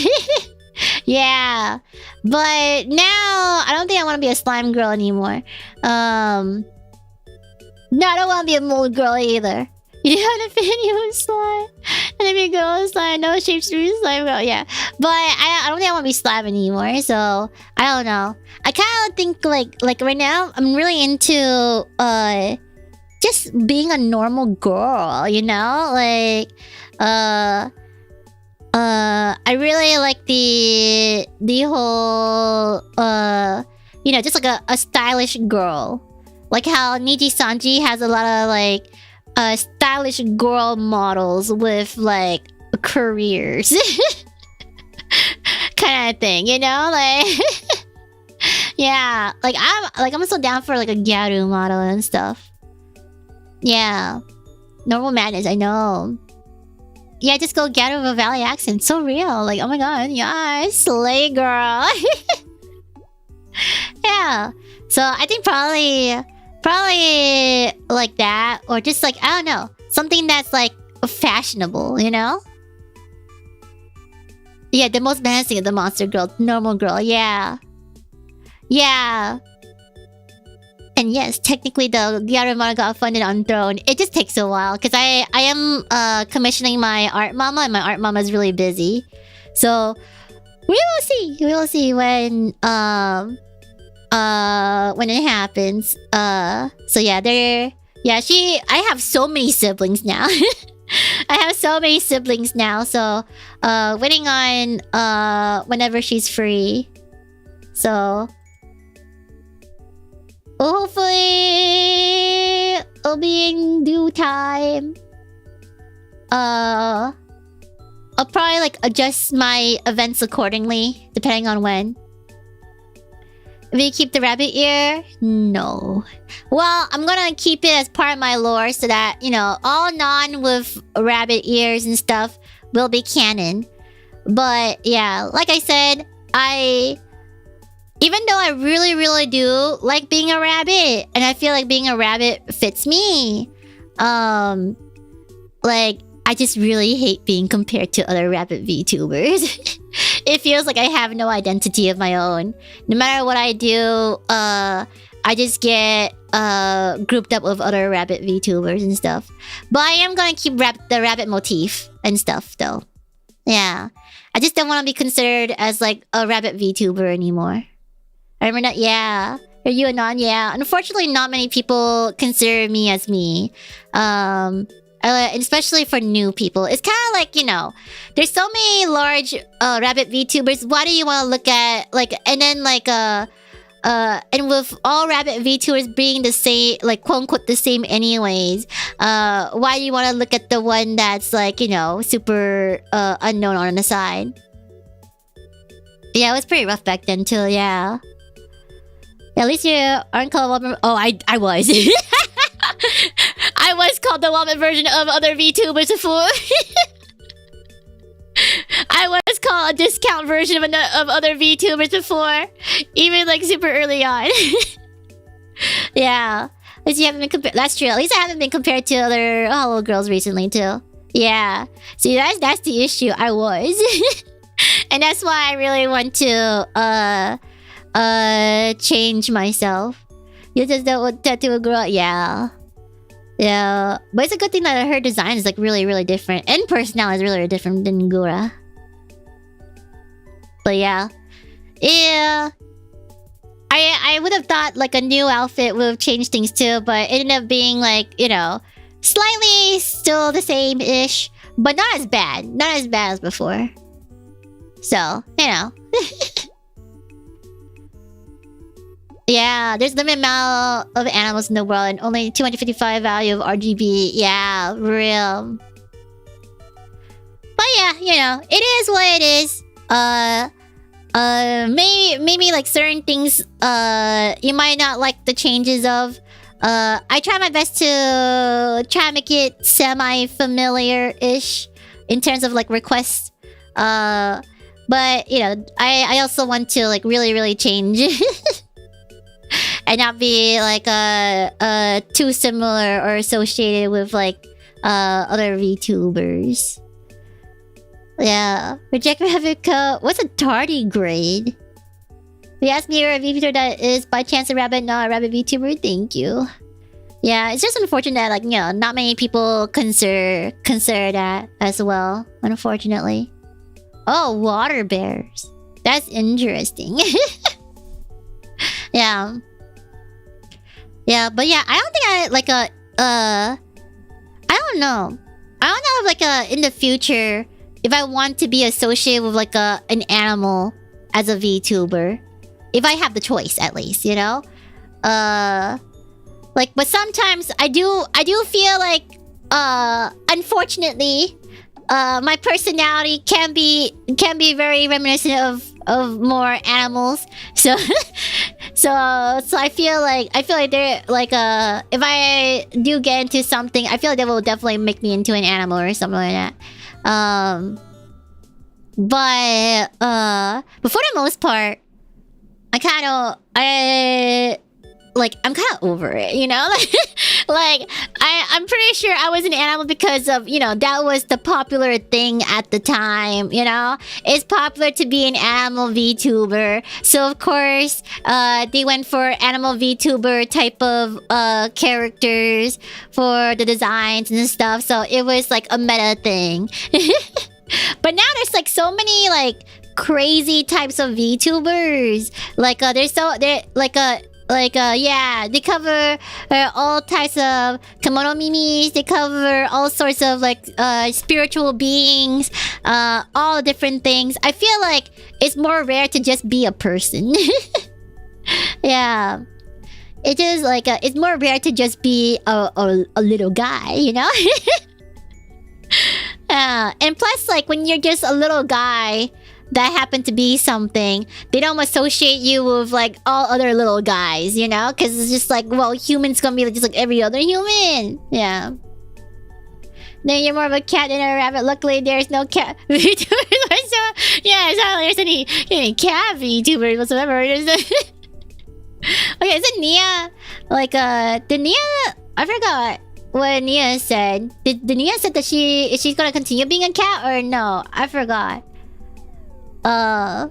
Yeah. But now I don't think I want to be a slime girl anymore. No, I don't want to be a mold girl either. You know the video slime. And if you go slime, no shapes through slime girl. Yeah. But I don't think I want to be slime anymore. So I don't know. I kind of think like right now I'm really into just being a normal girl, you know? Like I really like the whole you know, just like a stylish girl. Like how Niji Sanji has a lot of like stylish girl models with like careers. Kind of thing, you know? Like yeah, I'm so down for like a Gyaru model and stuff. Yeah. Normal madness, I know. Yeah, just go Gyaru with a valley accent. So real. Like, oh my god, yeah, slay girl. Yeah. So I think probably like that, or just like, I don't know, something that's like fashionable, you know? Yeah, the most menacing of the monster girl, normal girl, yeah. Yeah. And yes, technically the other model got funded on Throne. It just takes a while because I am commissioning my art mama, and my art mama is really busy. So we will see. We will see when it happens. So yeah, I have so many siblings now. I have so many siblings now, so waiting on whenever she's free. So hopefully it'll be in due time. I'll probably like adjust my events accordingly depending on when. Will you keep the rabbit ear? No. Well, I'm gonna keep it as part of my lore so that, you know, all non with rabbit ears and stuff will be canon. But yeah, like I said, even though I really, really do like being a rabbit, and I feel like being a rabbit fits me, like, I just really hate being compared to other rabbit VTubers. It feels like I have no identity of my own. No matter what I do, I just get grouped up with other rabbit VTubers and stuff. But I am gonna keep the rabbit motif and stuff, though. Yeah. I just don't want to be considered as, like, a rabbit VTuber anymore. I remember that, yeah. Are you a non? Yeah. Unfortunately, not many people consider me as me. Especially for new people. It's kind of like, you know, there's so many large rabbit VTubers. Why do you want to look at, like, and then, like, and with all rabbit VTubers being the same, like, quote unquote, the same anyways, why do you want to look at the one that's, like, you know, super unknown on the side? Yeah, it was pretty rough back then, too, yeah. At least you aren't called a woman. Oh, I was. I was called the woman version of other VTubers before. I was called a discount version of other VTubers before. Even like super early on. Yeah. At least you haven't been compared. That's true. At least I haven't been compared to other Hollow girls recently too. Yeah. See, that's the issue. I was. And that's why I really want to change myself. You just don't tattoo a girl. Yeah. Yeah. But it's a good thing that her design is like really, really different. And personality is really, really different than Gura. But yeah. Yeah. I would have thought like a new outfit would have changed things too, but it ended up being like, you know, slightly still the same-ish, but not as bad. Not as bad as before. So, you know. Yeah, there's limited amount of animals in the world and only 255 value of RGB. Yeah, real. But yeah, you know, it is what it is. Maybe like certain things you might not like the changes of. I try my best to try to make it semi-familiar-ish in terms of like requests. But you know, I also want to like really change and not be like too similar or associated with like other VTubers. Yeah. Reject rabbit coat. What's a tardigrade? We asked me if you're a VTuber that is by chance a rabbit, not a rabbit VTuber. Thank you. Yeah, it's just unfortunate that like, you know, not many people consider that as well, unfortunately. Oh, water bears. That's interesting. Yeah. Yeah, but yeah, I don't think I like I don't know. I don't know if like in the future if I want to be associated with like an animal as a VTuber. If I have the choice at least, you know? Like but sometimes I do feel like unfortunately my personality can be very reminiscent of more animals. So so I feel like they're like if I do get into something, I feel like they will definitely make me into an animal or something like that. But for the most part, I'm kind of over it, you know? Like I'm pretty sure I was an animal because of, you know, that was the popular thing at the time, you know? It's popular to be an animal VTuber. So of course, they went for animal VTuber type of characters for the designs and stuff. So it was like a meta thing. But now there's like so many like crazy types of VTubers. Like yeah, they cover all types of kimono mimis. They cover all sorts of like spiritual beings, all different things. I feel like it's more rare to just be a person. Yeah, it is like it's more rare to just be a little guy, you know. And plus, like when you're just a little guy that happen to be something, they don't associate you with like all other little guys, you know? Because it's just like, well, humans gonna be just like every other human. Yeah. Then you're more of a cat than a rabbit. Luckily, there's no cat VTubers. So, yeah, it's not like there's any cat VTubers whatsoever. Okay, is it Nia? Like, did Nia... I forgot what Nia said. Did Nia said that she's gonna continue being a cat or no? I forgot. But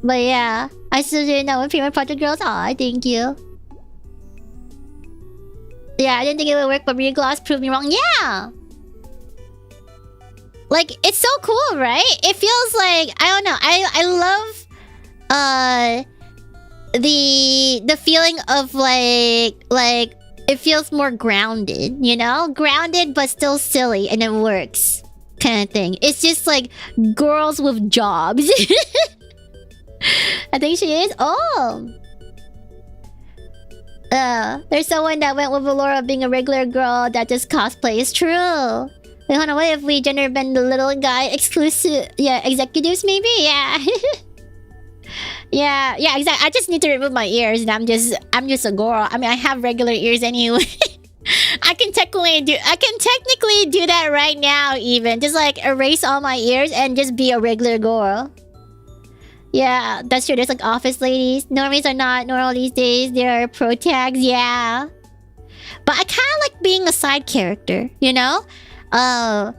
yeah, I still didn't know when Favorite Project Girls. Aw, thank you. Yeah, I didn't think it would work, but Gloss proved me wrong. Yeah! Like, it's so cool, right? It feels like, I don't know, I love, the feeling of like, it feels more grounded, you know? Grounded, but still silly, and it works. Kind of thing. It's just like girls with jobs. I think she is. Oh. There's someone that went with Valora being a regular girl that just cosplays. True. Wait, hold on. What if we gender bend the little guy exclusive? Yeah, executives maybe? Yeah. Yeah, exactly. I just need to remove my ears, and I'm just a girl. I mean, I have regular ears anyway. I can technically do that right now, even just like erase all my ears and just be a regular girl. Yeah, that's true. There's like office ladies. Normies are not normal these days. They're pro tags. Yeah, but I kind of like being a side character. You know, I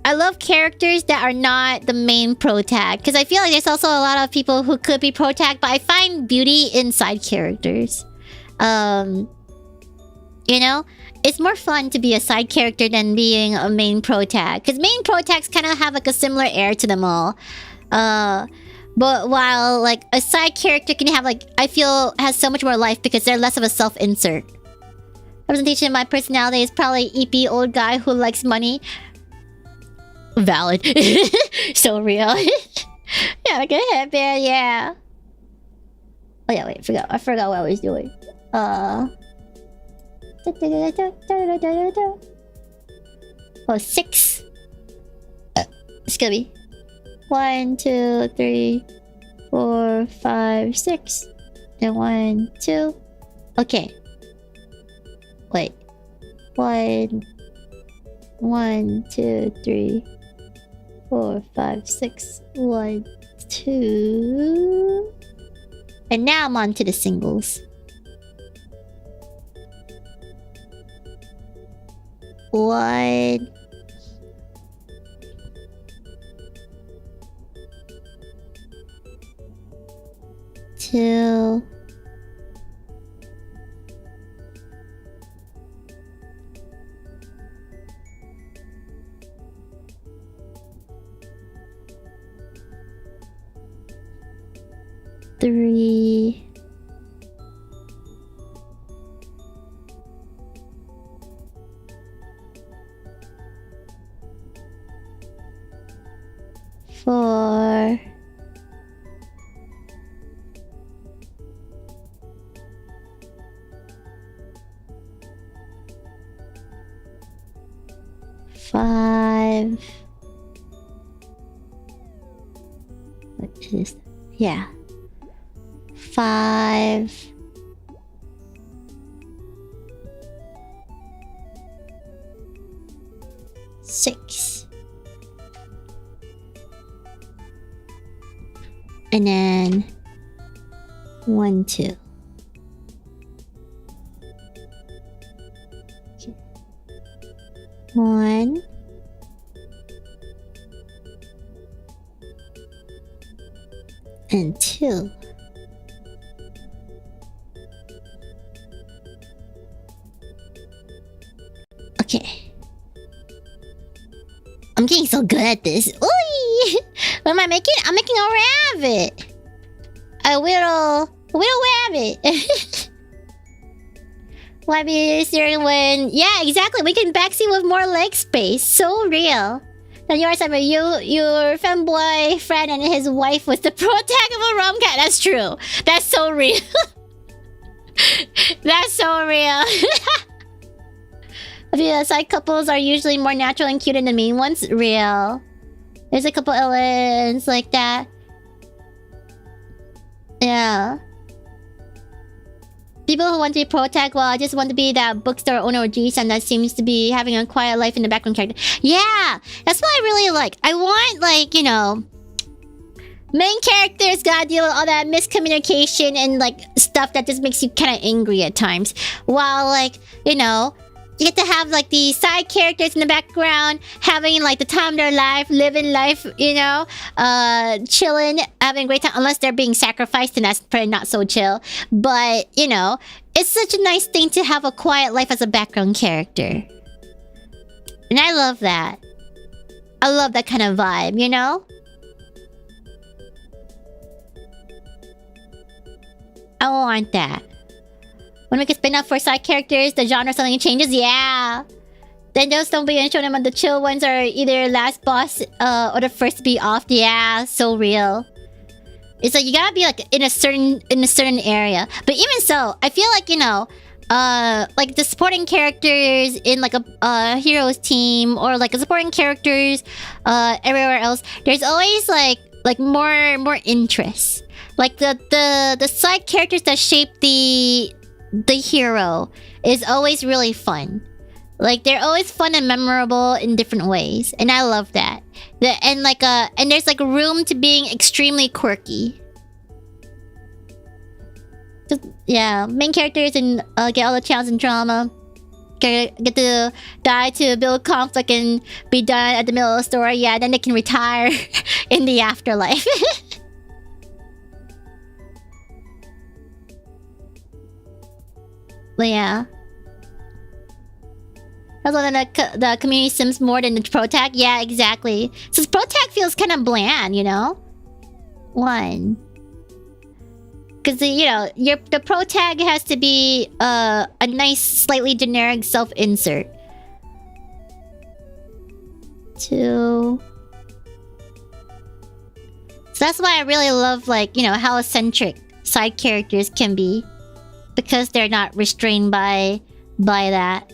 love characters that are not the main pro tag, because I feel like there's also a lot of people who could be pro tag, but I find beauty in side characters. You know, it's more fun to be a side character than being a main pro tag, because main pro tags kind of have like a similar air to them all. But while like a side character can have like, I feel has so much more life because they're less of a self-insert. Representation of my personality is probably EP old guy who likes money. Valid. So real. Yeah, like a headband, yeah. Oh yeah, wait, I forgot what I was doing. Oh, 6. It's gonna be 1, 2, 3, 4, 5, 6. Then 1, 2. Okay. Wait. 1, 2, 3, 4, 5, 6. 1, 2. And now I'm on to the singles. 1, 2, 3, 4, 5. What is this? Yeah. 5. 6. And then 1, 2. Okay. 1. And 2. Okay. I'm getting so good at this. Ooh! What am I making? I'm making a rabbit. A little rabbit. Why be steering when... Yeah, exactly. We can backseat with more leg space. So real. Then yours, I mean, your femboy friend and his wife was the pro tag of a rom cat. That's true. That's so real. That's so real. The side couples are usually more natural and cute than the main ones. Real. There's a couple elements like that. Yeah. People who want to be pro tag, well, I just want to be that bookstore owner or G-san that seems to be having a quiet life in the background character. Yeah! That's what I really like. I want, like, you know... main characters gotta deal with all that miscommunication and, like, stuff that just makes you kind of angry at times. While, like, you know... you get to have, like, the side characters in the background having, like, the time of their life, living life, you know, chilling, having a great time, unless they're being sacrificed, and that's probably not so chill. But, you know, it's such a nice thing to have a quiet life as a background character. And I love that. I love that kind of vibe, you know? I want that. When we can spin up for side characters, the genre suddenly changes. Yeah. Then those don't be show them, and the chill ones are either last boss or the first to be off. Yeah, so real. It's like you gotta be like in a certain area. But even so, I feel like, you know, like the supporting characters in like a heroes team, or like a supporting characters everywhere else, there's always like like more interest. Like the side characters that shape the hero is always really fun. Like they're always fun and memorable in different ways, and I love that. And there's like room to being extremely quirky. Just, yeah, main characters and get all the challenge and drama. Get to die to build conflict and be done at the middle of the story. Yeah, then they can retire in the afterlife. But yeah. That's one of the community sims more than the pro tag. Yeah, exactly. So pro tag feels kind of bland, you know? One. Because, you know, the pro tag has to be a nice, slightly generic self-insert. 2. So that's why I really love, like, you know, how eccentric side characters can be. Because they're not restrained by that.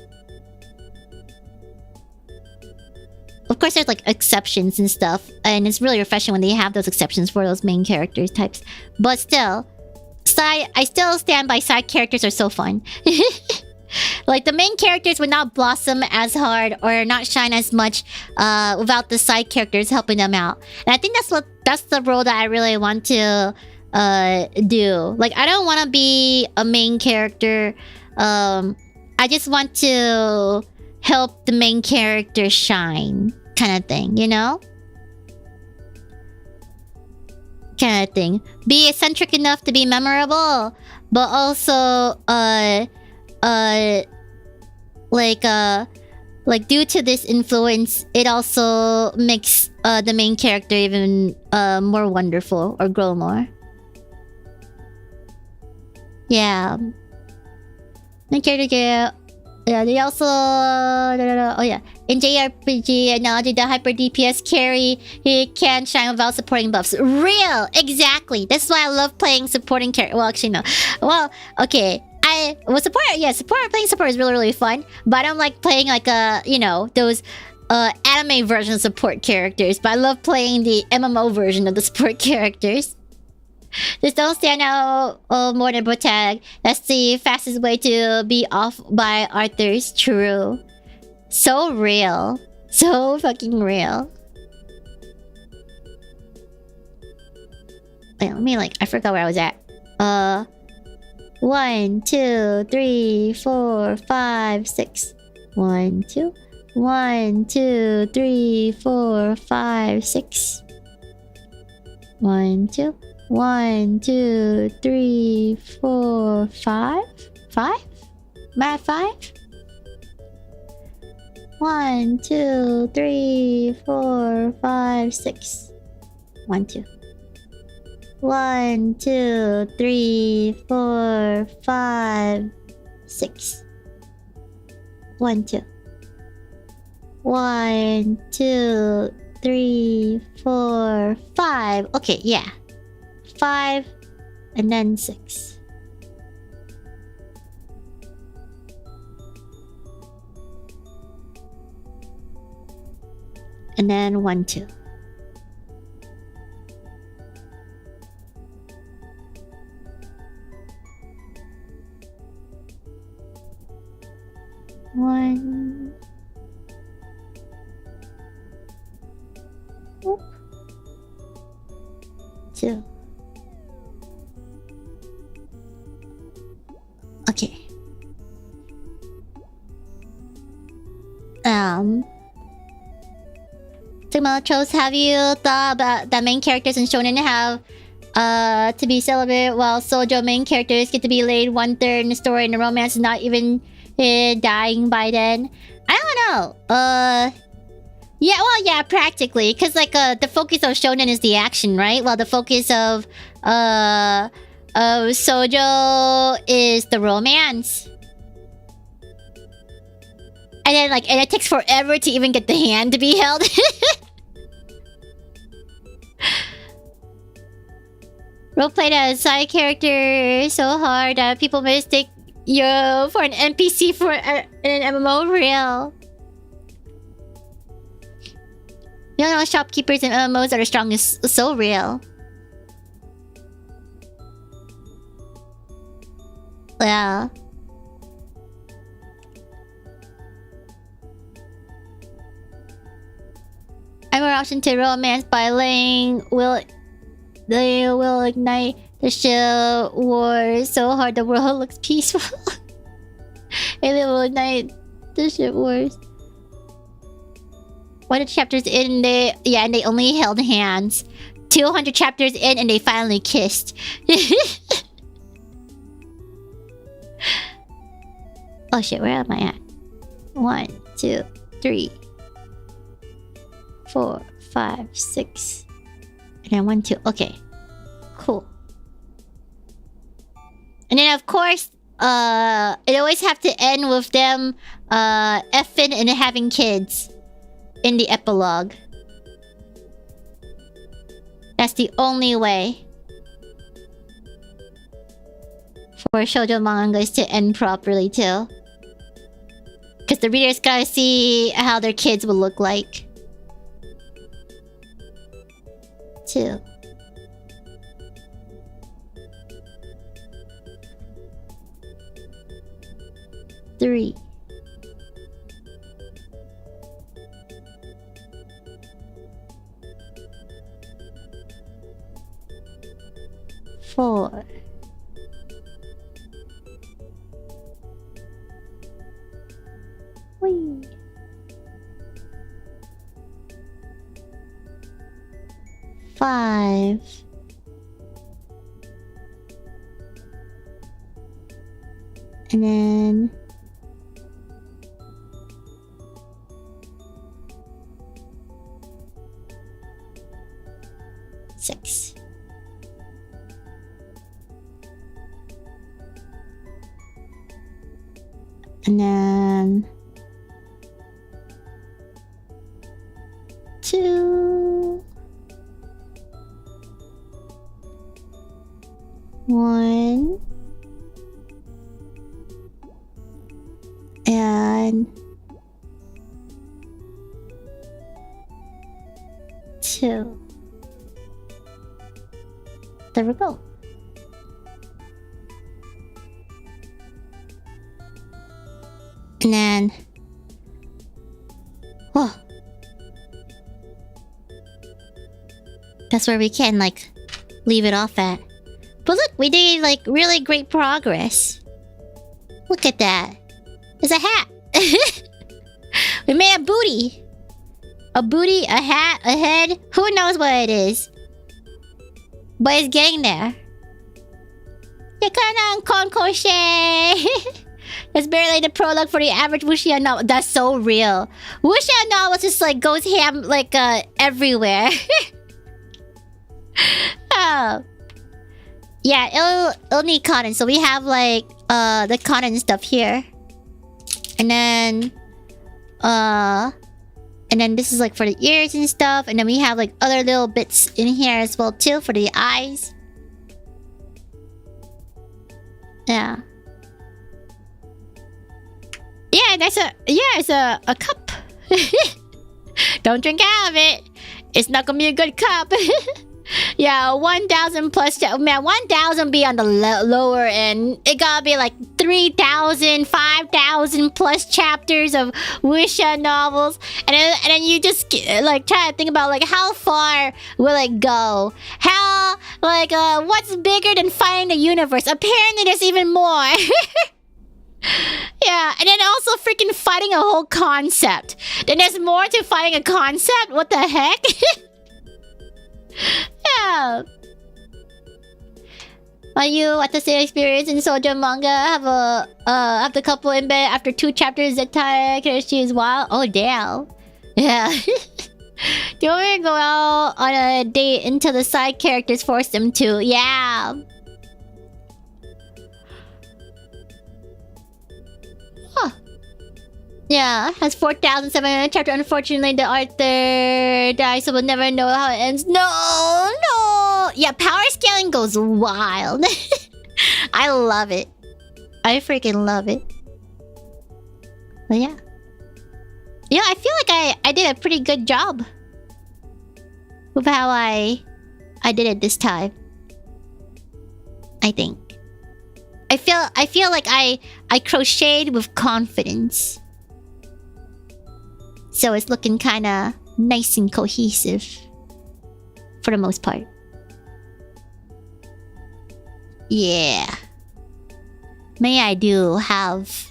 Of course, there's like exceptions and stuff, and it's really refreshing when they have those exceptions for those main characters types. But still, I still stand by side characters are so fun. Like the main characters would not blossom as hard or not shine as much without the side characters helping them out. And I think that's the role that I really want to do. Like I don't want to be a main character. I just want to help the main character shine, kind of thing, you know? Kind of thing. Be eccentric enough to be memorable, but also like due to this influence, it also makes the main character even more wonderful or grow more. Yeah. Main character. Yeah, they also... Oh yeah. In JRPG analogy, the hyper DPS carry, he can shine without supporting buffs. Real! Exactly! That's why I love playing supporting character. Well, actually, no. Well, okay. Playing support is really, really fun. But I don't like playing like, you know, those anime version of support characters. But I love playing the MMO version of the support characters. Just don't stand out more than protag. That's the fastest way to be off by Arthur's. True. So real. So fucking real. Wait, let me I forgot where I was at. 1, 2, 3, 4, 5, 6. 1, 2. 1, 2, 3, 4, 5, 6. 1, 2. 1, 2, 3, 4, 5? 5? Am I at 5? 1, 2, 3, 4, 5, 6. 1, 2. 1, 2, 3, 4, 5, 6. 1, 2. 1, 2, 3, 4, 5. Okay, yeah. 5 and then 6. And then 1, 2. One. Whoop. 2. Okay. Sigma-Tros, have you thought about that main characters in Shonen have to be celebrated while Shoujo main characters get to be laid 1/3 in the story and the romance is not even dying by then? I don't know. Yeah, well, yeah, practically, because the focus of Shonen is the action, right? While the focus of Shoujo is the romance. And then and it takes forever to even get the hand to be held. Roleplayed as side character so hard that people mistake you for an NPC for an MMO. Real. You don't know shopkeepers and MMOs that are strong is so real. Yeah. I'm more option to romance by laying they will ignite the shell war so hard the world looks peaceful. And they will ignite the ship wars. What are chapters in? And they only held hands. 200 chapters in and they finally kissed. Oh shit, where am I at? 1, 2, 3, 4, 5, 6. And then 1, 2. Okay. Cool. And then of course, it always have to end with them effing and having kids in the epilogue. That's the only way for shoujo mangas to end properly too. Because the readers gotta see how their kids will look like. 2. 3. 4. 5. And then 6. And then 2. 1. And 2. There we go. And then... Oh. That's where we can, like, leave it off at. But look, we did, like, really great progress. Look at that. There's a hat. We made a booty. A booty, a hat, a head. Who knows what it is? But it's getting there. Yakana con crochet. That's barely the prologue for the average wuxia novel. That's so real. Wuxia novel just like goes ham like everywhere. Oh. Yeah, it'll need cotton. So we have like the cotton stuff here. And then this is like for the ears and stuff. And then we have like other little bits in here as well too for the eyes. Yeah. Yeah, it's a cup. Don't drink out of it. It's not gonna be a good cup. Yeah, 1,000 plus. Man, 1,000 be on the lower end. It gotta be like 3,000, 5,000 plus chapters of wuxia novels, and then you just like try to think about like how far will it go? How like what's bigger than fighting the universe? Apparently, there's even more. Yeah, and then also freaking fighting a whole concept. Then there's more to fighting a concept? What the heck? Yeah. Are you at the same experience in Sojo manga? Have the couple in bed after 2 chapters that tired because she is wild? Oh damn. Yeah. Do you want me to go out on a date until the side characters force them to? Yeah. Huh. Yeah, has 4,700 chapters. Unfortunately, the author dies, so we'll never know how it ends. No! Yeah, power scaling goes wild. I love it. I freaking love it. But yeah. Yeah, I feel like I did a pretty good job with how I did it this time. I think. I feel like I crocheted with confidence. So it's looking kind of nice and cohesive for the most part. Yeah. May I do have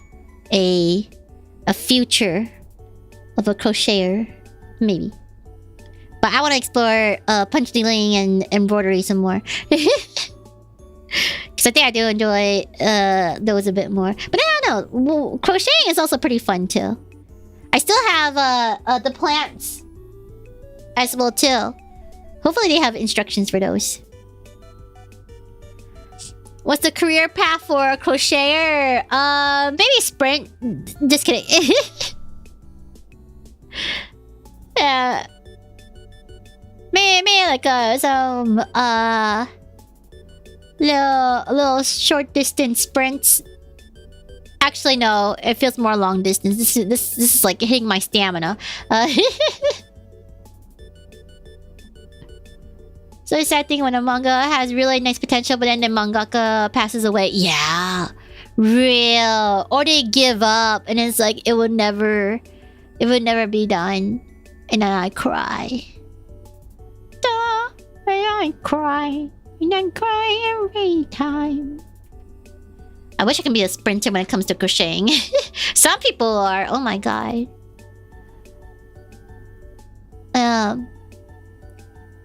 a future of a crocheter, maybe. But I want to explore punch needling and embroidery some more. Because I think I do enjoy those a bit more. But I don't know. Well, crocheting is also pretty fun too. I still have the plants as well too. Hopefully they have instructions for those. What's the career path for a crocheter? Maybe sprint. Just kidding. Yeah. Maybe like some little short distance sprints. Actually, no. It feels more long distance. This is like hitting my stamina. So it's sad thing when a manga has really nice potential, but then the mangaka passes away. Yeah, real. Or they give up, and it's like it would never be done. And then I cry. Duh, and I cry. And I cry every time. I wish I could be a sprinter when it comes to crocheting. Some people are. Oh my god.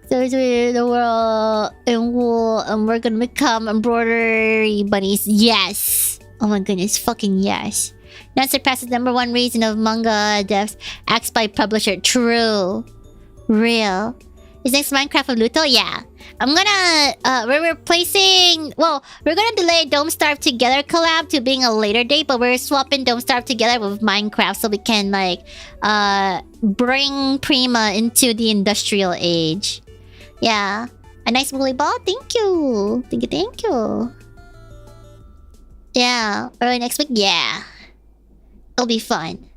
There's the world in wool, and we're gonna become embroidery bunnies. Yes. Oh my goodness, fucking yes. Not surpasses #1 reason of manga deaths. Acts by publisher. True. Real. Is next Minecraft of Luto? Yeah. I'm gonna we're replacing, well, we're gonna delay Don't Starve Together collab to being a later date, but we're swapping Don't Starve Together with Minecraft so we can like bring Prima into the industrial age. Yeah. A nice woolly ball? Thank you. Thank you. Yeah. Early next week? Yeah. It'll be fun.